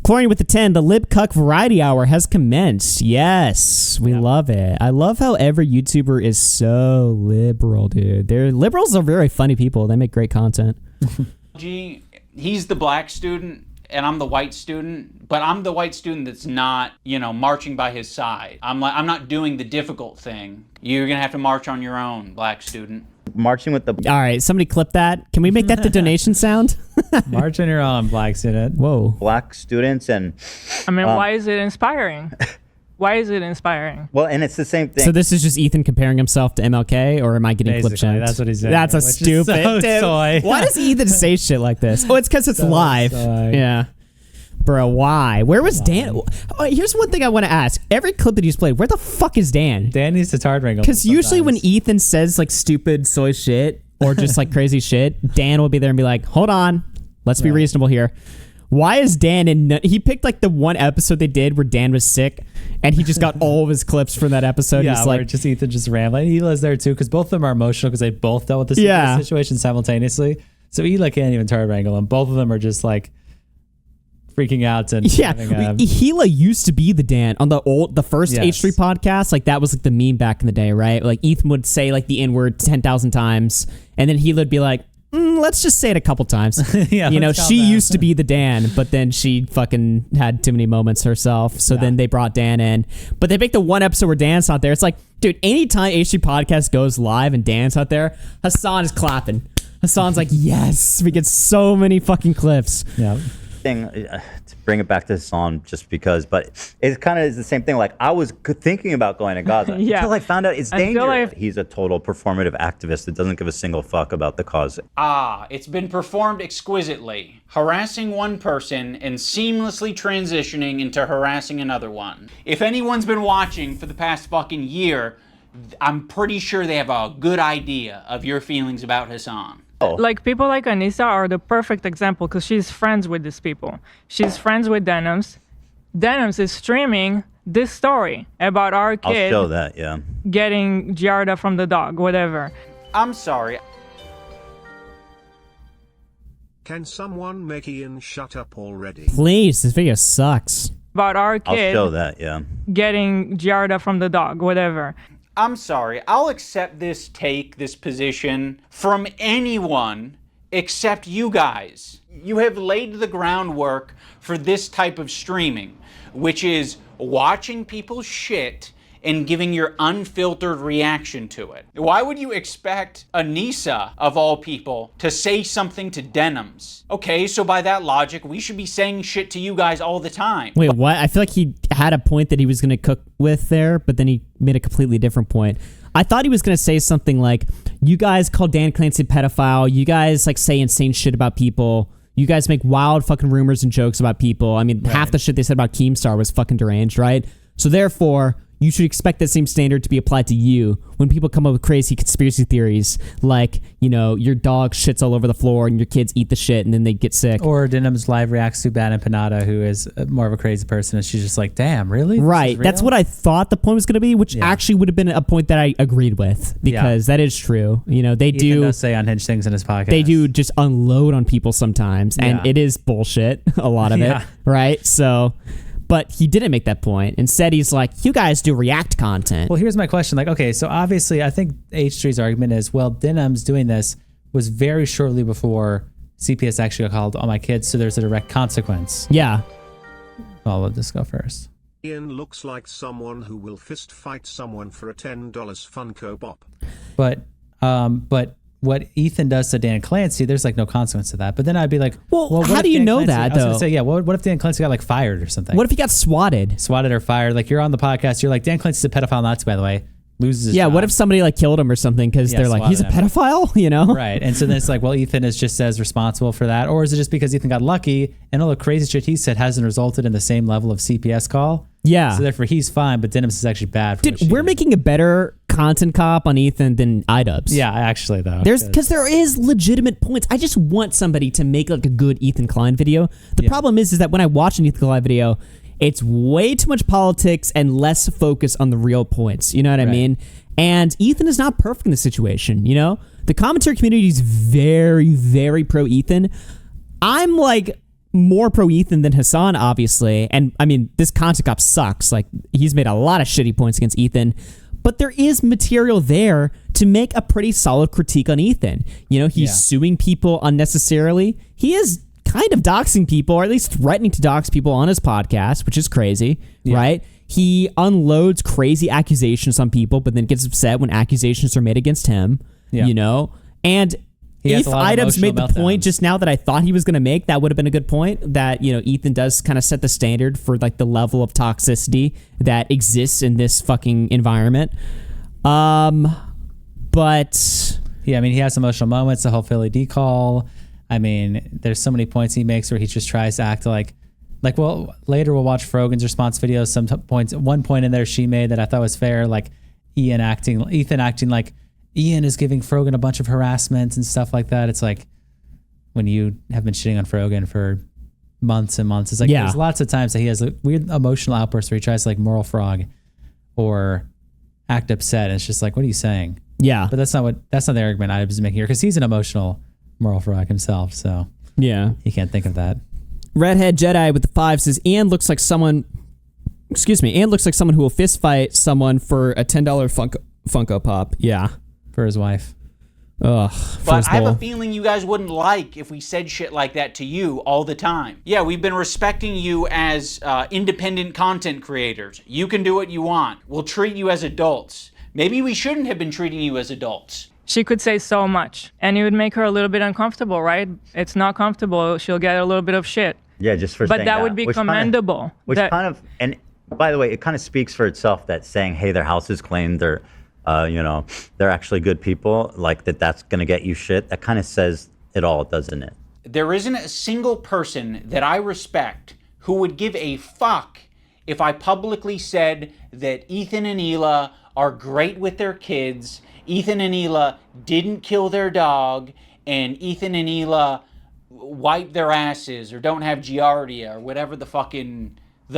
Chlorine with the 10, the Lib Cuck Variety Hour has commenced. Yes, we love it. I love how every YouTuber is so liberal, dude. Liberals are very funny people. They make great content. He's the black student, and I'm the white student, but I'm the white student that's not, marching by his side. I'm not doing the difficult thing. You're gonna have to march on your own, black student. Marching with the... All right, somebody clip that. Can we make that the donation sound? March on your own, black student. Whoa. Black students and... I mean, why is it inspiring? Why is it inspiring? Well, and it's the same thing. So this is just Ethan comparing himself to MLK, or am I getting clip shanked? That's what he's saying. That's a which is stupid... so dude, soy. why does Ethan say shit like this? Oh, it's because it's live. soy. Yeah. Bro, why? Where was Dan? Oh, here's one thing I want to ask. Every clip that he's played, where the fuck is Dan? Dan needs to tard wrangle. Because usually when Ethan says like stupid soy shit or just like crazy shit, Dan will be there and be like, hold on, let's be reasonable here. Why is Dan in... He picked like the one episode they did where Dan was sick and he just got all of his clips from that episode. Yeah, He's where like, just Ethan just rambling. Hila's there too because both of them are emotional because they both dealt with the situation simultaneously. So Hila can't even tard wrangle them. Both of them are just like freaking out and Hila used to be the Dan on the first H3 podcast. Like that was like the meme back in the day, right? Like Ethan would say like the N-word 10,000 times, and then Hila would be like, let's just say it a couple times. She used to be the Dan, but then she fucking had too many moments herself. So then they brought Dan in, but they make the one episode where Dan's not there. It's like, dude, anytime H3 podcast goes live and Dan's not there, Hassan is clapping. Hassan's like, yes, we get so many fucking clips. Yeah. Thing to bring it back to Hassan just because, but it kind of is the same thing. Like I was thinking about going to Gaza until I found out it's dangerous. He's a total performative activist that doesn't give a single fuck about the cause. It's been performed exquisitely, harassing one person and seamlessly transitioning into harassing another one. If anyone's been watching for the past fucking year, I'm pretty sure they have a good idea of your feelings about Hassan. Like people like Anissa are the perfect example because she's friends with these people. She's friends with Denims. Denims is streaming this story about our kid I'll show that, getting Giarda from the dog, whatever. I'm sorry. Can someone make Ian shut up already? Please, this video sucks. About our I'll kid show that, yeah. getting Giarda from the dog, whatever. I'm sorry. I'll accept this position from anyone except you guys. You have laid the groundwork for this type of streaming, which is watching people's shit and giving your unfiltered reaction to it. Why would you expect Anissa, of all people, to say something to Denims? Okay, so by that logic, we should be saying shit to you guys all the time. Wait, what? I feel like he had a point that he was going to cook with there, but then he made a completely different point. I thought he was going to say something like, you guys call Dan Clancy a pedophile, you guys like say insane shit about people, you guys make wild fucking rumors and jokes about people. I mean, half the shit they said about Keemstar was fucking deranged, right? So therefore, you should expect that same standard to be applied to you when people come up with crazy conspiracy theories like, you know, your dog shits all over the floor and your kids eat the shit and then they get sick. Or Denim's live reacts to Bad and Panada, who is more of a crazy person, and she's just like, damn, really? Right. That's what I thought the point was going to be, which actually would have been a point that I agreed with because that is true. You know, they Ethan does say unhinged things in his podcast. They do just unload on people sometimes, and it is bullshit, a lot of it, right? So... But he didn't make that point. Instead, he's like, you guys do react content. Well, here's my question. Like, okay, so obviously I think H3's argument is, well, Denim's doing this was very shortly before CPS actually called all my kids, so there's a direct consequence. Yeah. I'll let this go first. Ian looks like someone who will fist fight someone for a $10 Funko Pop. But what Ethan does to Dan Clancy, there's like no consequence to that. But then I'd be like, well how do you know that, though? I was going to say, what if Dan Clancy got like fired or something? What if he got swatted? Swatted or fired? Like, you're on the podcast, you're like, Dan Clancy's a pedophile Nazi, by the way. Loses his job. What if somebody like killed him or something because they're like, he's a pedophile, you know? Right. And so then it's like, well, Ethan is just as responsible for that. Or is it just because Ethan got lucky and all the crazy shit he said hasn't resulted in the same level of CPS call? Yeah. So therefore he's fine, but Denims is actually bad. We're making a better content cop on Ethan than iDubbbz. Yeah, actually though. Because there is legitimate points. I just want somebody to make like a good Ethan Klein video. The problem is that when I watch an Ethan Klein video, it's way too much politics and less focus on the real points. You know what I mean? And Ethan is not perfect in this situation, you know? The commentary community is very, very pro-Ethan. I'm like more pro-Ethan than Hassan, obviously. And I mean, this content cop sucks. Like, he's made a lot of shitty points against Ethan. But there is material there to make a pretty solid critique on Ethan. You know, he's suing people unnecessarily. He is kind of doxing people, or at least threatening to dox people on his podcast, which is crazy, right? He unloads crazy accusations on people, but then gets upset when accusations are made against him, you know? And if iDubbbz made the point just now that I thought he was going to make, that would have been a good point, that, you know, Ethan does kind of set the standard for like the level of toxicity that exists in this fucking environment. But yeah, I mean, he has emotional moments, the whole Philly D call. I mean, there's so many points he makes where he just tries to act like, well, later we'll watch Frogan's response videos. Some points, one point in there she made that I thought was fair, like Ethan acting like Ian is giving Frogan a bunch of harassment and stuff like that. It's like, when you have been shitting on Frogan for months and months, it's like, there's lots of times that he has a weird emotional outburst where he tries to like moral frog or act upset. And it's just like, what are you saying? Yeah. But that's not the argument iDubbbz is making here, because he's an emotional moral frog himself. So yeah, you can't think of that. Redhead Jedi with the 5 says, Ian looks like someone who will fist fight someone for a $10 Funko Pop. Yeah. For his wife. Ugh. But I have a feeling you guys wouldn't like if we said shit like that to you all the time. Yeah, we've been respecting you as independent content creators. You can do what you want. We'll treat you as adults. Maybe we shouldn't have been treating you as adults. She could say so much, and it would make her a little bit uncomfortable, right? It's not comfortable. She'll get a little bit of shit. Yeah, just for saying that. But that would be commendable. And by the way, it kind of speaks for itself that saying, hey, their house is clean, they're actually good people, like that's going to get you shit. That kind of says it all, doesn't it? There isn't a single person that I respect who would give a fuck if I publicly said that Ethan and Hila are great with their kids, Ethan and Hila didn't kill their dog, and Ethan and Hila wipe their asses or don't have giardia or whatever the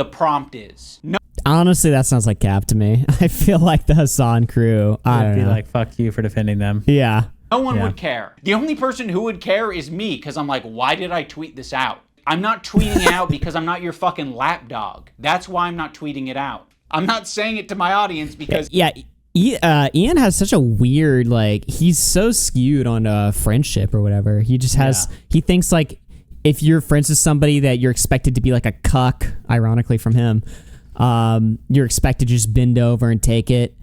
prompt is. No. Honestly, that sounds like cap to me. I feel like the Hassan crew. I would be like, fuck you for defending them. Yeah. No one would care. The only person who would care is me, because I'm like, why did I tweet this out? I'm not tweeting it out because I'm not your fucking lapdog. That's why I'm not tweeting it out. I'm not saying it to my audience because... Yeah, Ian has such a weird, like, he's so skewed on friendship or whatever. He just has, he thinks like if you're friends with somebody that you're expected to be like a cuck, ironically from him, you're expected to just bend over and take it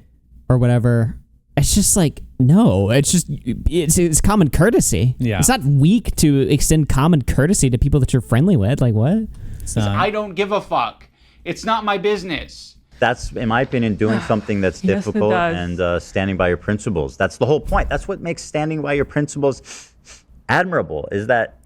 or whatever. It's just like, no, it's common courtesy. Yeah. It's not weak to extend common courtesy to people that you're friendly with. Like, what? I don't give a fuck. It's not my business. That's, in my opinion, doing something that's Yes, it difficult does. and standing by your principles. That's the whole point. That's what makes standing by your principles admirable, is that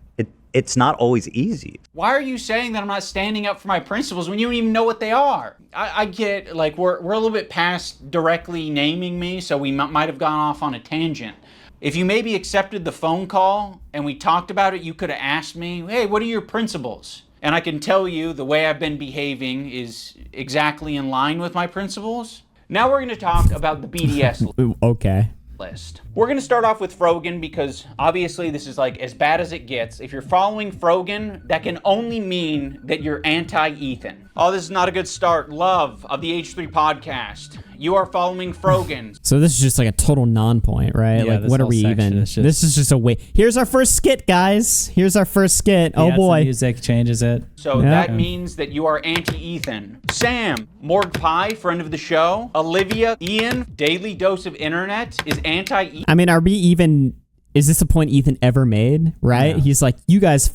it's not always easy. Why are you saying that I'm not standing up for my principles when you don't even know what they are? I get, like, we're a little bit past directly naming me, so we might have gone off on a tangent. If you maybe accepted the phone call and we talked about it, you could have asked me, hey, what are your principles? And I can tell you the way I've been behaving is exactly in line with my principles. Now we're going to talk about the BDS Okay. list. We're going to start off with Frogan because obviously this is like as bad as it gets. If you're following Frogan, that can only mean that you're anti-Ethan. Oh, this is not a good start. Love of the H3 podcast. You are following Frogan. So this is just like a total non-point, right? Yeah, like, this what are whole we section even? is just- This is just a wait. Here's our first skit, guys. Here's our first skit. He Oh adds boy. the music changes it. So Yeah. that means that you are anti-Ethan. Sam, Morg Pie, friend of the show. Olivia, Ian, Daily Dose of Internet is anti-Ethan. I mean, are we even? Is this a point Ethan ever made? Right? No. He's like, you guys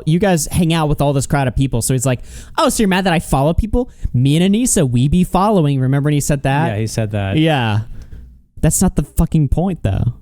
you guys hang out with all this crowd of people. So he's like, oh, so you're mad that I follow people? Me and Anissa, we be following. Remember when he said that? Yeah, he said that. Yeah. That's not the fucking point, though.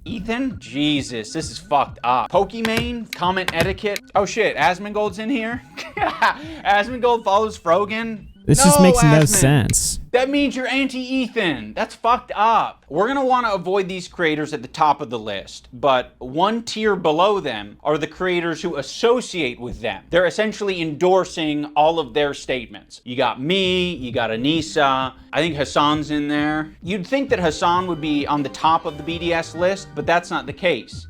Ethan? Jesus, this is fucked up. Pokimane, comment etiquette. Oh shit, Asmongold's in here? Asmongold follows Frogan? This just makes no Asmon. sense. That means you're anti-Ethan. That's fucked up. We're gonna want to avoid these creators at the top of the list, but one tier below them are the creators who associate with them. They're essentially endorsing all of their statements. You got me, you got Anissa, I think Hassan's in there. You'd think that Hassan would be on the top of the BDS list, but that's not the case.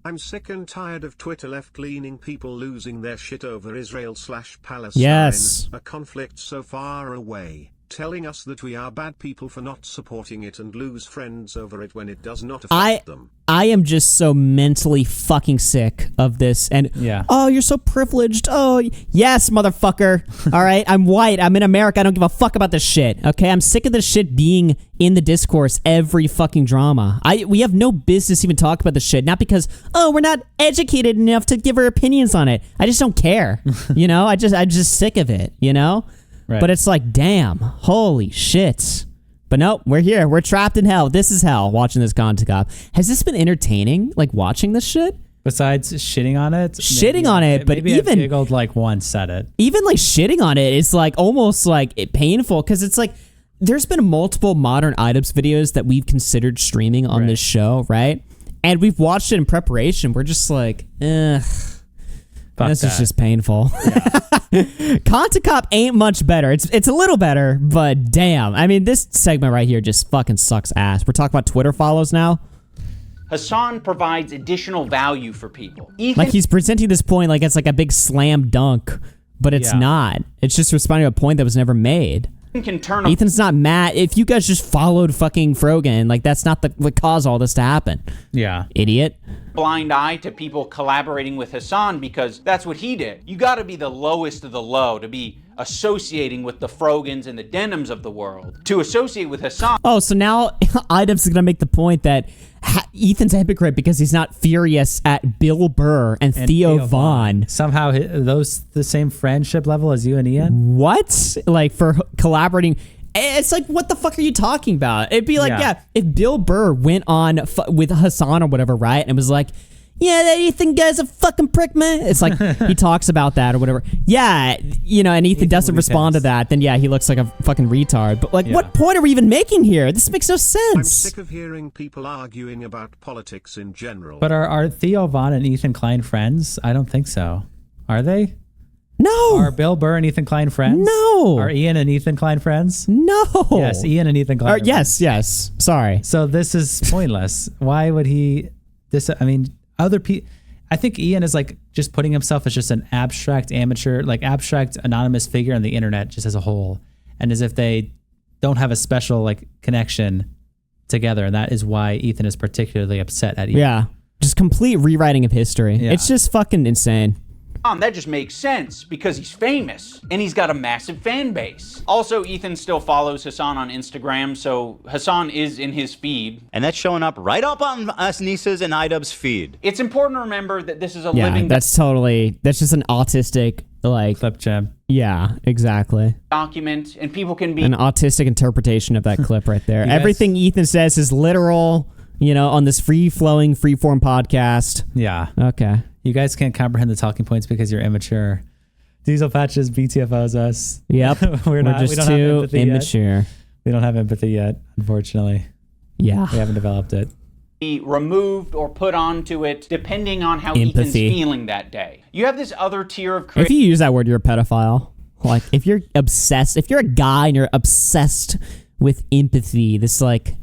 I'm sick and tired of Twitter left-leaning people losing their shit over Israel/Palestine. Yes. A conflict so far away, telling us that we are bad people for not supporting it and lose friends over it when it does not affect them. I am just so mentally fucking sick of this. And, oh, you're so privileged. Oh, yes, motherfucker. All right, I'm white. I'm in America. I don't give a fuck about this shit. Okay, I'm sick of this shit being in the discourse every fucking drama. We have no business even talking about this shit. Not because, oh, we're not educated enough to give our opinions on it. I just don't care. You know, I'm just sick of it, you know? Right. But it's like, damn, holy shit. But nope, we're here. We're trapped in hell. This is hell, watching this content cop. Has this been entertaining, like, watching this shit? Besides shitting on it? Shitting on it, but maybe even... I've giggled like once at it. Even, like, shitting on it is, like, almost, like, painful, because it's, like, there's been multiple modern iDubbbz videos that we've considered streaming on this show, right? And we've watched it in preparation. We're just like, ugh. This is just painful. Content Cop ain't much better. It's a little better, but damn. I mean, this segment right here just fucking sucks ass. We're talking about Twitter follows now. Hassan provides additional value for people. Ethan, Like he's presenting this point like it's like a big slam dunk, but it's not. It's just responding to a point that was never made. can turn Ethan's not mad. If you guys just followed fucking Frogan, like that's not what caused all this to happen. Yeah. Idiot. blind eye to people collaborating with Hassan because that's what he did. You got to be the lowest of the low to be associating with the Frogans and the Denims of the world. To associate with Hassan. Oh, so now iDubbbz is going to make the point that Ethan's a hypocrite because he's not furious at Bill Burr and Theo Von. Somehow those the same friendship level as you and Ian? What? Like for collaborating... It's like, what the fuck are you talking about? It'd be like, if Bill Burr went on with Hassan or whatever, right? And was like, yeah, that Ethan guy's a fucking prick, man. It's like, he talks about that or whatever. Yeah, you know, and Ethan doesn't respond to that, then yeah, he looks like a fucking retard. But like, what point are we even making here? This makes no sense. I'm sick of hearing people arguing about politics in general. But are Theo Von and Ethan Klein friends? I don't think so. Are they? No. Are Bill Burr and Ethan Klein friends? No. Are Ian and Ethan Klein friends? No. Yes, Ian and Ethan Klein. Yes. Sorry. So this is pointless. Why would he? Other people. I think Ian is like just putting himself as just an abstract amateur, like abstract anonymous figure on the internet, just as a whole, and as if they don't have a special like connection together, and that is why Ethan is particularly upset at Ian. Yeah. Just complete rewriting of history. Yeah. It's just fucking insane. That just makes sense because he's famous and he's got a massive fan base. Also, Ethan still follows Hassan on Instagram, so Hassan is in his feed. And that's showing up right up on us Nisa's and iDubbbz's feed. It's important to remember that this is a Yeah, living that's just an autistic like clip jam. Yeah, exactly. document, and people can be An autistic interpretation of that clip right there. You guys- Everything Ethan says is literal, on this free-flowing, free-form podcast. Yeah. Okay. You guys can't comprehend the talking points because you're immature. Diesel Patches BTFOs us. Yep. We're not. just we don't too have empathy immature. Yet. We don't have empathy yet, unfortunately. Yeah. We haven't developed it. removed or put onto it depending on how Empathy. Ethan's feeling that day. You have this other tier of If you use that word, you're a pedophile. Like, if you're obsessed, if you're a guy and you're obsessed with empathy, this like,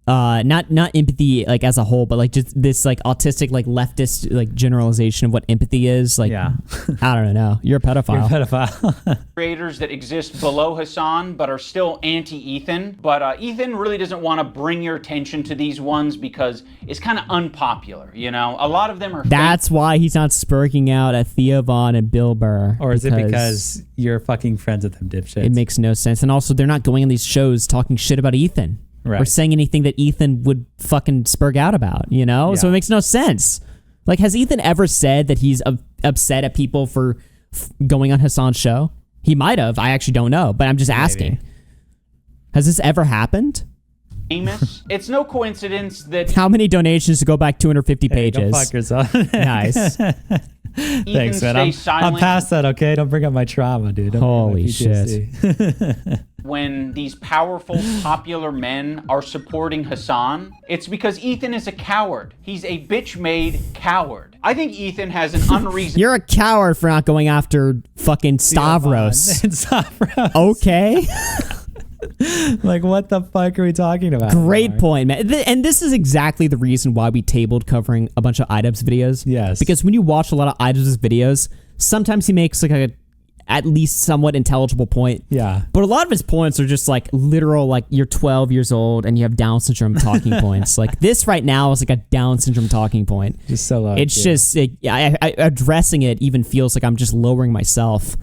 not empathy like as a whole, but like just this like autistic like leftist like generalization of what empathy is. Like, yeah. I don't know. You're a pedophile. You're a pedophile. creators that exist below Hassan but are still anti-Ethan. But Ethan really doesn't want to bring your attention to these ones because it's kind of unpopular, you know? A lot of them are That's why he's not spurking out at Theo Von and Bill Burr. Or is it because you're fucking friends with them dipshits? It makes no sense. And also, they're not going on these shows talking shit about Ethan. Right. Or saying anything that Ethan would fucking spurg out about, you know? So it makes no sense. Like, has Ethan ever said that he's upset at people for going on Hassan's show? He might have. I actually don't know, but I'm just asking. Has this ever happened? famous. It's no coincidence that How many donations to go back 250 pages? Go fuck yourself. Nice. Thanks, man. stay I'm silent. past that, okay? Don't bring up my trauma, dude. Don't Holy bring up my PTSD. when these powerful, popular men are supporting Hassan, it's because Ethan is a coward. He's a bitch-made coward. I think Ethan has an unreasonable... You're a coward for not going after fucking Stavros. Stavros. Okay. Like, what the fuck are we talking about? Great point, man. And this is exactly the reason why we tabled covering a bunch of iDubbbz videos. Yes. Because when you watch a lot of iDubbbz's videos, sometimes he makes like a at least somewhat intelligible point. Yeah. But a lot of his points are just like literal, like you're 12 years old and you have Down syndrome talking points. Like this right now is like a Down syndrome talking point. Just so low. It's just, addressing it even feels like I'm just lowering myself.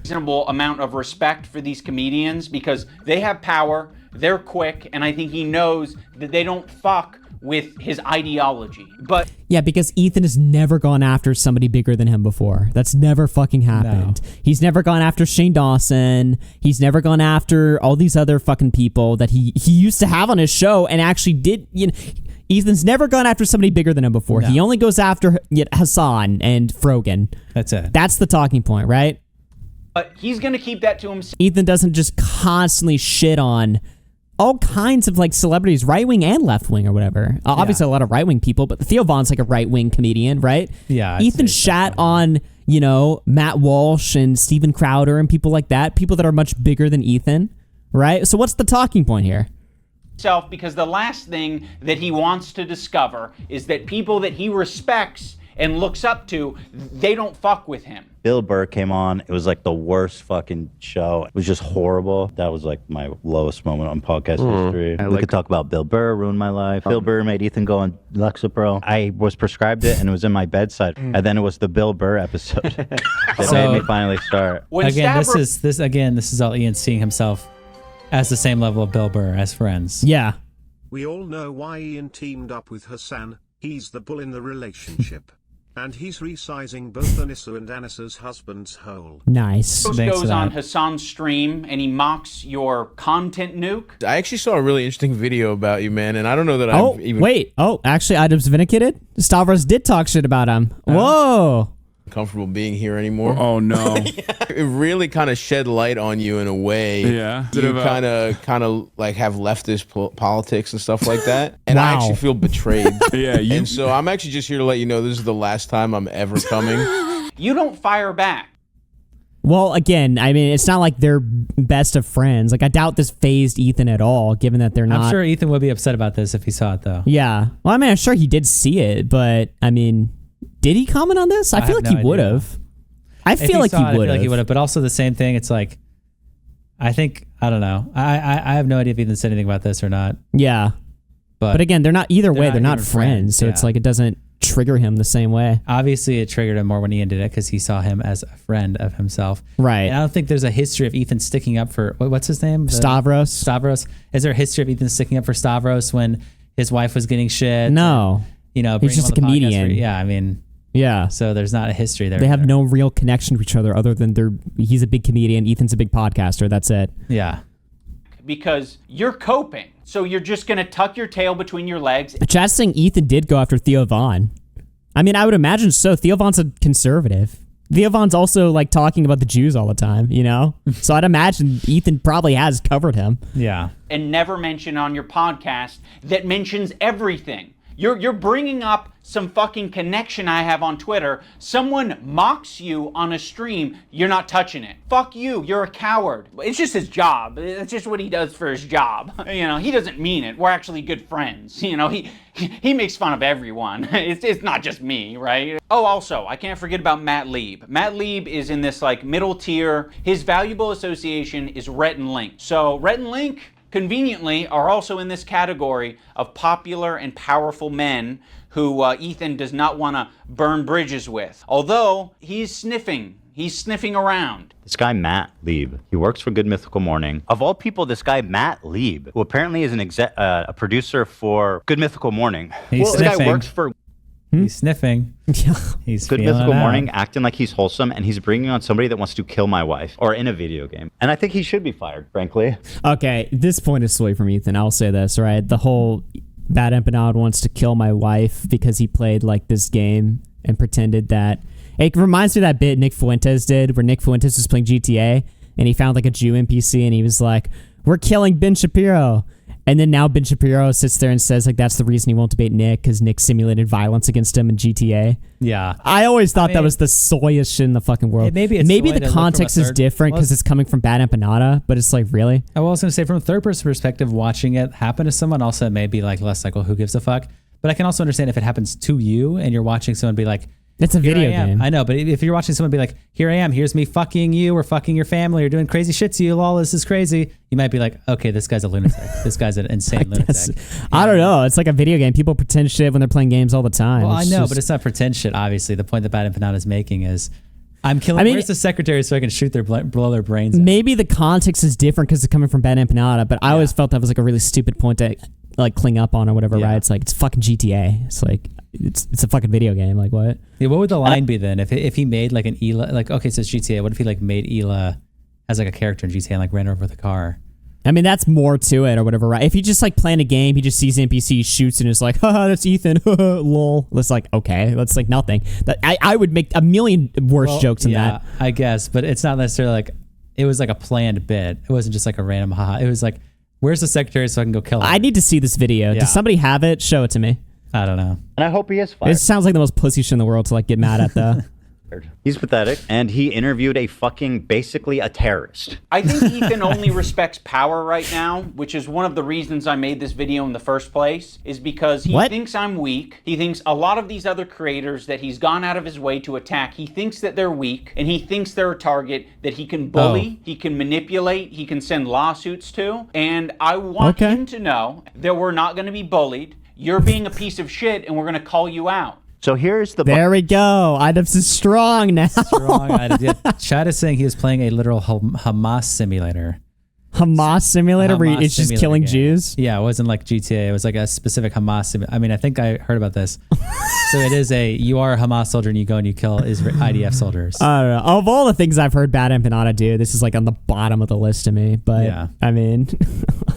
reasonable amount of respect for these comedians because they have power, they're quick, and I think he knows that they don't fuck with his ideology. But yeah, because Ethan has never gone after somebody bigger than him before. That's never fucking happened. No. He's never gone after Shane Dawson. He's never gone after all these other fucking people that he used to have on his show and actually did, you know. Ethan's never gone after somebody bigger than him before. No. He only goes after Hassan and Frogan. That's it. That's the talking point, right? But he's going to keep that to himself. Ethan doesn't just constantly shit on all kinds of like celebrities, right wing and left wing or whatever. Obviously, a lot of right wing people, but Theo Von's like a right wing comedian, right? Yeah. Ethan shat on, Matt Walsh and Steven Crowder and people like that, people that are much bigger than Ethan, right? So what's the talking point here? Because the last thing that he wants to discover is that people that he respects and looks up to, they don't fuck with him. Bill Burr came on. It was like the worst fucking show. It was just horrible. That was like my lowest moment on podcast history. We could talk about Bill Burr, ruined my life. Bill Burr made Ethan go on Lexapro. I was prescribed it and it was in my bedside. And then it was the Bill Burr episode that made me finally start. This is all Ian seeing himself as the same level of Bill Burr as friends. Yeah. We all know why Ian teamed up with Hassan. He's the bull in the relationship. And he's resizing both Anissa and Anissa's husband's hole. Nice. Post goes on Hassan's stream and he mocks your content nuke. I actually saw a really interesting video about you, man, and I don't know that I've even... Actually, iDubbbz vindicated? Stavros did talk shit about him. Whoa. Comfortable being here anymore. Oh no. It really kind of shed light on you in a way. Yeah. You kind of like have leftist politics and stuff like that. And I actually feel betrayed. And so I'm actually just here to let you know this is the last time I'm ever coming. You don't fire back. Well, again, I mean, it's not like they're best of friends. Like, I doubt this phased Ethan at all, given that they're not. I'm sure Ethan would be upset about this if he saw it, though. Yeah. Well, I mean, I'm sure he did see it, but I mean, did he comment on this? I feel like he would have. I feel like he would have. But also the same thing. It's like, I don't know. I have no idea if Ethan said anything about this or not. Yeah. But again, they're not either way. They're not friends. So yeah. it's like it doesn't trigger him the same way. Obviously, it triggered him more when Ian did it because he saw him as a friend of himself. Right. And I don't think there's a history of Ethan sticking up for, what's his name? Stavros. Is there a history of Ethan sticking up for Stavros when his wife was getting shit? No. And, he's just a comedian. Yeah, I mean. Yeah. So there's not a history there. They have no real connection to each other other than he's a big comedian, Ethan's a big podcaster. That's it. Yeah. Because you're coping. So you're just going to tuck your tail between your legs. Chad's saying Ethan did go after Theo Von. I mean, I would imagine so. Theo Von's a conservative. Theo Von's also like talking about the Jews all the time, So I'd imagine Ethan probably has covered him. Yeah. And never mention on your podcast that mentions everything. You're bringing up some fucking connection I have on Twitter. Someone mocks you on a stream, you're not touching it. Fuck you, you're a coward. It's just his job. It's just what he does for his job. He doesn't mean it. We're actually good friends. He makes fun of everyone. It's not just me, right? Oh, also, I can't forget about Matt Lieb. Matt Lieb is in this like middle tier. His valuable association is Rhett and Link. So Rhett and Link, conveniently, are also in this category of popular and powerful men who Ethan does not want to burn bridges with. Although, he's sniffing around. This guy, Matt Lieb, he works for Good Mythical Morning. Of all people, this guy, Matt Lieb, who apparently is a producer for Good Mythical Morning. He's sniffing. This guy works for... He's sniffing. He's Good Mythical Morning, acting like he's wholesome, and he's bringing on somebody that wants to kill my wife, or in a video game. And I think he should be fired, frankly. Okay, this point is away from Ethan. I'll say this, right? The whole Bad Empanada wants to kill my wife because he played like this game and pretended that... It reminds me of that bit Nick Fuentes did, where Nick Fuentes was playing GTA, and he found like a Jew NPC, and he was like, "We're killing Ben Shapiro." And then now Ben Shapiro sits there and says like that's the reason he won't debate Nick, because Nick simulated violence against him in GTA. Yeah. I always thought that was the soyest shit in the fucking world. Maybe the context is different because it's coming from Bad Empanada, but it's like, really? I was going to say, from a third person perspective, watching it happen to someone also it may be like less like, well, who gives a fuck? But I can also understand if it happens to you and you're watching someone be like, it's a video game. I know, but if you're watching someone be like, here I am, here's me fucking you or fucking your family or doing crazy shit to you, lol, this is crazy. You might be like, okay, this guy's a lunatic. This guy's an insane lunatic. I don't know. It's like a video game. People pretend shit when they're playing games all the time. Well, I know, but it's not pretend shit, obviously. The point that Bad Empanada is making is, where's the secretary so I can shoot blow their brains out? Maybe the context is different because it's coming from Bad Empanada, but I always felt that was like a really stupid point to like cling up on or whatever, right? It's like, it's fucking GTA. It's like, it's a fucking video game. Like, what? Yeah, what would the line be then? If he made like an Ela, like, okay, so it's GTA. What if he like made Ela as like a character in GTA and like ran over the car? I mean, that's more to it or whatever, right? If he just like playing a game, he just sees NPC, shoots, and is like, haha, that's Ethan, lol. That's like, okay, that's like nothing. I would make a million worse jokes than that. I guess, but it's not necessarily like, it was like a planned bit. It wasn't just like a random haha. It was like, where's the secretary so I can go kill him? I need to see this video. Yeah. Does somebody have it? Show it to me. I don't know. And I hope he is fired. It sounds like the most pussy shit in the world to like get mad at, though. He's pathetic, and he interviewed basically a terrorist. I think Ethan only respects power right now, which is one of the reasons I made this video in the first place, is because he thinks I'm weak. He thinks a lot of these other creators that he's gone out of his way to attack, he thinks that they're weak, and he thinks they're a target that he can bully, he can manipulate, he can send lawsuits to, and I want him to know that we're not going to be bullied. You're being a piece of shit, and we're going to call you out. So here's the... There we go. iDubbbz's is strong now. Chad is saying he was playing a literal Hamas simulator. Hamas simulator where it's just killing Jews? Yeah, it wasn't like GTA. It was like a specific Hamas simulator. I mean, I think I heard about this. So it is you are a Hamas soldier and you go and you kill IDF soldiers. I don't know. Of all the things I've heard Bad Empanada do, this is like on the bottom of the list to me. But yeah. I mean,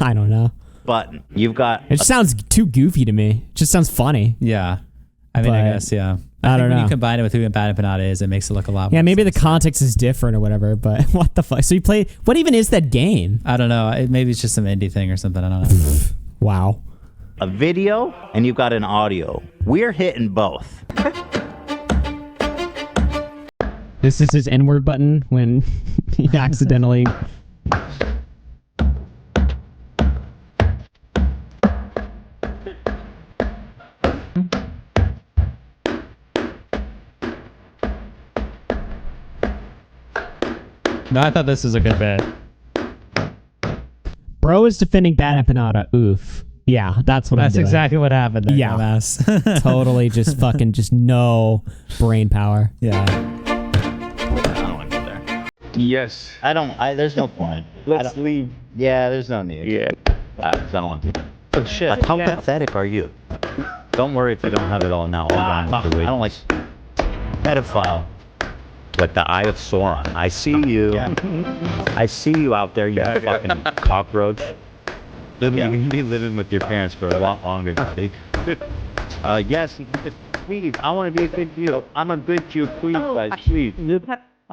I don't know. But you've got... It sounds too goofy to me. It just sounds funny. Yeah. I mean, I guess, yeah. I don't know. When you combine it with who Bad Empanada is, it makes it look a lot more. Yeah, maybe the context is different or whatever, but what the fuck? So you play... What even is that game? I don't know. Maybe it's just some indie thing or something. I don't know. Wow. A video and you've got an audio. We're hitting both. This is his N-word button when he accidentally... No, I thought this was a good bit. Bro is defending Bad Empanada. Oof. Yeah, that's what I'm That's doing. exactly what happened there, Yeah. dumbass. Totally just fucking just no brain power. Yeah. I don't want to go there. Yes. There's no point. Let's leave. Yeah, there's no need. Yeah. I don't want to. Oh shit. Like, how pathetic are you? Don't worry if you don't have it all now. I don't like pedophile. With the eye of Sauron. I see you. I see you out there, you fucking cockroach. You can be living with your parents for a lot longer, buddy. Yes, please. I want to be a good deal. I'm a good Jew, please, guys, please.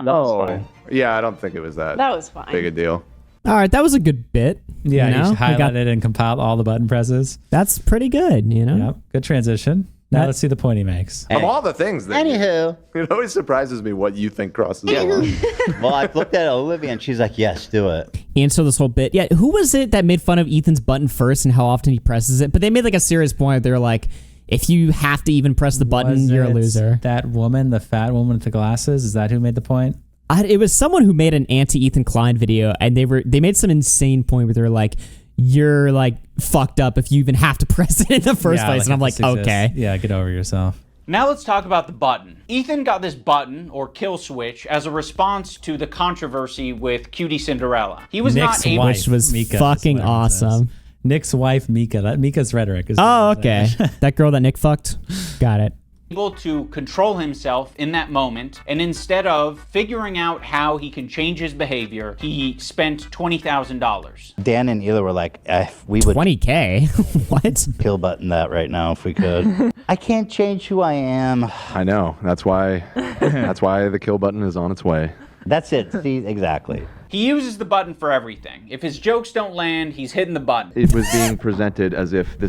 No. Yeah, I don't think it was that. That was fine. Big a deal. All right, that was a good bit. Yeah, you know? you highlighted and compiled all the button presses. That's pretty good, you know? Yep. Good transition. Now let's see the point he makes. Of all the things that Anywho. it always surprises me what you think crosses the line. Well, I looked at Olivia and she's like, yes, do it. And so this whole bit, yeah, who was it that made fun of Ethan's button first and how often he presses it? But they made like a serious point. They were like, if you have to even press the button, Was you're a it loser. That woman, the fat woman with the glasses, is that who made the point? It was someone who made an anti-Ethan Klein video, and they made some insane point where they were like, you're like fucked up if you even have to press it in the first place. And I'm like, okay. Yeah, get over yourself. Now let's talk about the button. Ethan got this button, or kill switch, as a response to the controversy with Cutie Cinderella. He was Nick's not able... wife, Which was Mika, fucking is what it awesome. says. Nick's wife, Mika. Mika's rhetoric. Is Oh, okay. That girl that Nick fucked? Got it. able to control himself in that moment, and instead of figuring out how he can change his behavior, he spent $20,000. Dan and Hila were like, if we would 20K? What? kill button that right now if we could. I can't change who I am. I know. That's why the kill button is on its way. That's it. See, exactly. He uses the button for everything. If his jokes don't land, he's hitting the button. It was being presented as if the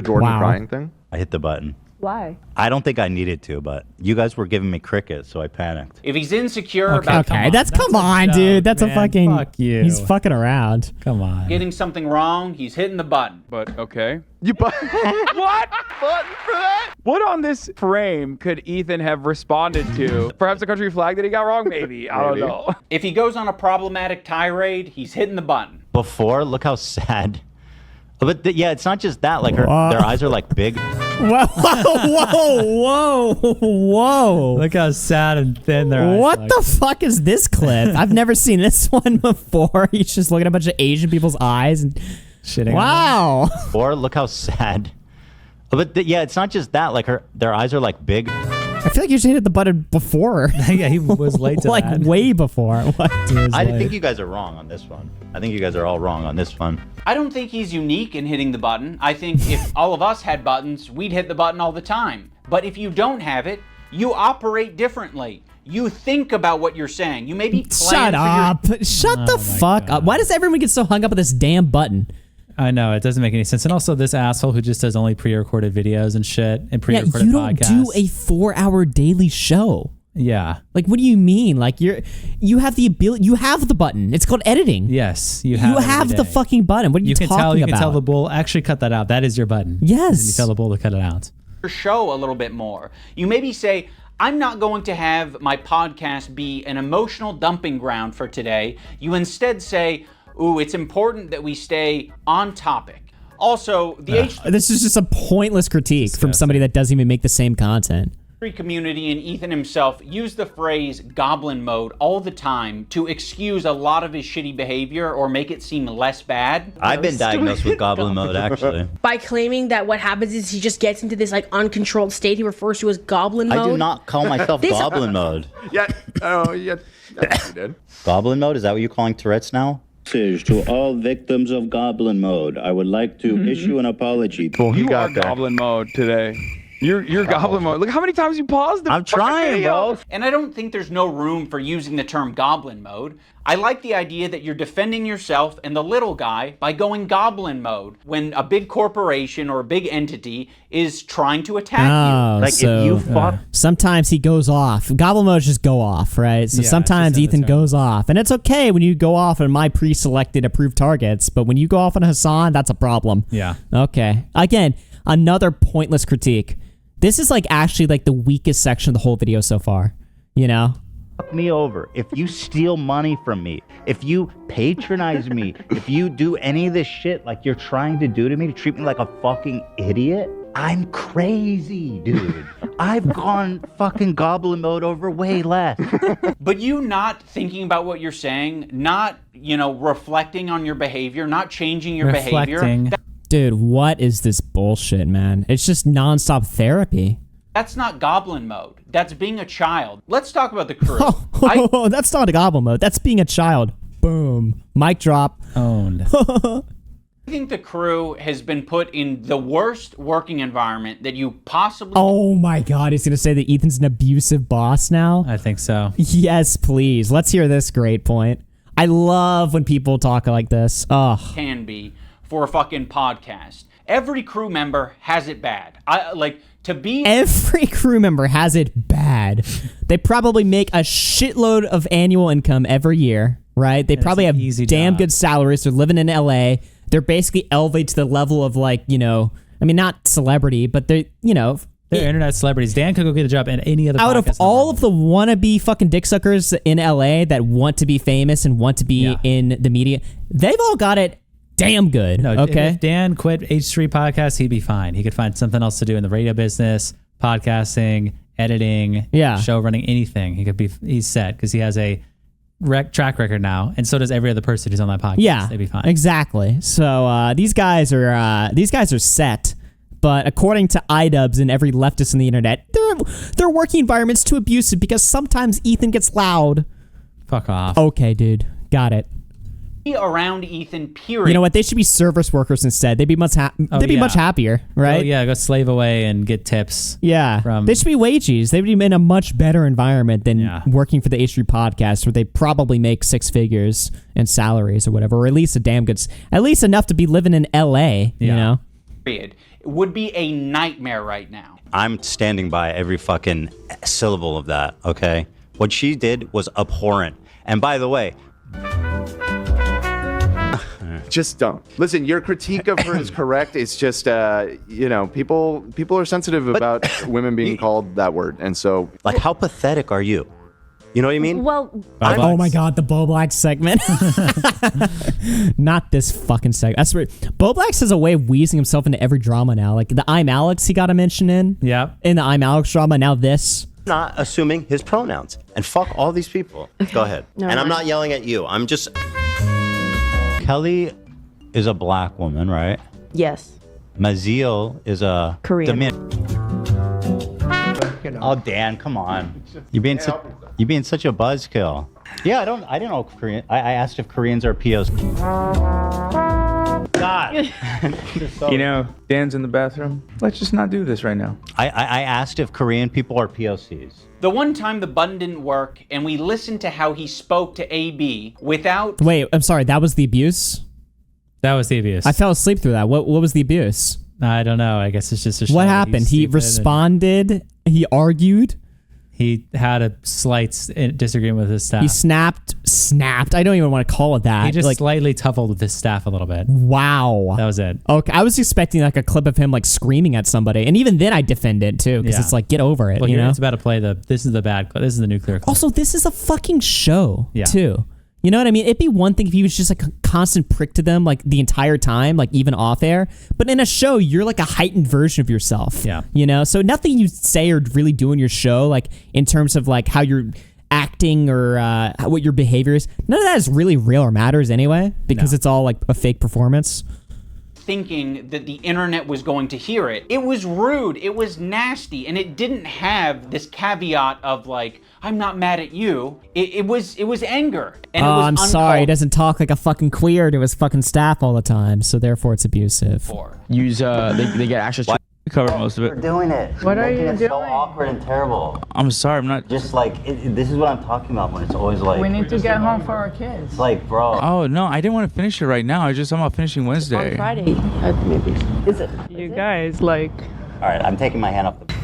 Jordan crying thing. I hit the button. Why? I don't think I needed to, but you guys were giving me crickets, so I panicked. If he's insecure about Okay, come on, dude. That's man. a fucking. Fuck you. He's fucking around. Come on. getting something wrong, he's hitting the button. But okay. What? Button for that? What on this frame could Ethan have responded to? Perhaps the country flag that he got wrong? Maybe. I don't know. If he goes on a problematic tirade, he's hitting the button. Before, look how sad. But yeah, it's not just that. Like their eyes are like big. Whoa, whoa, whoa, whoa. Look how sad and thin their eyes What look. the fuck is this clip? I've never seen this one before. He's just looking at a bunch of Asian people's eyes and shitting. Wow. Or look how sad. But yeah, it's not just that. Like their eyes are like big. I feel like you should hit the button before. Yeah, he was late to like that. way before. What? I think you guys are wrong on this one. I think you guys are all wrong on this one. I don't think he's unique in hitting the button. I think if all of us had buttons, we'd hit the button all the time. But if you don't have it, you operate differently. You think about what you're saying. You maybe plan Shut for up. Shut the fuck up. Why does everyone get so hung up with this damn button? I know, it doesn't make any sense. And also this asshole who just does only pre-recorded videos and shit and Yeah, pre-recorded you don't podcasts. do a 4-hour daily show. Yeah. Like, what do you mean? Like, you have the ability, you have the button. It's called editing. Yes, You have the fucking button. What are you talking about? You can tell the bull, actually cut that out. That is your button. Yes. And you tell the bull to cut it out. your show a little bit more. You maybe say, I'm not going to have my podcast be an emotional dumping ground for today. You instead say, ooh, it's important that we stay on topic. Also, the This is just a pointless critique from somebody that doesn't even make the same content. H3 community and Ethan himself use the phrase goblin mode all the time to excuse a lot of his shitty behavior or make it seem less bad. I've been diagnosed with goblin mode, actually. By claiming that what happens is he just gets into this like uncontrolled state he refers to as goblin mode. I do not call myself goblin mode. Yeah. Oh, yeah. That's what you did. Goblin mode? Is that what you're calling Tourette's now? To all victims of goblin mode, I would like to issue an apology. Well, you got goblin mode today. You're goblin mode. Look how many times you paused. I'm trying, bro. And I don't think there's no room for using the term goblin mode. I like the idea that you're defending yourself and the little guy by going goblin mode when a big corporation or a big entity is trying to attack you. Like so, if you fuck. Sometimes he goes off. Goblin mode just go off, right? So sometimes Ethan goes off, and it's okay when you go off on my pre-selected approved targets, but when you go off on Hassan, that's a problem. Yeah. Okay. Again, another pointless critique. This is like actually like the weakest section of the whole video so far. You know. Fuck me over, if you steal money from me, if you patronize me, if you do any of this shit like you're trying to do to me, to treat me like a fucking idiot, I'm crazy, dude. I've gone fucking goblin mode over way less. But you not thinking about what you're saying, not, reflecting on your behavior, not changing your behavior. Dude, what is this bullshit, man? It's just nonstop therapy. That's not goblin mode. That's being a child. Let's talk about the crew. That's not a goblin mode. That's being a child. Boom. Mic drop. Owned. I think the crew has been put in the worst working environment that you possibly... Oh my God, he's going to say that Ethan's an abusive boss now? I think so. Yes, please. Let's hear this great point. I love when people talk like this. Can be for a fucking podcast. Every crew member has it bad. Every crew member has it bad. They probably make a shitload of annual income every year, right? They probably have damn good salaries. They're living in LA. They're basically elevated to the level of not celebrity, but they're internet celebrities. Dan could go get a job in any other podcast. Out of all of the wannabe fucking dick suckers in LA that want to be famous and want to be in the media, they've all got it damn good. No, okay. If Dan quit H3 podcast, he'd be fine. He could find something else to do in the radio business, podcasting, editing, show running, anything. He's set because he has a track record now, and so does every other person who's on that podcast. Yeah, they'd be fine. Exactly. So these guys are set. But according to iDubbbz and every leftist on the internet, their working environment's too abusive because sometimes Ethan gets loud. Fuck off. Okay, dude. Got it. Around Ethan, period. You know what? They should be service workers instead. They'd be much happier, right? Go slave away and get tips. Yeah. They should be wages. They would be in a much better environment than working for the H3 podcast, where they probably make six figures in salaries or whatever, or at least at least enough to be living in LA, you know? Period. It would be a nightmare right now. I'm standing by every fucking syllable of that, okay? What she did was abhorrent. And by the way, just don't listen. Your critique of her is correct. It's just people are sensitive about women being called that word, and so how pathetic are you? You know what I mean? Well, oh my God, the Bo Black segment. Not this fucking segment. That's weird. Bo Black has a way of weasing himself into every drama now. Like the I'm Alex he got a mention in. Yeah. In the I'm Alex drama, now this. Not assuming his pronouns. And fuck all these people. Go ahead. And I'm not yelling at you. I'm just... Kelly is a black woman, right? Yes. Maziel is a... Korean. Oh, Dan, come on. You're being such a buzzkill. Yeah, I don't know Korean. I asked if Koreans are POs. God. Dan's in the bathroom. Let's just not do this right now. I asked if Korean people are POCs. The one time the button didn't work and we listened to how he spoke to AB without... Wait, I'm sorry. That was the abuse? That was the abuse. I fell asleep through that. What was the abuse? I don't know. I guess it's just a show. What happened? He responded. He argued. He had a slight disagreement with his staff. He snapped. I don't even want to call it that. He just slightly tuffled with his staff a little bit. Wow. That was it. Okay, I was expecting a clip of him screaming at somebody, and even then I defend it too because it's get over it. Well, you know, it's about to play this is the bad clip. This is the nuclear clip. Also, this is a fucking show too. You know what I mean? It'd be one thing if he was just a constant prick to them the entire time, even off air. But in a show, you're a heightened version of yourself. Yeah. You know? So nothing you say or really do in your show, in terms of how you're acting or what your behavior is, none of that is really real or matters anyway, because it's all a fake performance. Thinking that the internet was going to hear it. It was rude, it was nasty, and it didn't have this caveat of I'm not mad at you. It was anger. And it was I'm sorry, he doesn't talk like a fucking queer to his fucking staff all the time, so therefore it's abusive. Use they get access to We covered most of We're it. doing it. What You're are making you it doing? so awkward and terrible. I'm sorry, I'm not. Just like this is what I'm talking about when it's always like. We need to get home for our kids. It's like, bro. Oh no, I didn't want to finish it right now. I just I'm about finishing Wednesday. On Friday, maybe. Is it? You guys, like... All right, I'm taking my hand off the.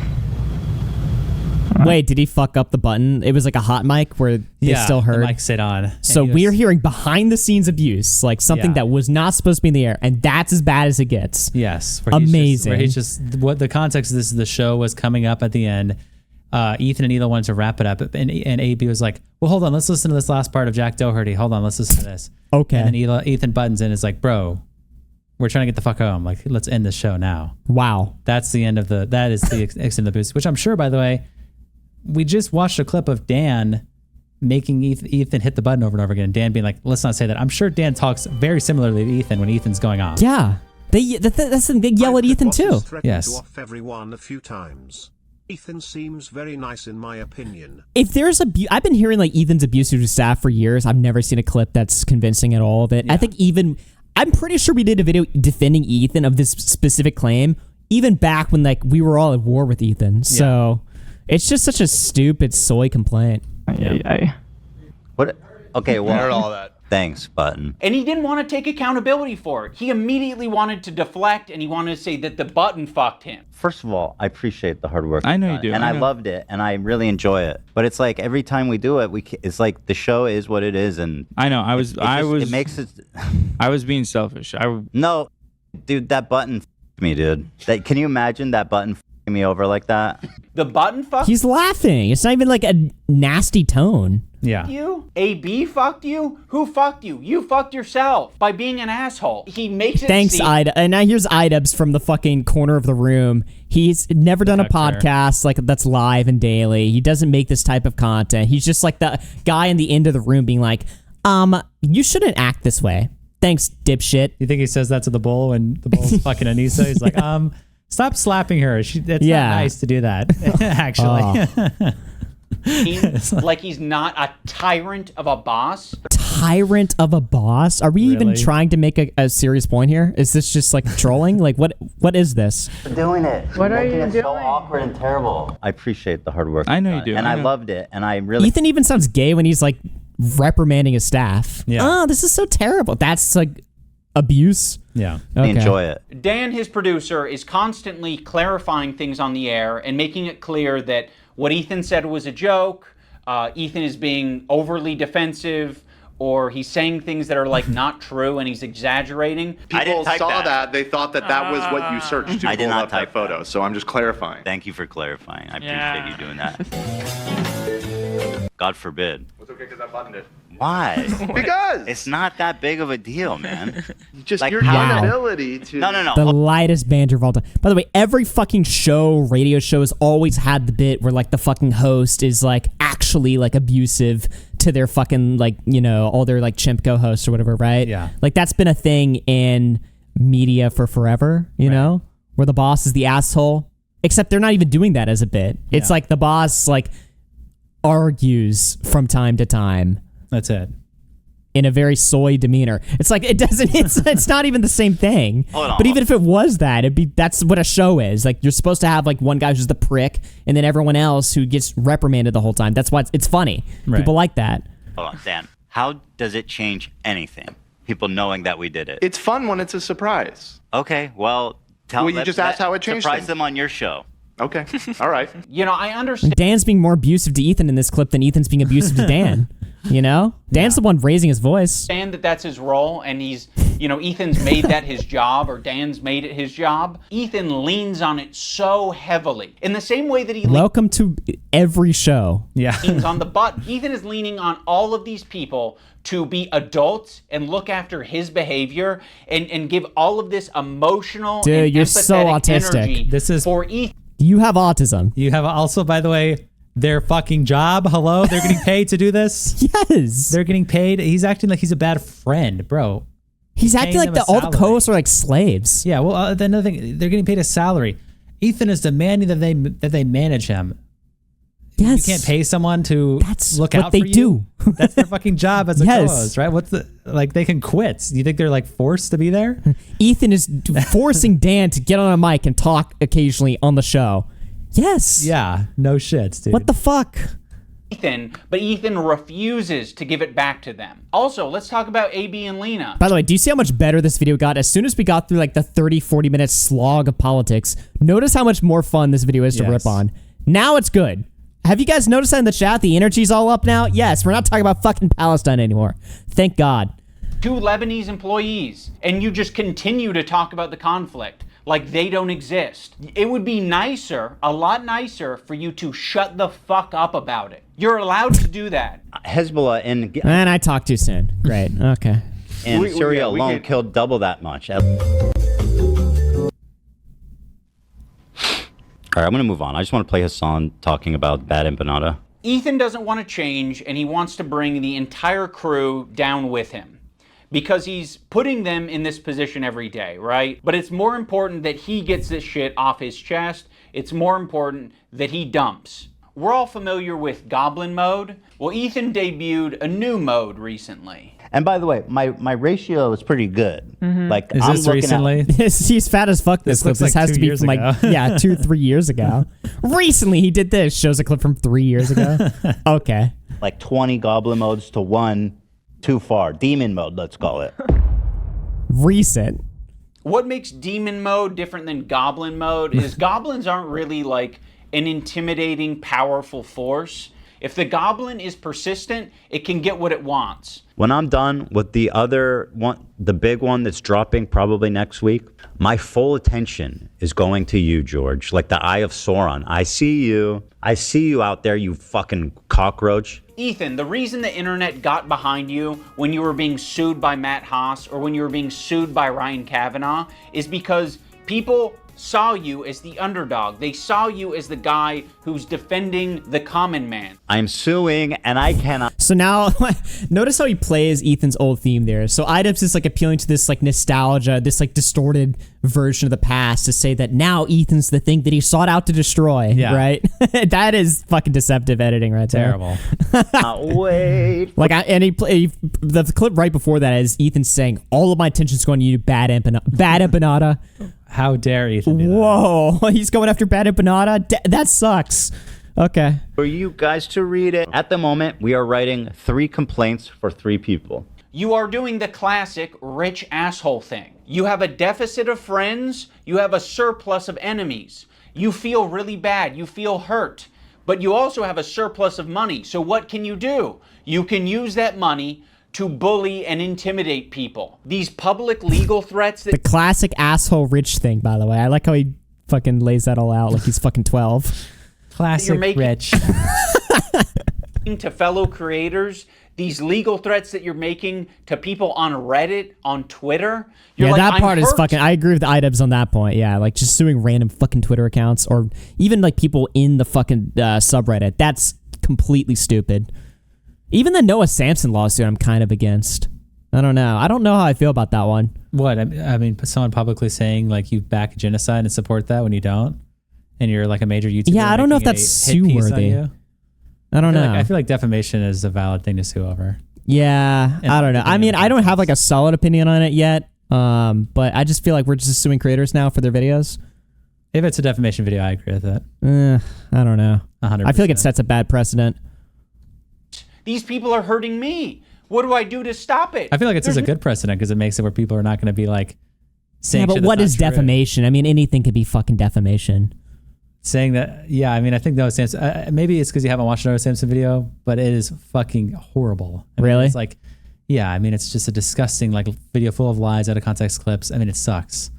Wait, did he fuck up the button? It was like a hot mic where they still heard. the mic stayed on. So we're hearing behind the scenes abuse, like something that was not supposed to be in the air, and that's as bad as it gets. Yes. Amazing. Where he's just what the context of this is the show was coming up at the end. Ethan and Hila wanted to wrap it up, and AB was like, well, hold on, let's listen to this last part of Jack Doherty. Hold on, let's listen to this. Okay. And then Ethan buttons in and is like, bro, we're trying to get the fuck home. Like, let's end this show now. Wow. That is the extent of the boost, which I'm sure, by the way, we just watched a clip of Dan making Ethan hit the button over and over again. Dan being like, let's not say that. I'm sure Dan talks very similarly to Ethan when Ethan's going off. Yeah. They yell at Ethan too. Yes. To off everyone a few times. Ethan seems very nice in my opinion. If there's I've been hearing like Ethan's abusive to staff for years. I've never seen a clip that's convincing at all of it. Yeah. I think I'm pretty sure we did a video defending Ethan of this specific claim, even back when like we were all at war with Ethan. So it's just such a stupid soy complaint. What? Okay, well, I heard all that. Thanks, Button. And he didn't want to take accountability for it. He immediately wanted to deflect, and he wanted to say that the button fucked him. First of all, I appreciate the hard work. I know you do. And I loved it, and I really enjoy it. But it's like every time we do it, it's like the show is what it is, and I know. It makes it. I was being selfish. No, dude, that button f***ed me, dude. Can you imagine that button f***ing me over like that? The button fucked He's laughing. It's not even like a nasty tone. Yeah. you? AB fucked you? Who fucked you? You fucked yourself by being an asshole. He makes it Thanks, seem- Ida. And now here's iDubbbz's from the fucking corner of the room. He's never done a podcast like that's live and daily. He doesn't make this type of content. He's just like the guy in the end of the room being like, you shouldn't act this way. Thanks, dipshit. You think he says that to the bull when the bull's fucking Anissa? He's like, stop slapping her. It's not nice to do that, actually. Like he's not a tyrant of a boss. Tyrant of a boss? Are we even trying to make a serious point here? Is this just like trolling? Like what is this? We're doing it. What You're are making you it doing? so awkward and terrible. I appreciate the hard work. I know you do. And I loved it. And I really. Ethan even sounds gay when he's like reprimanding his staff. Yeah. Oh, this is so terrible. That's like abuse. Yeah. I enjoy it. Dan, his producer, is constantly clarifying things on the air and making it clear that what Ethan said was a joke. Ethan is being overly defensive, or he's saying things that are like not true and he's exaggerating. People saw that. They thought that was what you searched to I did pull not up that type photo. So I'm just clarifying. Thank you for clarifying. I appreciate you doing that. God forbid. It's okay because I buttoned it. Why? Because it's not that big of a deal, man. Just like your inability to. No. The lightest banter of all time. By the way, every fucking radio show has always had the bit where like the fucking host is like actually like abusive to their fucking like, all their like chimp co-hosts or whatever, right? Yeah. Like that's been a thing in media for forever, you know, where the boss is the asshole. Except they're not even doing that as a bit. It's like the boss like argues from time to time. That's it. In a very soy demeanor. It's like it's not even the same thing. But even if it was that's what a show is. Like you're supposed to have like one guy who's the prick and then everyone else who gets reprimanded the whole time. That's why it's funny. Right. People like that. Hold on, Dan. How does it change anything? People knowing that we did it. It's fun when it's a surprise. Okay, well, you just asked how it changed surprise things. them on your show. Okay, all right. I understand. Dan's being more abusive to Ethan in this clip than Ethan's being abusive to Dan. Dan's the one raising his voice. Understand that that's his role, and he's, Ethan's made that his job, or Dan's made it his job. Ethan leans on it so heavily. In the same way that he Welcome to every show. leans on the button. Ethan is leaning on all of these people to be adults and look after his behavior and give all of this emotional and you're so empathetic autistic. energy This is for Ethan. You have autism. You have also, by the way, their fucking job. Hello? They're getting paid to do this? Yes. They're getting paid. He's acting like he's a bad friend, bro. He's acting like all the co-hosts are like slaves. Yeah, well, another thing, they're getting paid a salary. Ethan is demanding that they manage him. Yes. You can't pay someone to look what out they for you. do. That's their fucking job as a Yes. co-host, right? What's the like? They can quit. You think they're like forced to be there? Ethan is forcing Dan to get on a mic and talk occasionally on the show. Yes. Yeah. No shit, dude. What the fuck? But Ethan refuses to give it back to them. Also, let's talk about AB and Lena. By the way, do you see how much better this video got? As soon as we got through like the 30-40 minute slog of politics, notice how much more fun this video is to rip on. Now it's good. Have you guys noticed that in the chat? The energy's all up now? Yes, we're not talking about fucking Palestine anymore. Thank God. 2 Lebanese employees, and you just continue to talk about the conflict like they don't exist. It would be nicer, a lot nicer, for you to shut the fuck up about it. You're allowed to do that. Hezbollah in And I talked too soon. Great. Okay. in Syria alone killed double that much. All right, I'm going to move on. I just want to play Hassan talking about bad empanada. Ethan doesn't want to change, and he wants to bring the entire crew down with him because he's putting them in this position every day, right? But it's more important that he gets this shit off his chest. It's more important that he dumps. We're all familiar with Goblin Mode. Well, Ethan debuted a new mode recently. And by the way, my ratio is pretty good. Like Is I'm this looking recently? He's fat as fuck. This clip. looks This like has 2 to be years from like, ago. 2-3 years ago. Recently he did this. Shows a clip from 3 years ago. Okay. like 20 goblin modes to one too far. Demon mode, let's call it. Recent. What makes Demon Mode different than Goblin Mode is goblins aren't really like an intimidating, powerful force. If the goblin is persistent, it can get what it wants. When I'm done with the other one, the big one that's dropping probably next week, my full attention is going to you, George. Like the Eye of Sauron. I see you. I see you out there, you fucking cockroach. Ethan, the reason the internet got behind you when you were being sued by Matt Haas or when you were being sued by Ryan Kavanaugh is because people saw you as the underdog. They saw you as the guy who's defending the common man. I'm suing and I cannot. So now, notice how he plays Ethan's old theme there. So iDubbbz is like appealing to this like nostalgia, this like distorted version of the past to say that now Ethan's the thing that he sought out to destroy, right? That is fucking deceptive editing right there. Terrible. Wait. Like, the clip right before that is Ethan saying, all of my attention's going to you, bad empanada. How dare Ethan do that? Whoa, he's going after bad empanada? That sucks. Okay. For you guys to read it. At the moment, we are writing 3 complaints for 3 people. You are doing the classic rich asshole thing. You have a deficit of friends, you have a surplus of enemies. You feel really bad, you feel hurt, but you also have a surplus of money. So what can you do? You can use that money to bully and intimidate people. These public legal threats that— The classic asshole rich thing, by the way. I like how he fucking lays that all out like he's fucking 12. Classic rich. To fellow creators, these legal threats that you're making to people on Reddit, on Twitter. You're like, that part I'm is hurt. fucking, I agree with iDubbbz on that point. Yeah, like just suing random fucking Twitter accounts or even like people in the fucking subreddit. That's completely stupid. Even the Noah Samson lawsuit, I'm kind of against. I don't know. I don't know how I feel about that one. What? I mean, someone publicly saying like you back genocide and support that when you don't, and you're like a major YouTuber. Yeah, I don't know if that's sue worthy. I don't know. I feel like defamation is a valid thing to sue over. Yeah, I don't know. I mean, I don't have like a solid opinion on it yet. But I just feel like we're just suing creators now for their videos. If it's a defamation video, I agree with that. I don't know. 100%. I feel like it sets a bad precedent. These people are hurting me. What do I do to stop it? I feel like it's a good precedent because it makes it where people are not going to be like saying Yeah, but shit that's what not is true. defamation? I mean, anything could be fucking defamation. Saying that, yeah, I mean, I think Noah Samson, maybe it's because you haven't watched Noah Samson video, but it is fucking horrible. I mean, Really? It's like, yeah, I mean, it's just a disgusting like video full of lies, out of context clips. I mean, it sucks.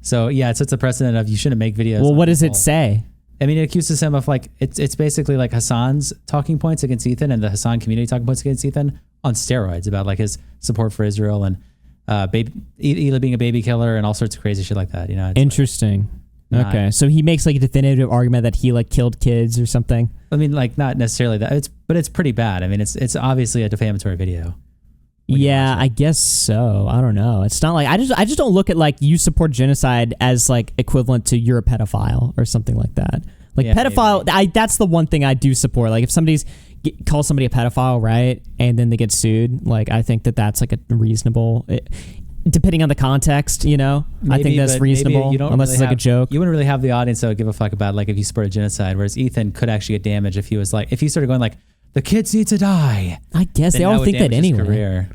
So yeah, it sets a precedent of you shouldn't make videos. Well, on what does it people. say? I mean, it accuses him of like, it's basically like Hassan's talking points against Ethan and the Hassan community talking points against Ethan on steroids about like his support for Israel and Ela being a baby killer and all sorts of crazy shit like that. You know, it's Interesting. Like, Okay, so he makes like a definitive argument that he like killed kids or something. I mean, like not necessarily that. But it's pretty bad. I mean, it's obviously a defamatory video. Yeah, I guess so. I don't know. It's not like I just don't look at like you support genocide as like equivalent to you're a pedophile or something like that. Like pedophile, that's the one thing I do support. Like if somebody's calls somebody a pedophile, right, and then they get sued, like I think that's like a reasonable. Depending on the context, you know, I think that's reasonable. You don't unless really it's like a joke. You wouldn't really have the audience that would give a fuck about like if you support a genocide. Whereas Ethan could actually get damage if he was like, if he started going like, the kids need to die. I guess they all think that anyway. Career.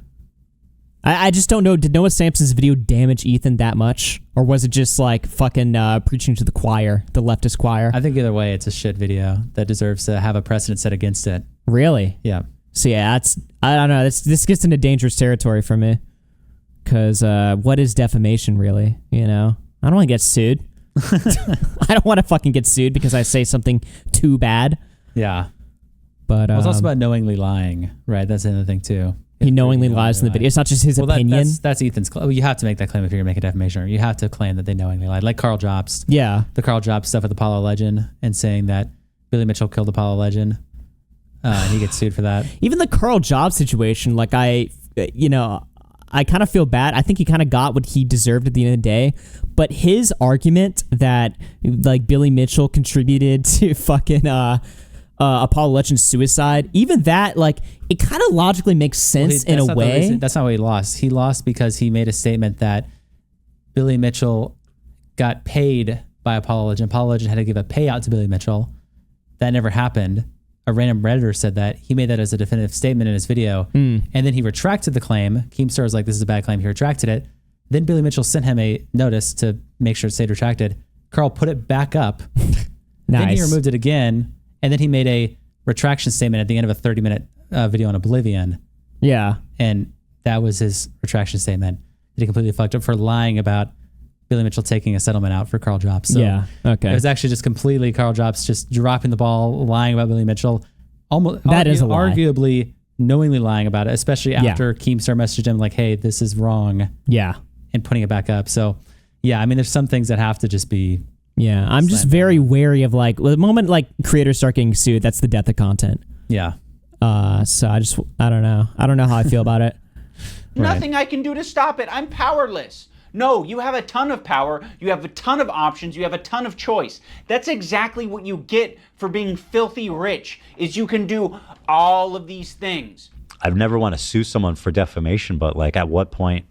I just don't know. Did Noah Sampson's video damage Ethan that much? Or was it just like fucking preaching to the choir, the leftist choir? I think either way, it's a shit video that deserves to have a precedent set against it. Really? Yeah. So yeah, I don't know. This gets into dangerous territory for me. Because what is defamation really? You know? I don't want to get sued. I don't want to fucking get sued because I say something too bad. Yeah. But it's also about knowingly lying, right? That's another thing too. He knowingly lies in the video. It's not just his opinion. That's Ethan's claim. You have to make that claim if you're going to make a defamation. You have to claim that they knowingly lied. Like Carl Jobst. Yeah. The Carl Jobst stuff with Apollo Legend and saying that Billy Mitchell killed Apollo Legend. And he gets sued for that. Even the Carl Jobst situation, like I kind of feel bad. I think he kind of got what he deserved at the end of the day. But his argument that like Billy Mitchell contributed to fucking Apollo Legend's suicide, even that, like, it kind of logically makes sense in a way. That's not why he lost. He lost because he made a statement that Billy Mitchell got paid by Apollo Legend. Apollo Legend had to give a payout to Billy Mitchell. That never happened. A random Redditor said that. He made that as a definitive statement in his video. And then he retracted the claim. Keemstar was like, this is a bad claim. He retracted it. Then Billy Mitchell sent him a notice to make sure it stayed retracted. Carl put it back up. Nice. Then he removed it again. And then he made a retraction statement at the end of a 30-minute video on Oblivion. Yeah. And that was his retraction statement that he completely fucked up for lying about Billy Mitchell taking a settlement out for Carl Jobst. So yeah. Okay. It was actually just completely Carl Jobst just dropping the ball, lying about Billy Mitchell. Almost that is a lie. Arguably knowingly lying about it, especially after Keemstar messaged him like, hey, this is wrong. Yeah. And putting it back up. So yeah, I mean, there's some things that have to just be. Yeah. I'm just very wary of like the moment like creators start getting sued, that's the death of content. Yeah. So I don't know. I don't know how I feel about it. Nothing I can do to stop it. I'm powerless. No, you have a ton of power, you have a ton of options, you have a ton of choice. That's exactly what you get for being filthy rich, is you can do all of these things. I've never want to sue someone for defamation, but like at what point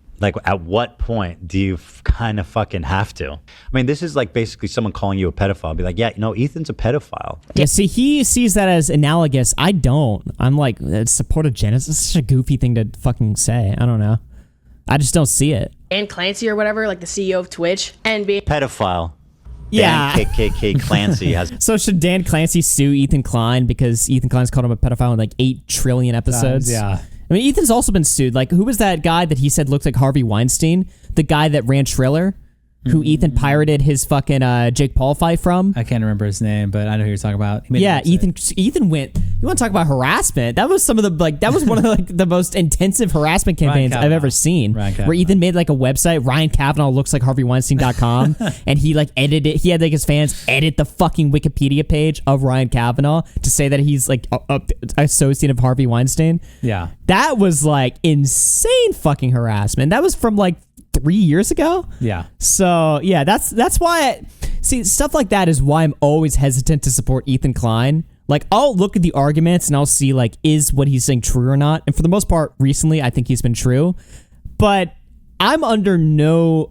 do you kind of fucking have to? I mean, this is like basically someone calling you a pedophile. Be like, yeah, Ethan's a pedophile. Yeah, see, he sees that as analogous. I don't. I'm like, support a genocide. It's such a goofy thing to fucking say. I don't know. I just don't see it. Dan Clancy or whatever, like the CEO of Twitch, and being pedophile. Yeah. Dan KKK Clancy has. So should Dan Clancy sue Ethan Klein because Ethan Klein's called him a pedophile in like 8 trillion episodes? Yeah. I mean, Ethan's also been sued. Like, who was that guy that he said looked like Harvey Weinstein? The guy that ran Triller? Who Ethan pirated his fucking Jake Paul fight from? I can't remember his name, but I know who you're talking about. Yeah, Ethan went. You want to talk about harassment? That was some of the like. That was one of the, like the most intensive harassment campaigns I've ever seen. Where Ethan made like a website. Ryan Kavanaugh looks like HarveyWeinstein.com, and he like edited. He had like his fans edit the fucking Wikipedia page of Ryan Kavanaugh to say that he's like a associate of Harvey Weinstein. Yeah, that was like insane fucking harassment. That was from like 3 years ago. Yeah. So yeah, that's why see stuff like that is why I'm always hesitant to support Ethan Klein. Like I'll look at the arguments and I'll see like is what he's saying true or not. And for the most part, recently I think he's been true. But I'm under no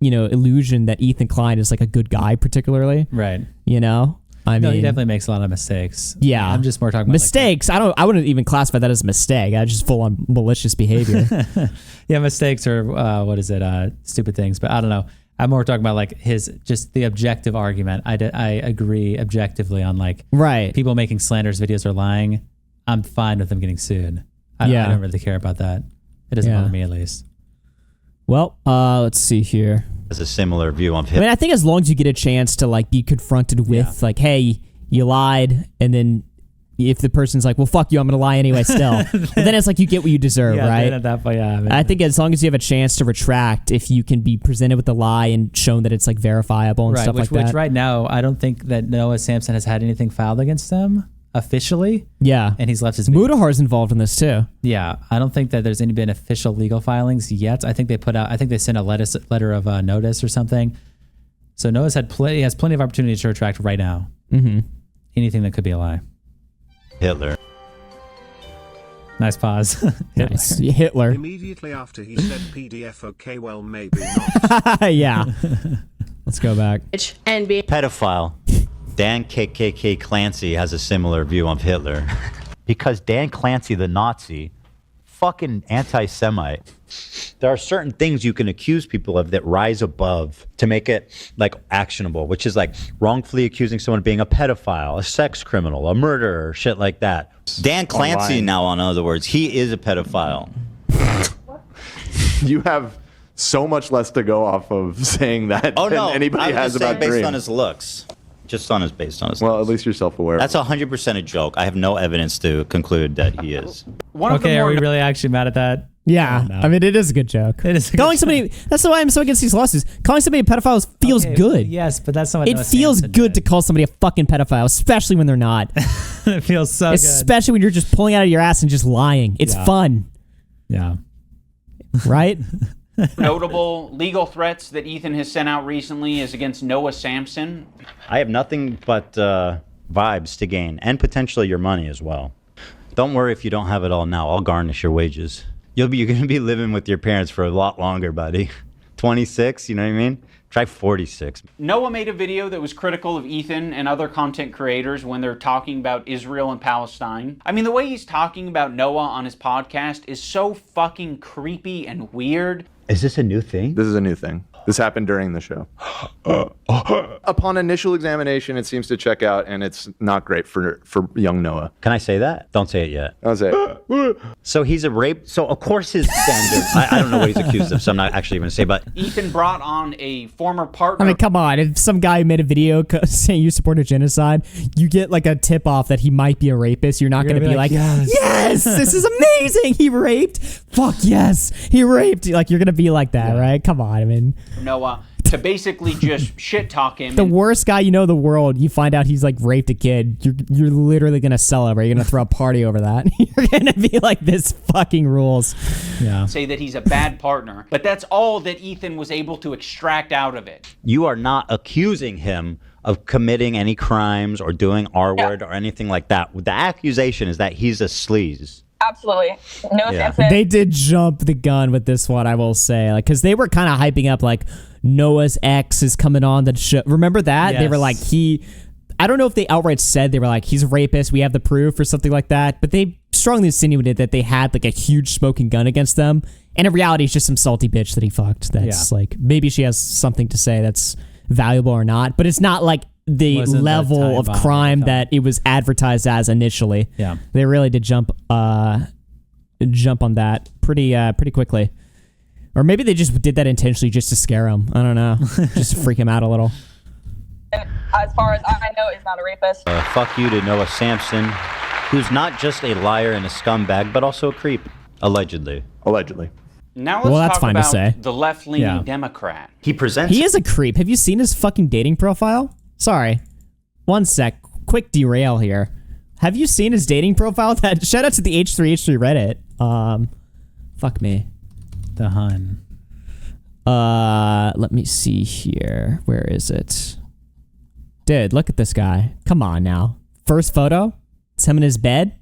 illusion that Ethan Klein is like a good guy particularly. Right. You know? I mean, he definitely makes a lot of mistakes. Yeah, I'm just more talking about mistakes. I wouldn't even classify that as a mistake. I just full on malicious behavior. Yeah, mistakes or stupid things. But I don't know. I'm more talking about like just the objective argument. I agree objectively on like people making slanderous videos or lying. I'm fine with them getting sued. I don't really care about that. It doesn't bother me at least. Well, let's see here. Has a similar view on him. I mean, I think as long as you get a chance to like be confronted with like, hey, you lied, and then if the person's like, well, fuck you, I'm gonna lie anyway still, well, then it's like you get what you deserve, right? Then at that point, I think as long as you have a chance to retract, if you can be presented with the lie and shown that it's like verifiable and stuff like that. Which right now, I don't think that Noah Sampson has had anything filed against them officially. Yeah. And he's left his Mudahar's involved in this too. Yeah. I don't think that there's been official legal filings yet. I think they sent a letter of notice or something. So Noah's has plenty of opportunity to retract right now. Mm-hmm. Anything that could be a lie. Hitler. Nice pause. Nice. Hitler. Immediately after he said PDF, okay, well, maybe not. Yeah. Let's go back. And be Pedophile. Dan KKK Clancy has a similar view of Hitler. Because Dan Clancy, the Nazi, fucking anti-Semite. There are certain things you can accuse people of that rise above to make it like actionable, which is like wrongfully accusing someone of being a pedophile, a sex criminal, a murderer, shit like that. Dan Clancy Online. now, in other words, he is a pedophile. You have so much less to go off of saying that Oh than no, anybody I'm has just saying about based Dream. on his looks. Just based on his Well, at least you're self-aware. That's 100% a joke. I have no evidence to conclude that he is. Okay, are we really actually mad at that? Yeah, No. I mean, it is a good joke. It is a Calling good somebody, that's why I'm so against these lawsuits. Calling somebody a pedophile feels Okay, good. Yes, but that's not what It Noah feels Samson good to call somebody a fucking pedophile, especially when they're not. It feels so good. Especially when you're just pulling out of your ass and just lying. It's Yeah. fun. Yeah. Right? Notable legal threats that Ethan has sent out recently is against Noah Samson. I have nothing but vibes to gain, and potentially your money as well. Don't worry if you don't have it all now. I'll garnish your wages. You're going to be living with your parents for a lot longer, buddy. 26, you know what I mean? Try 46. Noah made a video that was critical of Ethan and other content creators when they're talking about Israel and Palestine. I mean, the way he's talking about Noah on his podcast is so fucking creepy and weird. Is this a new thing? This is a new thing. This happened during the show. Upon initial examination, it seems to check out, and it's not great for young Noah. Can I say that? Don't say it yet. I'll say it. So he's a rape. So of course his standard. I don't know what he's accused of, so I'm not actually going to say. But Ethan brought on a former partner. I mean, come on. If some guy made a video saying you support a genocide, you get like a tip off that he might be a rapist. You're not going to be like, yes, this is amazing. He raped. Fuck yes, he raped. Like, you're going to be like that, right? Come on. I mean, Noah to basically just shit talk him. the worst guy you know in the world, you find out he's like raped a kid. You're literally going to celebrate. You're going to throw a party over that. You're going to be like, this fucking rules. Yeah. Say that he's a bad partner, but that's all that Ethan was able to extract out of it. you are not accusing him of committing any crimes or doing R-word or anything like that. The accusation is that he's a sleaze. Absolutely. No Yeah. offense. They did jump the gun with this one, I will say. Like, because they were kind of hyping up, like, Noah's ex is coming on the show. Remember that? They were like, I don't know if they outright said they were like, he's a rapist, we have the proof or something like that, but they strongly insinuated that they had like a huge smoking gun against them. And in reality, it's just some salty bitch that he fucked. That's like, maybe she has something to say that's valuable or not, but it's not like the level of crime that it was advertised as initially. Yeah. They really did jump on that pretty quickly. Or maybe they just did that intentionally just to scare him. I don't know. Just freak him out a little. As far as I know, is not a rapist. Fuck you to Noah Samson, who's not just a liar and a scumbag, but also a creep. Allegedly. Now let's talk about the left-leaning Yeah. Democrat. He presents. He is a creep. Have you seen his fucking dating profile? Sorry. One sec. Quick derail here. Have you seen his dating profile? That shout out to the H3H3 Reddit. Fuck me. The Hun. Let me see here. Where is it? Dude, look at this guy. Come on now. First photo? It's him in his bed?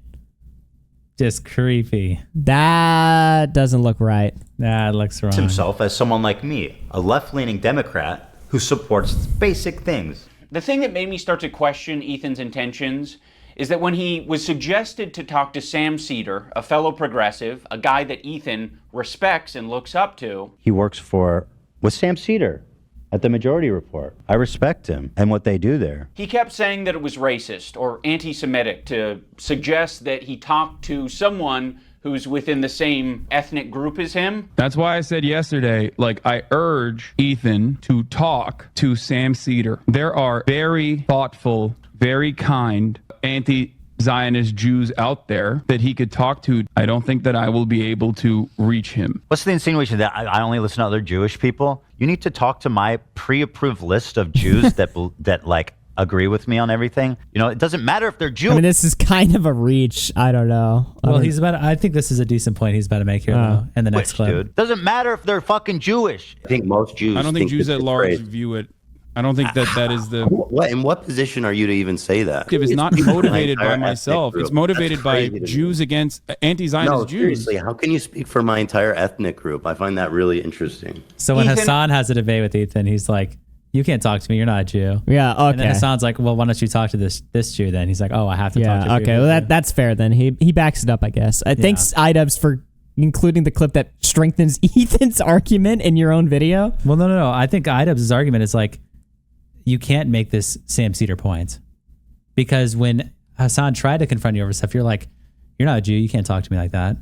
Just creepy. That doesn't look right. That looks wrong. himself as someone like me, a left-leaning Democrat who supports basic things. The thing that made me start to question Ethan's intentions is that when he was suggested to talk to Sam Cedar, a fellow progressive, a guy that Ethan respects and looks up to, He works with Sam Cedar at the Majority Report. I respect him and what they do there. he kept saying that it was racist or anti-Semitic to suggest that he talked to someone who's within the same ethnic group as him. That's why I said yesterday, like, I urge Ethan to talk to Sam Cedar. There are very thoughtful, very kind anti-Zionist Jews out there that he could talk to. I don't think that I will be able to reach him. What's the insinuation that I only listen to other Jewish people? You need to talk to my pre-approved list of Jews that like agree with me on everything. You know, it doesn't matter if they're Jewish. I mean, this is kind of a reach. I don't know. Well, I think this is a decent point he's about to make here, though, in the next clip. Dude, doesn't matter if they're fucking Jewish. I think most Jews. I don't think Jews it's at large crazy. view it I don't think that is the. What in what position are you to even say that? It's not motivated by entire myself. ethnic It's group. motivated That's by crazy to me. Jews against anti-Zionist No, Jews. seriously, how can you speak for my entire ethnic group? I find that really interesting. So when Ethan- Hassan has a debate with Ethan, he's like, "You can't talk to me. You're not a Jew." Yeah, And then okay. Hassan's like, "Well, why don't you talk to this Jew then?" He's like, "Oh, I have to talk to Yeah, a Jew." okay. Well, that's fair then. He backs it up, I guess. Thanks, iDubbbz, for including the clip that strengthens Ethan's argument in your own video. Well, no. I think iDubbbz's argument is like, you can't make this Sam Cedar point, because when Hassan tried to confront you over stuff, you're like, "You're not a Jew. You can't talk to me like that."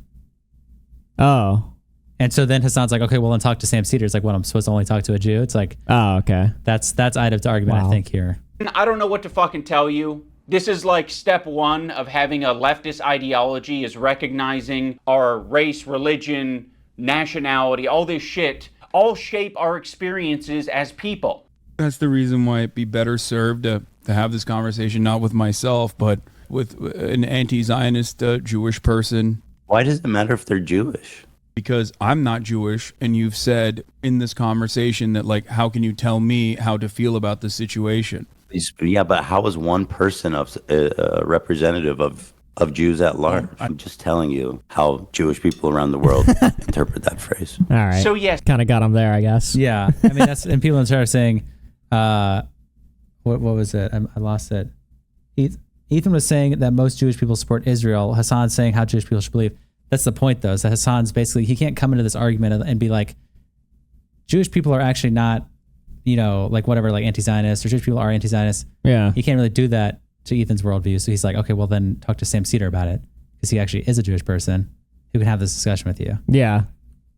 Oh. And so then Hassan's like, "Okay, well, then talk to Sam Cedar." It's like, "What? I'm supposed to only talk to a Jew?" It's like, oh, okay. That's iDubbbz's argument, Wow. I think here. I don't know what to fucking tell you. This is like step one of having a leftist ideology, is recognizing our race, religion, nationality, all this shit, all shape our experiences as people. That's the reason why it'd be better served to have this conversation not with myself, but with an anti-Zionist Jewish person. Why does it matter if they're Jewish? Because I'm not Jewish, and you've said in this conversation that, like, how can you tell me how to feel about the situation? Yeah, but how is one person a representative of Jews at large? I'm just telling you how Jewish people around the world interpret that phrase. All right. So, yes. Kind of got him there, I guess. Yeah. I mean, that's, and people in chat are saying, what was it? I lost it. Ethan was saying that most Jewish people support Israel. Hassan's saying how Jewish people should believe. That's the point, though, is that Hassan's basically, he can't come into this argument and be like, Jewish people are actually not, like whatever, like anti-Zionist, or Jewish people are anti-Zionist. Yeah. He can't really do that to Ethan's worldview. So he's like, okay, well then talk to Sam Cedar about it, because he actually is a Jewish person who can have this discussion with you. Yeah.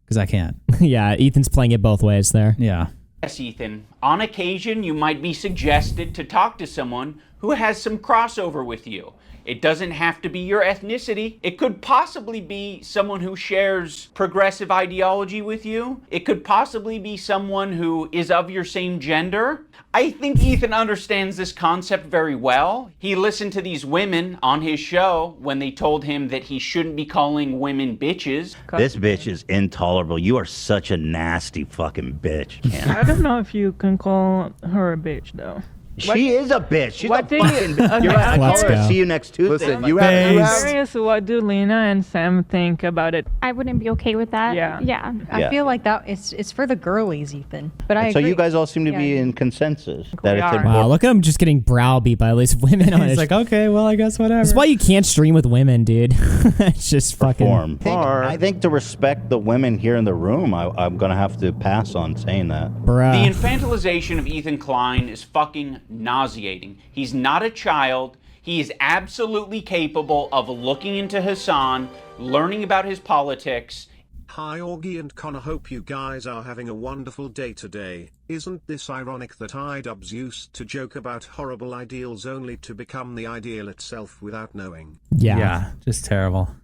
Because I can't. Yeah, Ethan's playing it both ways there. Yeah. Yes, Ethan. On occasion, you might be suggested to talk to someone who has some crossover with you. It doesn't have to be your ethnicity. It could possibly be someone who shares progressive ideology with you. It could possibly be someone who is of your same gender. I think Ethan understands this concept very well. He listened to these women on his show when they told him that he shouldn't be calling women bitches. This bitch is intolerable. You are such a nasty fucking bitch. I don't know if you can call her a bitch, though. She is a bitch. She's what a thing- fucking okay. You're right. I Let's call her. go. See you next Tuesday. Listen, Fuck you that. have- I'm curious, what do Lena and Sam think about it? I wouldn't be okay with that. Yeah. Yeah. Yeah. I feel like that it's for the girlies, Ethan. But I So agree. you guys all seem to Yeah, be yeah. in consensus that it's are. important. Wow, look at him just getting browbeat by at least women on He's his like, okay, well, I guess whatever. That's why you can't stream with women, dude. It's just fucking. Form. I think to respect the women here in the room, I'm going to have to pass on saying that. Bruh. The infantilization of Ethan Klein is fucking nauseating. He's not a child. He is absolutely capable of looking into Hassan, learning about his politics. Hi Augie and Connor, hope you guys are having a wonderful day today. Isn't this ironic that iDubbbz used to joke about horrible ideals only to become the ideal itself without knowing? Yeah, just terrible.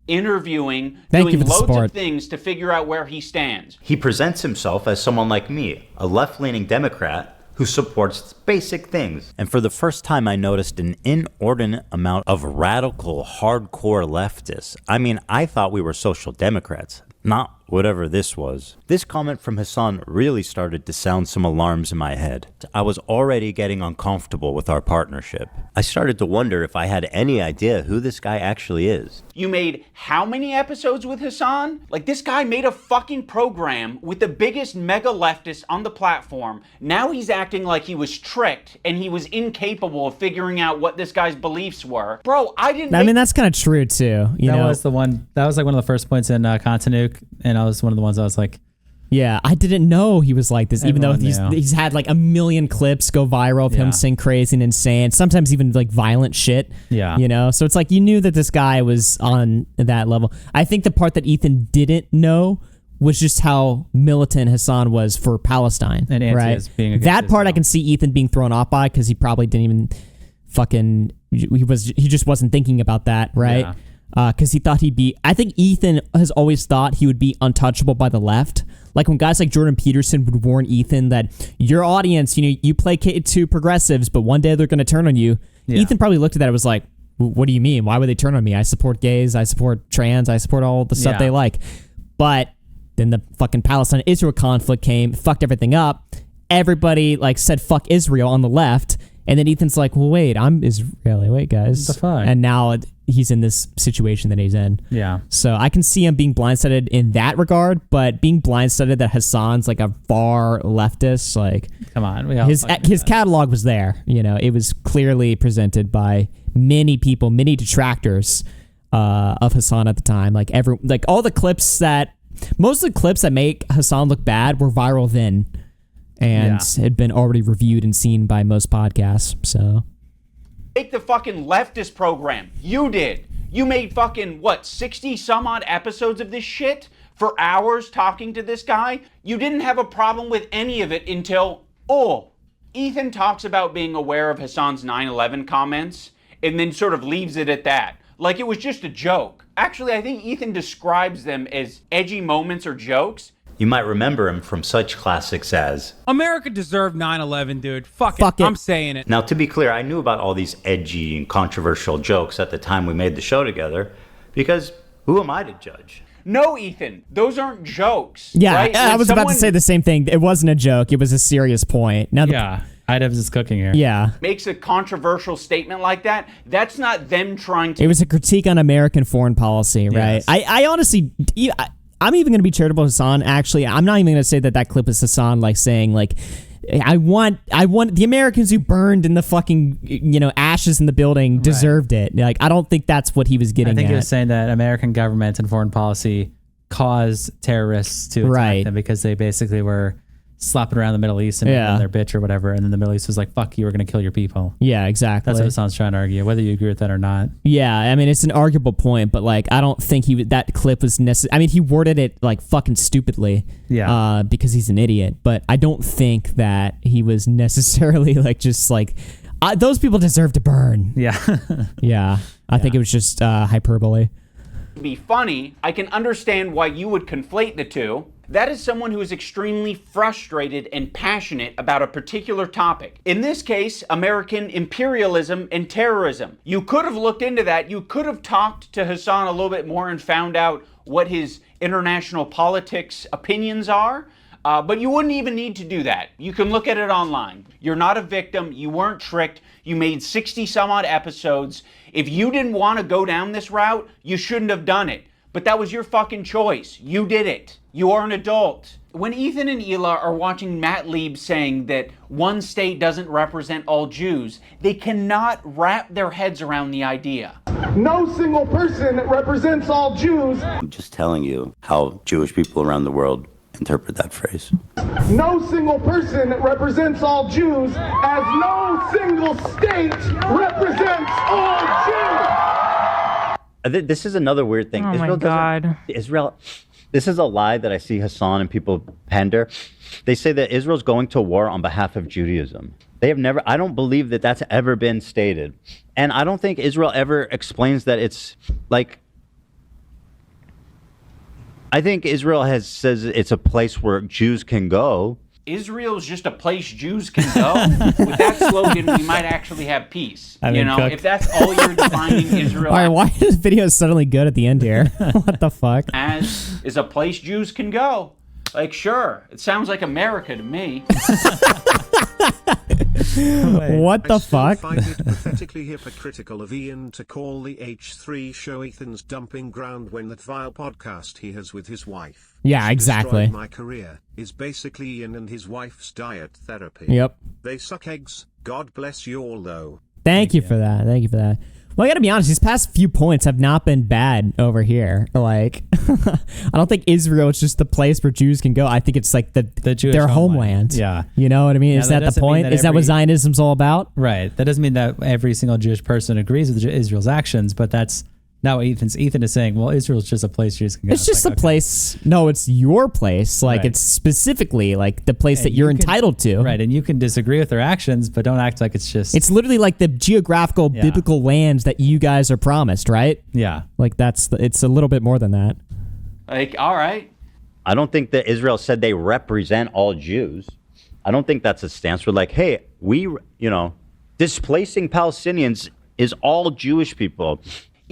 Interviewing, Thank you doing for the loads support. of things to figure out where he stands. He presents himself as someone like me, a left-leaning Democrat who supports basic things. And for the first time, I noticed an inordinate amount of radical, hardcore leftists. I mean, I thought we were social democrats, not whatever this was. This comment from Hassan really started to sound some alarms in my head. I was already getting uncomfortable with our partnership. I started to wonder if I had any idea who this guy actually is. You made how many episodes with Hassan? Like, this guy made a fucking program with the biggest mega leftist on the platform. Now he's acting like he was tricked and he was incapable of figuring out what this guy's beliefs were. Bro, I didn't. I mean, that's kind of true too. That was like one of the first points in Contanuke, and I was one of the ones I was like, yeah, I didn't know he was like this, even though Everyone knew. he's had like a million clips go viral of Yeah. him saying crazy and insane, sometimes even like violent shit. Yeah. So it's like you knew that this guy was on that level. I think the part that Ethan didn't know was just how militant Hassan was for Palestine. And anti right? is being against That part I Israel. can see Ethan being thrown off by, because he probably didn't even fucking, he just wasn't thinking about that, right? Yeah. Because he thought he'd be. I think Ethan has always thought he would be untouchable by the left. Like when guys like Jordan Peterson would warn Ethan that your audience, you placate to progressives, but one day they're going to turn on you. Yeah. Ethan probably looked at that and was like, what do you mean? Why would they turn on me? I support gays. I support trans. I support all the stuff Yeah. they like. But then the fucking Palestine-Israel conflict came, fucked everything up. everybody like said fuck Israel on the left, and then Ethan's like, well, wait, I'm Israeli. Wait, guys. What the fuck? And now he's in this situation that he's in. Yeah. So I can see him being blindsided in that regard, but being blindsided that Hassan's like a far leftist, like, come on, his catalog was there. You know, it was clearly presented by many people, many detractors of Hassan at the time. Like all the clips most of the clips that make Hassan look bad were viral then, and had been already reviewed and seen by most podcasts. So. Make the fucking leftist program. You did. You made fucking, 60 some odd episodes of this shit for hours talking to this guy? You didn't have a problem with any of it until, Ethan talks about being aware of Hassan's 9/11 comments and then sort of leaves it at that. Like it was just a joke. Actually, I think Ethan describes them as edgy moments or jokes. You might remember him from such classics as America deserved 9/11, dude. Fuck it. I'm saying it. Now, to be clear, I knew about all these edgy and controversial jokes at the time we made the show together, because who am I to judge? No, Ethan, those aren't jokes. Yeah, right? I was about to say the same thing. It wasn't a joke. It was a serious point. Now, iDubbbz's is cooking here. Yeah. Makes a controversial statement like that. That's not them trying to. It was a critique on American foreign policy, right? Yes. I honestly, I'm even going to be charitable to Hassan. Actually, I'm not even going to say that clip is Hassan like saying like, I want the Americans who burned in the fucking ashes in the building deserved it. Like I don't think that's what he was getting at. I think he was saying that American government and foreign policy caused terrorists to attack them because they basically were slapping around the Middle East and their bitch or whatever, and then the Middle East was like, fuck you, we're going to kill your people. Yeah, exactly. That's what Hassan's trying to argue, whether you agree with that or not. Yeah, I mean, it's an arguable point, but like, I don't think that clip was necessary. I mean, he worded it like fucking stupidly because he's an idiot, but I don't think that he was necessarily like just like, those people deserve to burn. Yeah. Yeah, I think it was just hyperbole. To be funny, I can understand why you would conflate the two. That is someone who is extremely frustrated and passionate about a particular topic. In this case, American imperialism and terrorism. You could have looked into that. You could have talked to Hassan a little bit more and found out what his international politics opinions are. But you wouldn't even need to do that. You can look at it online. You're not a victim. You weren't tricked. You made 60 some odd episodes. If you didn't want to go down this route, you shouldn't have done it. But that was your fucking choice. You did it. You are an adult. When Ethan and Hila are watching Matt Lieb saying that one state doesn't represent all Jews, they cannot wrap their heads around the idea. No single person represents all Jews. I'm just telling you how Jewish people around the world interpret that phrase. No single person represents all Jews, as no single state represents all Jews. This is another weird thing. Oh my God. Israel, this is a lie that I see Hassan and people pander. They say that Israel's going to war on behalf of Judaism. They have never, I don't believe that that's ever been stated. And I don't think Israel ever explains that it's like, I think Israel says it's a place where Jews can go. Israel's just a place Jews can go. With that slogan, we might actually have peace. If that's all you're defining Israel All right, why is this video suddenly good at the end here? What the fuck? as is a place Jews can go. Like, sure, it sounds like America to me. What the fuck? I find it pathetically hypocritical of Ian to call the H3 show Ethan's dumping ground when that vile podcast he has with his wife. Yeah, exactly. My career is basically Ian and his wife's diet therapy. Yep. They suck eggs. God bless you all though. Thank you for that. Thank you for that. Well, I gotta be honest, these past few points have not been bad over here. Like, I don't think Israel is just the place where Jews can go. I think it's like the Jewish their homeland. Yeah. You know what I mean? Yeah, is that the point? Is that what Zionism's all about? Right. That doesn't mean that every single Jewish person agrees with Israel's actions, but that's not what Ethan is saying. Well, Israel's just a place Jews can go. It's just a place. No, it's your place. Like, it's specifically like the place that you're entitled to. Right. And you can disagree with their actions, but don't act like it's just. It's literally like the geographical biblical lands that you guys are promised, right? Yeah. Like it's a little bit more than that. Like, all right. I don't think that Israel said they represent all Jews. I don't think that's a stance. We're like, hey, displacing Palestinians is all Jewish people.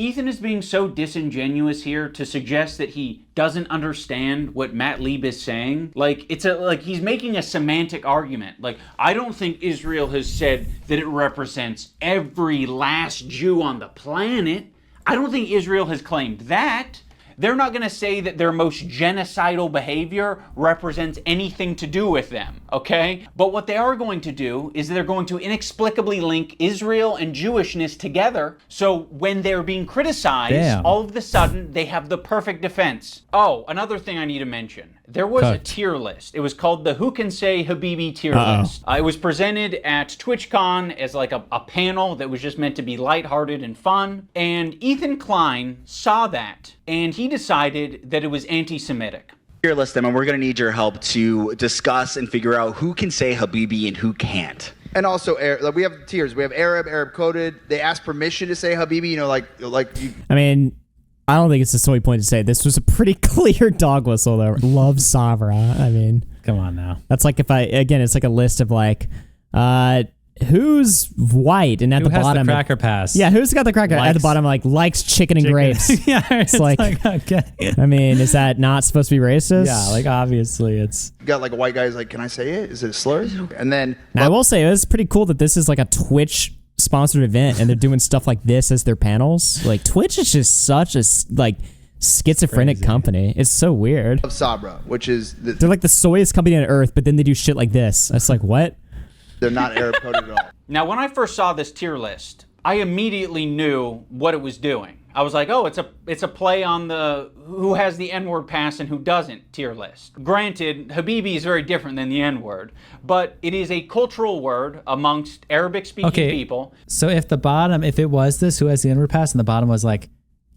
Ethan is being so disingenuous here to suggest that he doesn't understand what Matt Lieb is saying. Like, he's making a semantic argument. Like, I don't think Israel has said that it represents every last Jew on the planet. I don't think Israel has claimed that. They're not going to say that their most genocidal behavior represents anything to do with them, okay? But what they are going to do is they're going to inexplicably link Israel and Jewishness together, so when they're being criticized, all of a sudden, they have the perfect defense. Oh, another thing I need to mention. There was a tier list. It was called the Who Can Say Habibi tier list. It was presented at TwitchCon as like a panel that was just meant to be lighthearted and fun. And Ethan Klein saw that, and he decided that it was anti-Semitic. Tier list them, and we're going to need your help to discuss and figure out who can say Habibi and who can't. And also, we have tiers. We have Arab coded. They ask permission to say Habibi. You know, like you. I mean, I don't think it's a silly point to say this was a pretty clear dog whistle though. Love Sabra. I mean, come on now. That's like it's like a list of like, who's white and at Who the has bottom the cracker pass? Yeah, who's got the cracker at the bottom? Like likes chicken and grapes. Yeah, it's like okay. I mean, is that not supposed to be racist? Yeah, like obviously it's. You got like a white guy who's like, can I say it? Is it a slur? And then now, I will say it's pretty cool that this is like a Twitch sponsored event and they're doing stuff like this as their panels. Like Twitch is just such a like schizophrenic company. It's so weird. Of Sabra, which is they're like the soyest company on earth, but then they do shit like this. It's like what? They're not Arab coded at all. Now, when I first saw this tier list, I immediately knew what it was doing. I was like, oh, it's a play on the who has the N-word pass and who doesn't tier list. Granted, Habibi is very different than the N-word, but it is a cultural word amongst Arabic-speaking people. So if it was this who has the N-word pass and the bottom was like,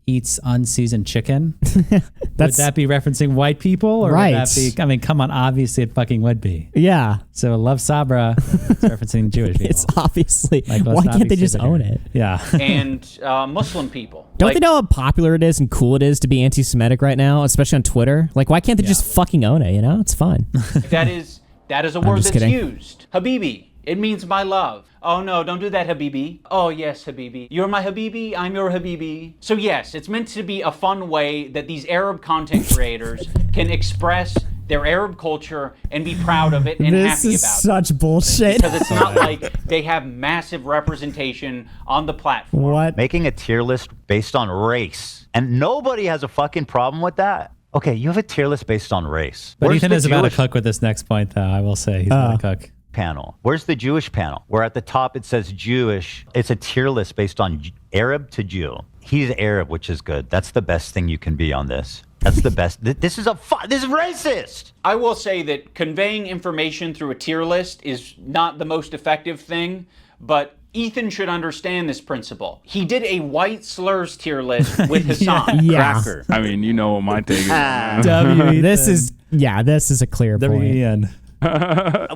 eats unseasoned chicken, would that be referencing white people? Or right. Would that be, I mean, come on, obviously it fucking would be. Yeah. So Love Sabra is referencing Jewish people. It's obviously, like, why can't they just own it? Yeah. And Muslim people. Don't they know how popular it is and cool it is to be anti-Semitic right now, especially on Twitter? Like, why can't they just fucking own it, you know? It's fun. That is a word that's used. Habibi. It means my love. Oh no, don't do that, Habibi. Oh yes, Habibi. You're my Habibi, I'm your Habibi. So yes, it's meant to be a fun way that these Arab content creators can express their Arab culture and be proud of it and happy about it. This is such bullshit. Because it's not like they have massive representation on the platform. What? Making a tier list based on race. And nobody has a fucking problem with that. Okay, you have a tier list based on race. But Ethan is about to cook with this next point, though, I will say. He's about to cook. Panel. Where's the Jewish panel? Where at the top it says Jewish. It's a tier list based on Arab to Jew. He's Arab, which is good. That's the best thing you can be on this. That's the best. This is racist. I will say that conveying information through a tier list is not the most effective thing, but Ethan should understand this principle. He did a white slurs tier list with Hassan. Cracker. I mean, you know what my take is. This is a clear point.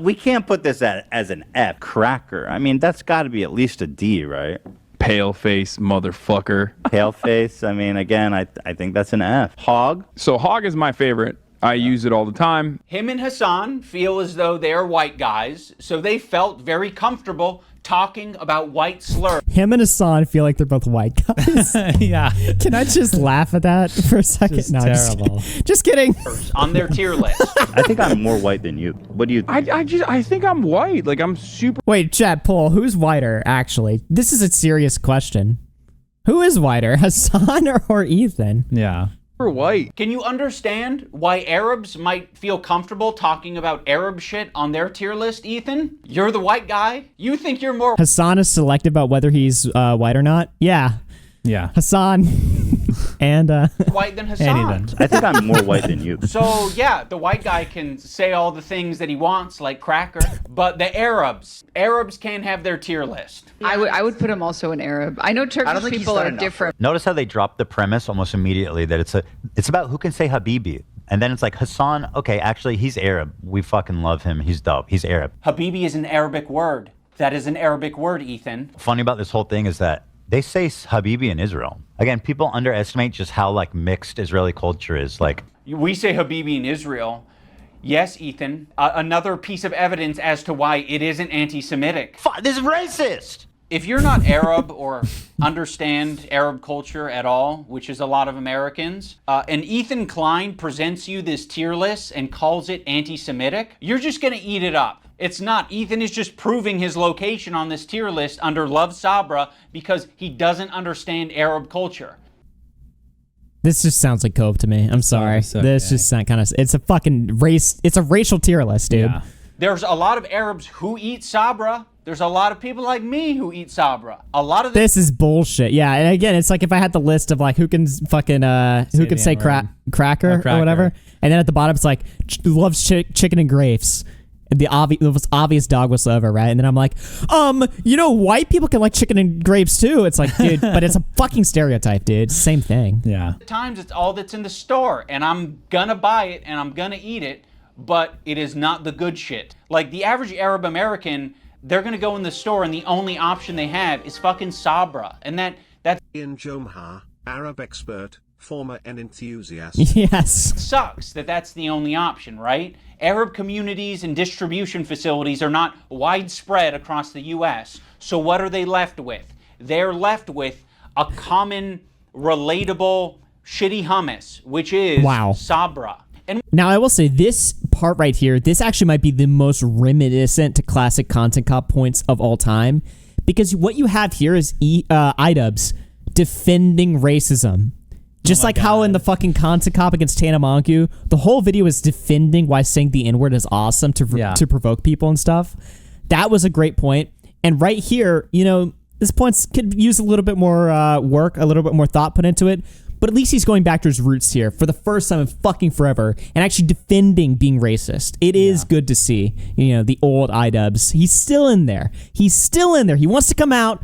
We can't put this as an F. Cracker. I mean, that's got to be at least a D, right? Pale face motherfucker. Pale face. I mean, again, I think that's an F. Hog. So hog is my favorite. I use it all the time. Him and Hassan feel as though they're white guys, so they felt very comfortable talking about white slurs. Him and Hassan feel like they're both white guys. Yeah. Can I just laugh at that for a second? Just no, terrible. Just kidding. On their tier list. I think I'm more white than you. What do you think? I think I'm white. Like I'm super. Wait, chat poll. Who's whiter? Actually, this is a serious question. Who is whiter, Hassan or Ethan? Yeah. White. Can you understand why Arabs might feel comfortable talking about Arab shit on their tier list, Ethan? You're the white guy? You think you're more... Hassan is selective about whether he's white or not? Yeah. Yeah. Hassan. And white than Hassan. I think I'm more white than you. So yeah, the white guy can say all the things that he wants, like cracker, but the Arabs can't have their tier list. I would put him also in Arab. I know Turkish people are different. Notice how they drop the premise almost immediately that it's about who can say Habibi. And then it's like Hassan, okay, actually he's Arab. We fucking love him. He's dope. He's Arab. Habibi is an Arabic word. That is an Arabic word, Ethan. Funny about this whole thing is that they say Habibi in Israel. Again, people underestimate just how like mixed Israeli culture is. Like we say Habibi in Israel. Yes, Ethan. Another piece of evidence as to why it isn't anti-Semitic. This is racist. If you're not Arab or understand Arab culture at all, which is a lot of Americans, and Ethan Klein presents you this tier list and calls it anti-Semitic, you're just going to eat it up. It's not. Ethan is just proving his location on this tier list under Love Sabra because he doesn't understand Arab culture. This just sounds like Cove to me. I'm sorry. This just sounds kind of... It's a fucking race... It's a racial tier list, dude. Yeah. There's a lot of Arabs who eat Sabra. There's a lot of people like me who eat Sabra. A lot of this is bullshit. Yeah, and again, it's like if I had the list of like who can fucking who can say cracker or whatever, and then at the bottom it's like loves chicken and grapes. The obvious dog whistle ever, right? And then I'm like, white people can like chicken and grapes too. It's like, dude, but it's a fucking stereotype, dude. Same thing. Yeah. At times it's all that's in the store, and I'm gonna buy it and I'm gonna eat it, but it is not the good shit. Like the average Arab American, they're gonna go in the store and the only option they have is fucking Sabra, and that's Ian Jomha, Arab expert, former N enthusiast. Yes. Sucks that's the only option, right? Arab communities and distribution facilities are not widespread across the U.S. So what are they left with? They're left with a common, relatable, shitty hummus, which is Sabra. And now, I will say this part right here, this actually might be the most reminiscent to classic Content Cop points of all time, because what you have here is iDubbbz defending racism. Just like how in the fucking Content Cop against Tana Mongeau, the whole video is defending why saying the N-word is awesome to provoke people and stuff. That was a great point. And right here, this point could use a little bit more work, a little bit more thought put into it. But at least he's going back to his roots here for the first time in fucking forever and actually defending being racist. It is good to see, the old iDubbbz. He's still in there. He wants to come out,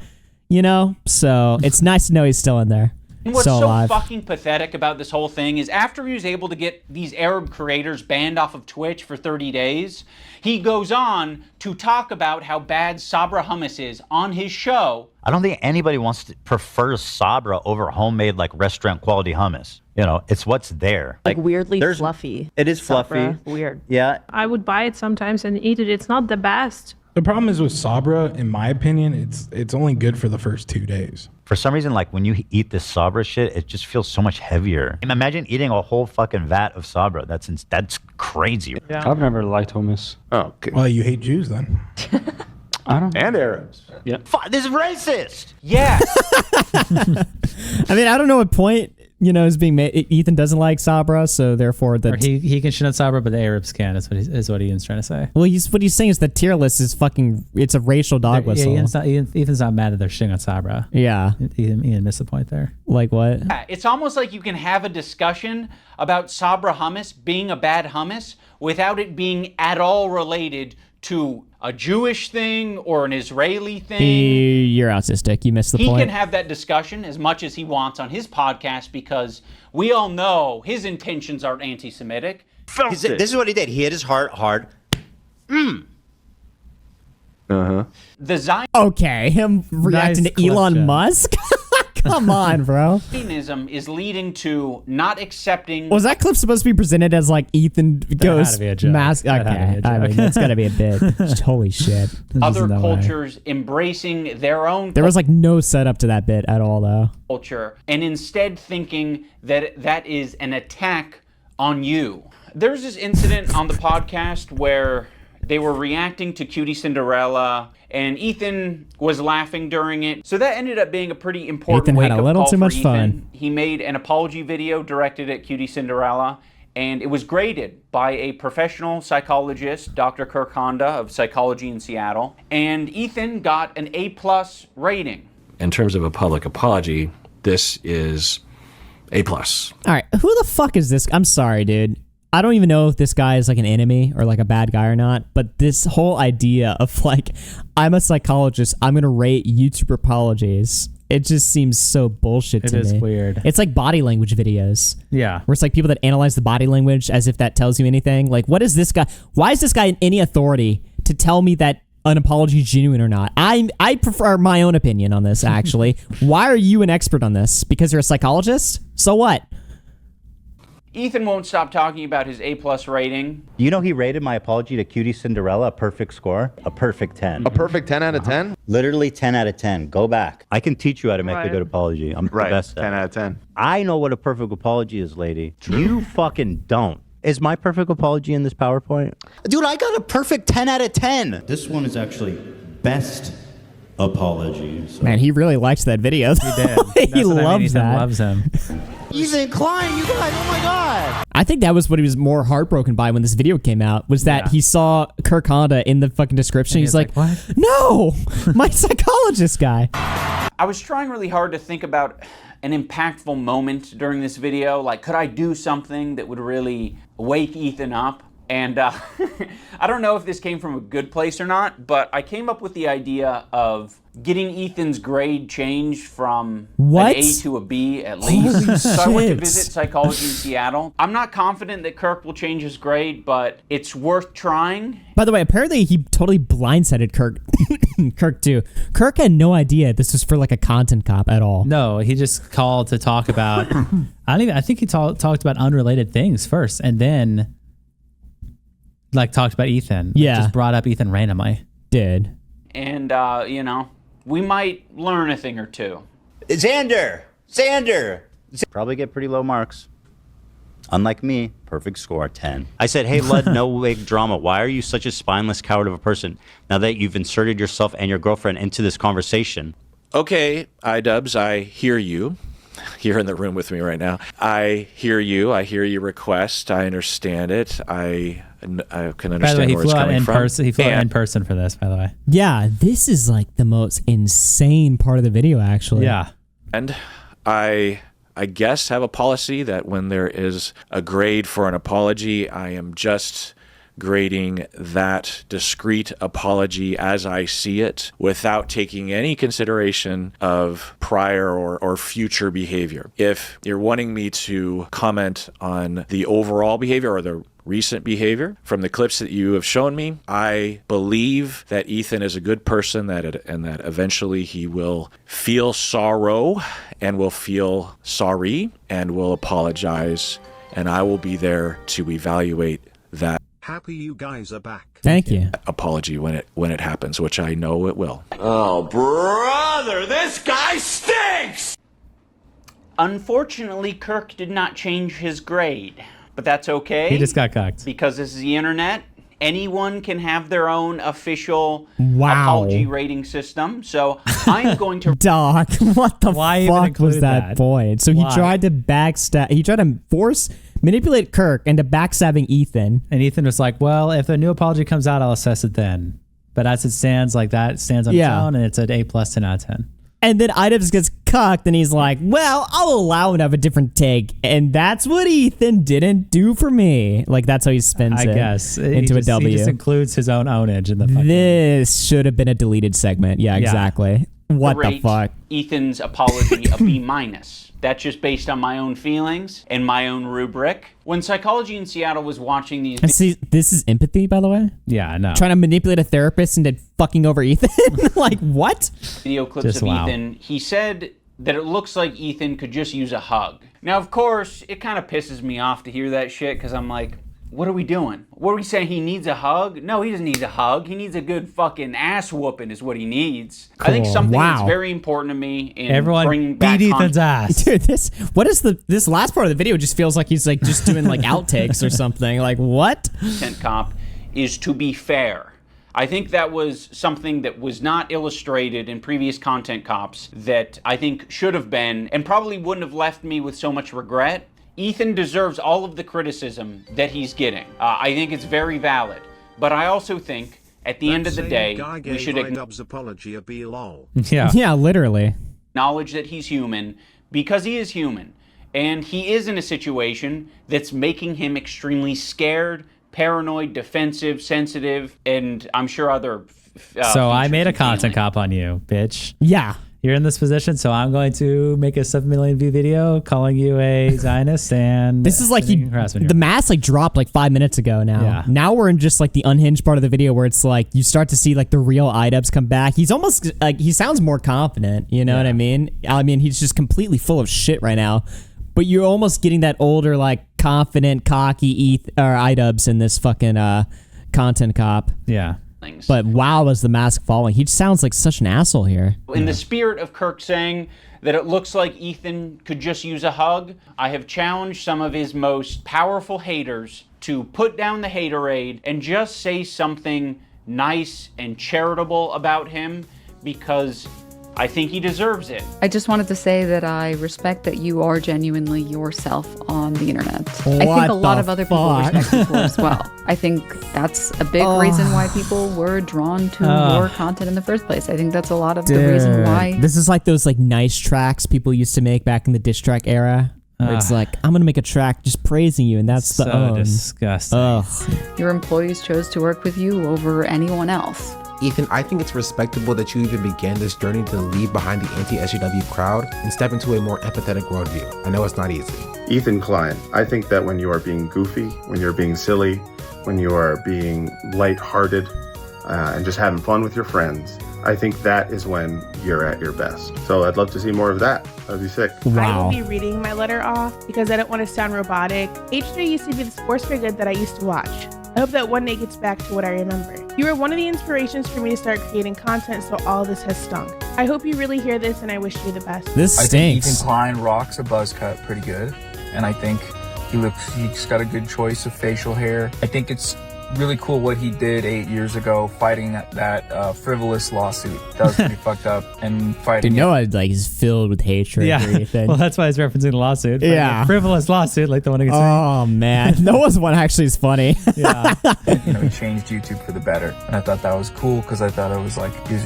so it's nice to know he's still in there. And what's so fucking pathetic about this whole thing is after he was able to get these Arab creators banned off of Twitch for 30 days, he goes on to talk about how bad Sabra hummus is on his show. I don't think anybody prefers Sabra over homemade like restaurant quality hummus. It's what's there. Like weirdly fluffy. It is Sabra. fluffy. Weird. Yeah. I would buy it sometimes and eat it. It's not the best. The problem is with Sabra, in my opinion, it's only good for the first 2 days. For some reason, like when you eat this Sabra shit, it just feels so much heavier. Imagine eating a whole fucking vat of Sabra. That's crazy. Yeah. I've never liked hummus. Oh, okay. Well, you hate Jews then. I don't. And Arabs. Yeah. This is racist. Yeah. I mean, I don't know what point is being made. Ethan doesn't like Sabra, so therefore he can shit on Sabra, but the Arabs can. Is what Ian's trying to say. Well, what he's saying is the tier list is it's a racial dog whistle. Yeah, Ethan's not mad that they're shitting on Sabra. Yeah. Ian missed the point there. Like what? Yeah, it's almost like you can have a discussion about Sabra hummus being a bad hummus without it being at all related to a Jewish thing or an Israeli thing. You're autistic. You missed the point. He can have that discussion as much as he wants on his podcast because we all know his intentions aren't anti-Semitic. This is what he did. He hit his heart hard. The Zion. Okay, him reacting to Elon Musk? Come on, bro. Zionism is leading to not accepting. Was that clip supposed to be presented as like Ethan goes mask? Okay, I mean that's gotta be a bit. Holy shit. Other cultures embracing their own. There was like no setup to that bit at all, though. Culture, and instead thinking that is an attack on you. There's this incident on the podcast where they were reacting to Cutie Cinderella, and Ethan was laughing during it. So that ended up being a pretty important Ethan had wake-up a little call too for much Ethan. fun. He made an apology video directed at Cutie Cinderella, and it was graded by a professional psychologist, Dr. Kirk Honda of Psychology in Seattle, and Ethan got an A+ rating. In terms of a public apology, this is A+. All right, who the fuck is this? I'm sorry, dude. I don't even know if this guy is like an enemy or like a bad guy or not, but this whole idea of like, I'm a psychologist, I'm going to rate YouTuber apologies. It just seems so bullshit to me. It is weird. It's like body language videos. Yeah. Where it's like people that analyze the body language as if that tells you anything. Like, what is this guy? Why is this guy in any authority to tell me that an apology is genuine or not? I prefer my own opinion on this, actually. Why are you an expert on this? Because you're a psychologist? So what? Ethan won't stop talking about his A+ rating. You know he rated my apology to Cutie Cinderella a perfect score? A perfect 10. A perfect 10 out of 10? Literally 10 out of 10. Go back. I can teach you how to make a good apology. I'm the best at it. 10 out of 10. I know what a perfect apology is, lady. You fucking don't. Is my perfect apology in this PowerPoint? Dude, I got a perfect 10 out of 10. This one is actually best apology. So. Man, he really liked that video. He did. He loves Ethan that. loves him. Ethan Klein, you guys, oh my God. I think that was what he was more heartbroken by when this video came out, was that he saw Kirk Honda in the fucking description. He's like, what? No, my psychologist guy. I was trying really hard to think about an impactful moment during this video. Like, could I do something that would really wake Ethan up? And I don't know if this came from a good place or not, but I came up with the idea of getting Ethan's grade changed from an A to a B at least. So I went to visit psychology in Seattle. I'm not confident that Kirk will change his grade, but it's worth trying. By the way, apparently he totally blindsided Kirk. Kirk too. Kirk had no idea this was for like a content cop at all. No, he just called to talk about. I think he talked about unrelated things first, and then like talked about Ethan. Yeah, just brought up Ethan randomly. Did. And you know, we might learn a thing or two. Xander! Probably get pretty low marks. Unlike me, perfect score, 10. I said, hey, Lud, no big drama. Why are you such a spineless coward of a person now that you've inserted yourself and your girlfriend into this conversation? Okay, iDubbbz, I hear you. You're in the room with me right now. I hear you. I hear your request. I understand it. I can understand by the way, where it's coming from. He flew out in person for this, by the way. Yeah, this is like the most insane part of the video, actually. Yeah. And I guess have a policy that when there is a grade for an apology, I am just grading that discrete apology as I see it without taking any consideration of prior or future behavior. If you're wanting me to comment on the overall behavior or the recent behavior from the clips that you have shown me, I believe that Ethan is a good person and that eventually he will feel sorrow and will feel sorry and will apologize, and I will be there to evaluate that. Happy you guys are back. Thank you. Apology when it happens, which I know it will. Oh, brother, this guy stinks! Unfortunately, Kirk did not change his grade, but that's okay. He just got cucked. Because this is the internet. Anyone can have their own official Wow. apology rating system. So I'm going to... Doc, what the fuck was that point? So Why? he tried to backstab, he tried to manipulate Kirk into backstabbing Ethan. And Ethan was like, well, if a new apology comes out, I'll assess it then. But as it stands, like that stands on its own, and it's an A+ 10 out of 10. And then iDubbbz gets cucked, and he's like, well, I'll allow him to have a different take. And that's what Ethan didn't do for me. Like, that's how he spins I it guess. into a W. He just includes his own ownage in the fucking... This should have been a deleted segment. Yeah, exactly. What the fuck? Ethan's apology a B-. That's just based on my own feelings and my own rubric. When Psychology in Seattle was watching these... And see, this is empathy, by the way? Yeah, I know. Trying to manipulate a therapist into fucking over Ethan? Like, what? Video clips Just of wow. Ethan, he said that it looks like Ethan could just use a hug. Now, of course, it kind of pisses me off to hear that shit, because I'm like, what are we doing? What are we saying? He needs a hug? No, he doesn't need a hug. He needs a good fucking ass whooping is what he needs. Cool. I think something Wow. that's very important to me in Everyone bringing back beat Ethan's ass. Dude, this last part of the video just feels like he's like just doing like outtakes or something. Like, what? Content cop is to be fair. I think that was something that was not illustrated in previous content cops that I think should have been and probably wouldn't have left me with so much regret. Ethan deserves all of the criticism that he's getting. I think it's very valid. But I also think, at the end of the day, we should iDubbbz's apology a B lol. Yeah. Yeah, literally. acknowledge that he's human, because he is human. And he is in a situation that's making him extremely scared, paranoid, defensive, sensitive, and I'm sure other So I made a content cop on you, bitch. Yeah. You're in this position, so I'm going to make a 7 million view video calling you a Zionist, and This is like the mask like dropped like 5 minutes ago now. Yeah. Now we're in just like the unhinged part of the video where it's like you start to see like the real iDubbbz come back. He's almost like he sounds more confident, you know what I mean? I mean, he's just completely full of shit right now. but you're almost getting that older, like confident, cocky iDubbbz in this fucking content cop. Yeah. But wow, was the mask falling? He sounds like such an asshole here. In the spirit of Kirk saying that it looks like Ethan could just use a hug, I have challenged some of his most powerful haters to put down the haterade and just say something nice and charitable about him, because I think he deserves it. I just wanted to say that I respect that you are genuinely yourself on the internet. I think a lot of other people respect you for as well. I think that's a big reason why people were drawn to your content in the first place. I think that's a lot of the reason why. This is like those like nice tracks people used to make back in the diss track era. Where it's like, I'm gonna make a track just praising you, and that's so disgusting. Your employees chose to work with you over anyone else. Ethan, I think it's respectable that you even began this journey to leave behind the anti-SJW crowd and step into a more empathetic worldview. I know it's not easy. Ethan Klein, I think that when you are being goofy, when you're being silly, when you are being lighthearted, and just having fun with your friends, I think that is when you're at your best. So I'd love to see more of that. That'd be sick. I will be reading my letter off because I don't want to sound robotic. H3 used to be the sports for good that I used to watch. I hope that one day gets back to what I remember. You were one of the inspirations for me to start creating content, so all this has stunk. I hope you really hear this, and I wish you the best. This stinks. I think Ethan Klein rocks a buzz cut pretty good, and I think he's got a good choice of facial hair. I think it's really cool what he did 8 years ago, fighting that frivolous lawsuit. That was pretty fucked up, and fighting. Dude, Noah like is filled with hatred. Yeah. For Ethan. Well, that's why he's referencing the lawsuit. Yeah. A frivolous lawsuit like the one against me. Oh man, Noah's one actually is funny. Yeah. He changed YouTube for the better, and I thought that was cool because I thought it was like he was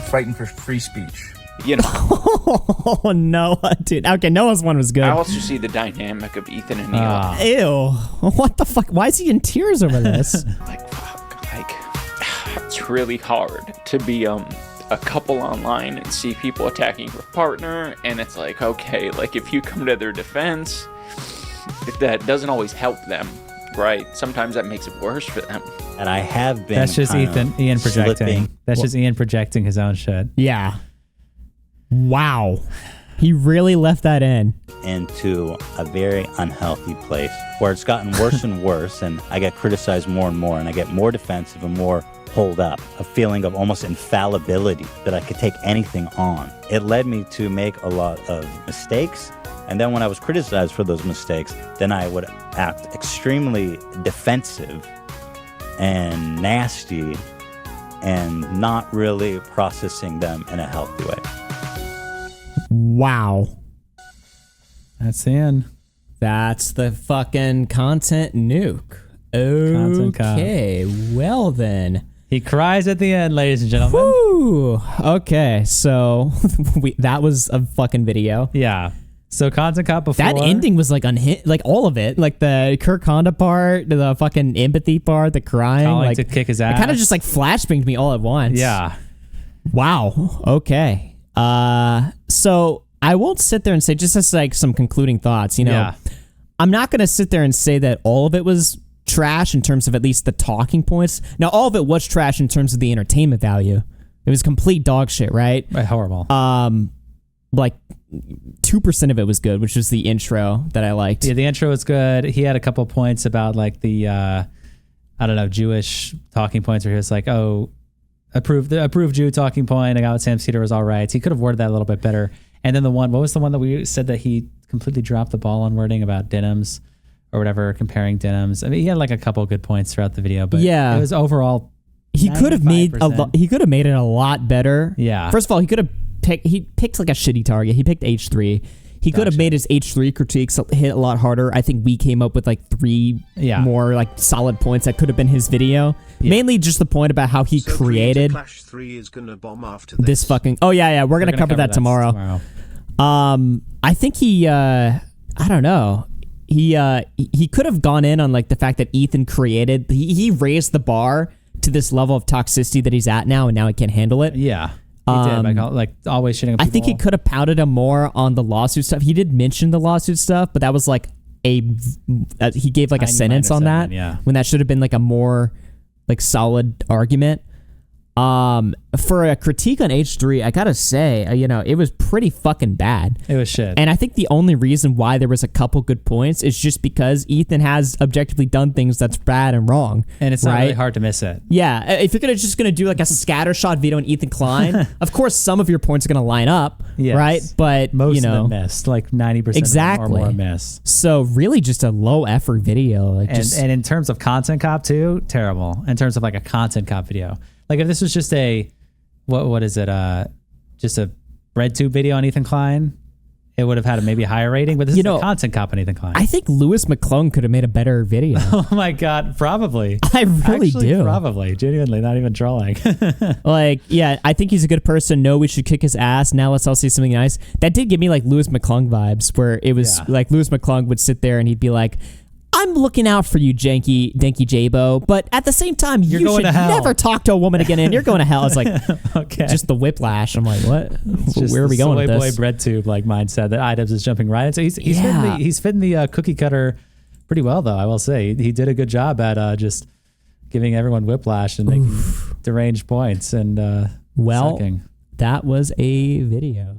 fighting for free speech. You know. Oh Noah, dude. Okay, Noah's one was good. I also see the dynamic of Ethan and Neil. Ew. What the fuck? Why is he in tears over this? It's really hard to be a couple online and see people attacking your partner, and it's like, okay, like if you come to their defense, if that doesn't always help them, right? Sometimes that makes it worse for them. And I have been. That's just Ian projecting. That's just Ian projecting his own shit. Yeah. Wow. He really left that in. Into a very unhealthy place where it's gotten worse and worse, and I get criticized more and more, and I get more defensive and more hold up, a feeling of almost infallibility that I could take anything on. It led me to make a lot of mistakes, and then when I was criticized for those mistakes, then I would act extremely defensive and nasty and not really processing them in a healthy way. Wow. That's the end. That's the fucking content nuke. Okay, well then. He cries at the end, ladies and gentlemen. Woo! Okay, so that was a fucking video. Yeah. So Content Cop before. That ending was like unhinged, like all of it. Like the Kirk Honda part, the fucking empathy part, the crying. Calling like, to kick his ass. It kind of just like flashbanged me all at once. Yeah. Wow. Okay. So I won't sit there and say, just as like some concluding thoughts, you know, Yeah. I'm not going to sit there and say that all of it was trash in terms of at least the talking points. Now, all of it was trash in terms of the entertainment value. It was complete dog shit, right? Right, horrible. Like 2% of it was good, which was the intro that I liked. Yeah, the intro was good. He had a couple points about like the, I don't know, Jewish talking points where he was like, oh, approved Jew talking point. I got Sam Cedar was all right. He could have worded that a little bit better. And then what was the one that we said that he completely dropped the ball on wording about denims or whatever, comparing denims? I mean, he had like a couple good points throughout the video, but yeah, it was overall. He could have made made it a lot better. Yeah. First of all, he picked like a shitty target. He picked H3. He could have made his H3 critiques hit a lot harder. I think we came up with like 3 more like solid points that could have been his video. Yeah. Mainly just the point about how he created Clash 3 is gonna bomb after this fucking. Oh yeah, we're gonna cover that tomorrow. I think he I don't know. He could have gone in on like the fact that Ethan created. He raised the bar to this level of toxicity that he's at now, and now he can't handle it. Yeah. He did, like always shitting on people. I think he could have pouted him more on the lawsuit stuff. He did mention the lawsuit stuff, but that was like he gave like a sentence on that, yeah, when that should have been like a more like solid argument. For a critique on H3, I gotta say, it was pretty fucking bad. It was shit. And I think the only reason why there was a couple good points is just because Ethan has objectively done things that's bad and wrong. And it's not really hard to miss it. Yeah, if you're just gonna do like a scattershot video on Ethan Klein, of course some of your points are gonna line up, right? But most of them missed, like 90% exactly. or more missed. So really, just a low effort video. Like and in terms of content cop too, terrible. In terms of like a content cop video, like if this was just a what is it? Just a RedTube video on Ethan Klein, it would have had maybe a higher rating. But this is a content cop on Ethan Klein. I think Lewis McClung could have made a better video. Oh my god, probably. I really do. Probably, genuinely, not even trolling. I think he's a good person. No, we should kick his ass. Now let's all see something nice. That did give me like Lewis McClung vibes, where it was like Lewis McClung would sit there and he'd be like, I'm looking out for you, Denky Jabo, but at the same time, you should never talk to a woman again, and you're going to hell. It's like, just the whiplash. I'm like, what? Where are we going with this? Soy boy bread tube like mindset that iDubbbz is jumping right into. He's fitting the cookie cutter pretty well, though. I will say he did a good job at just giving everyone whiplash and making deranged points and that was a video.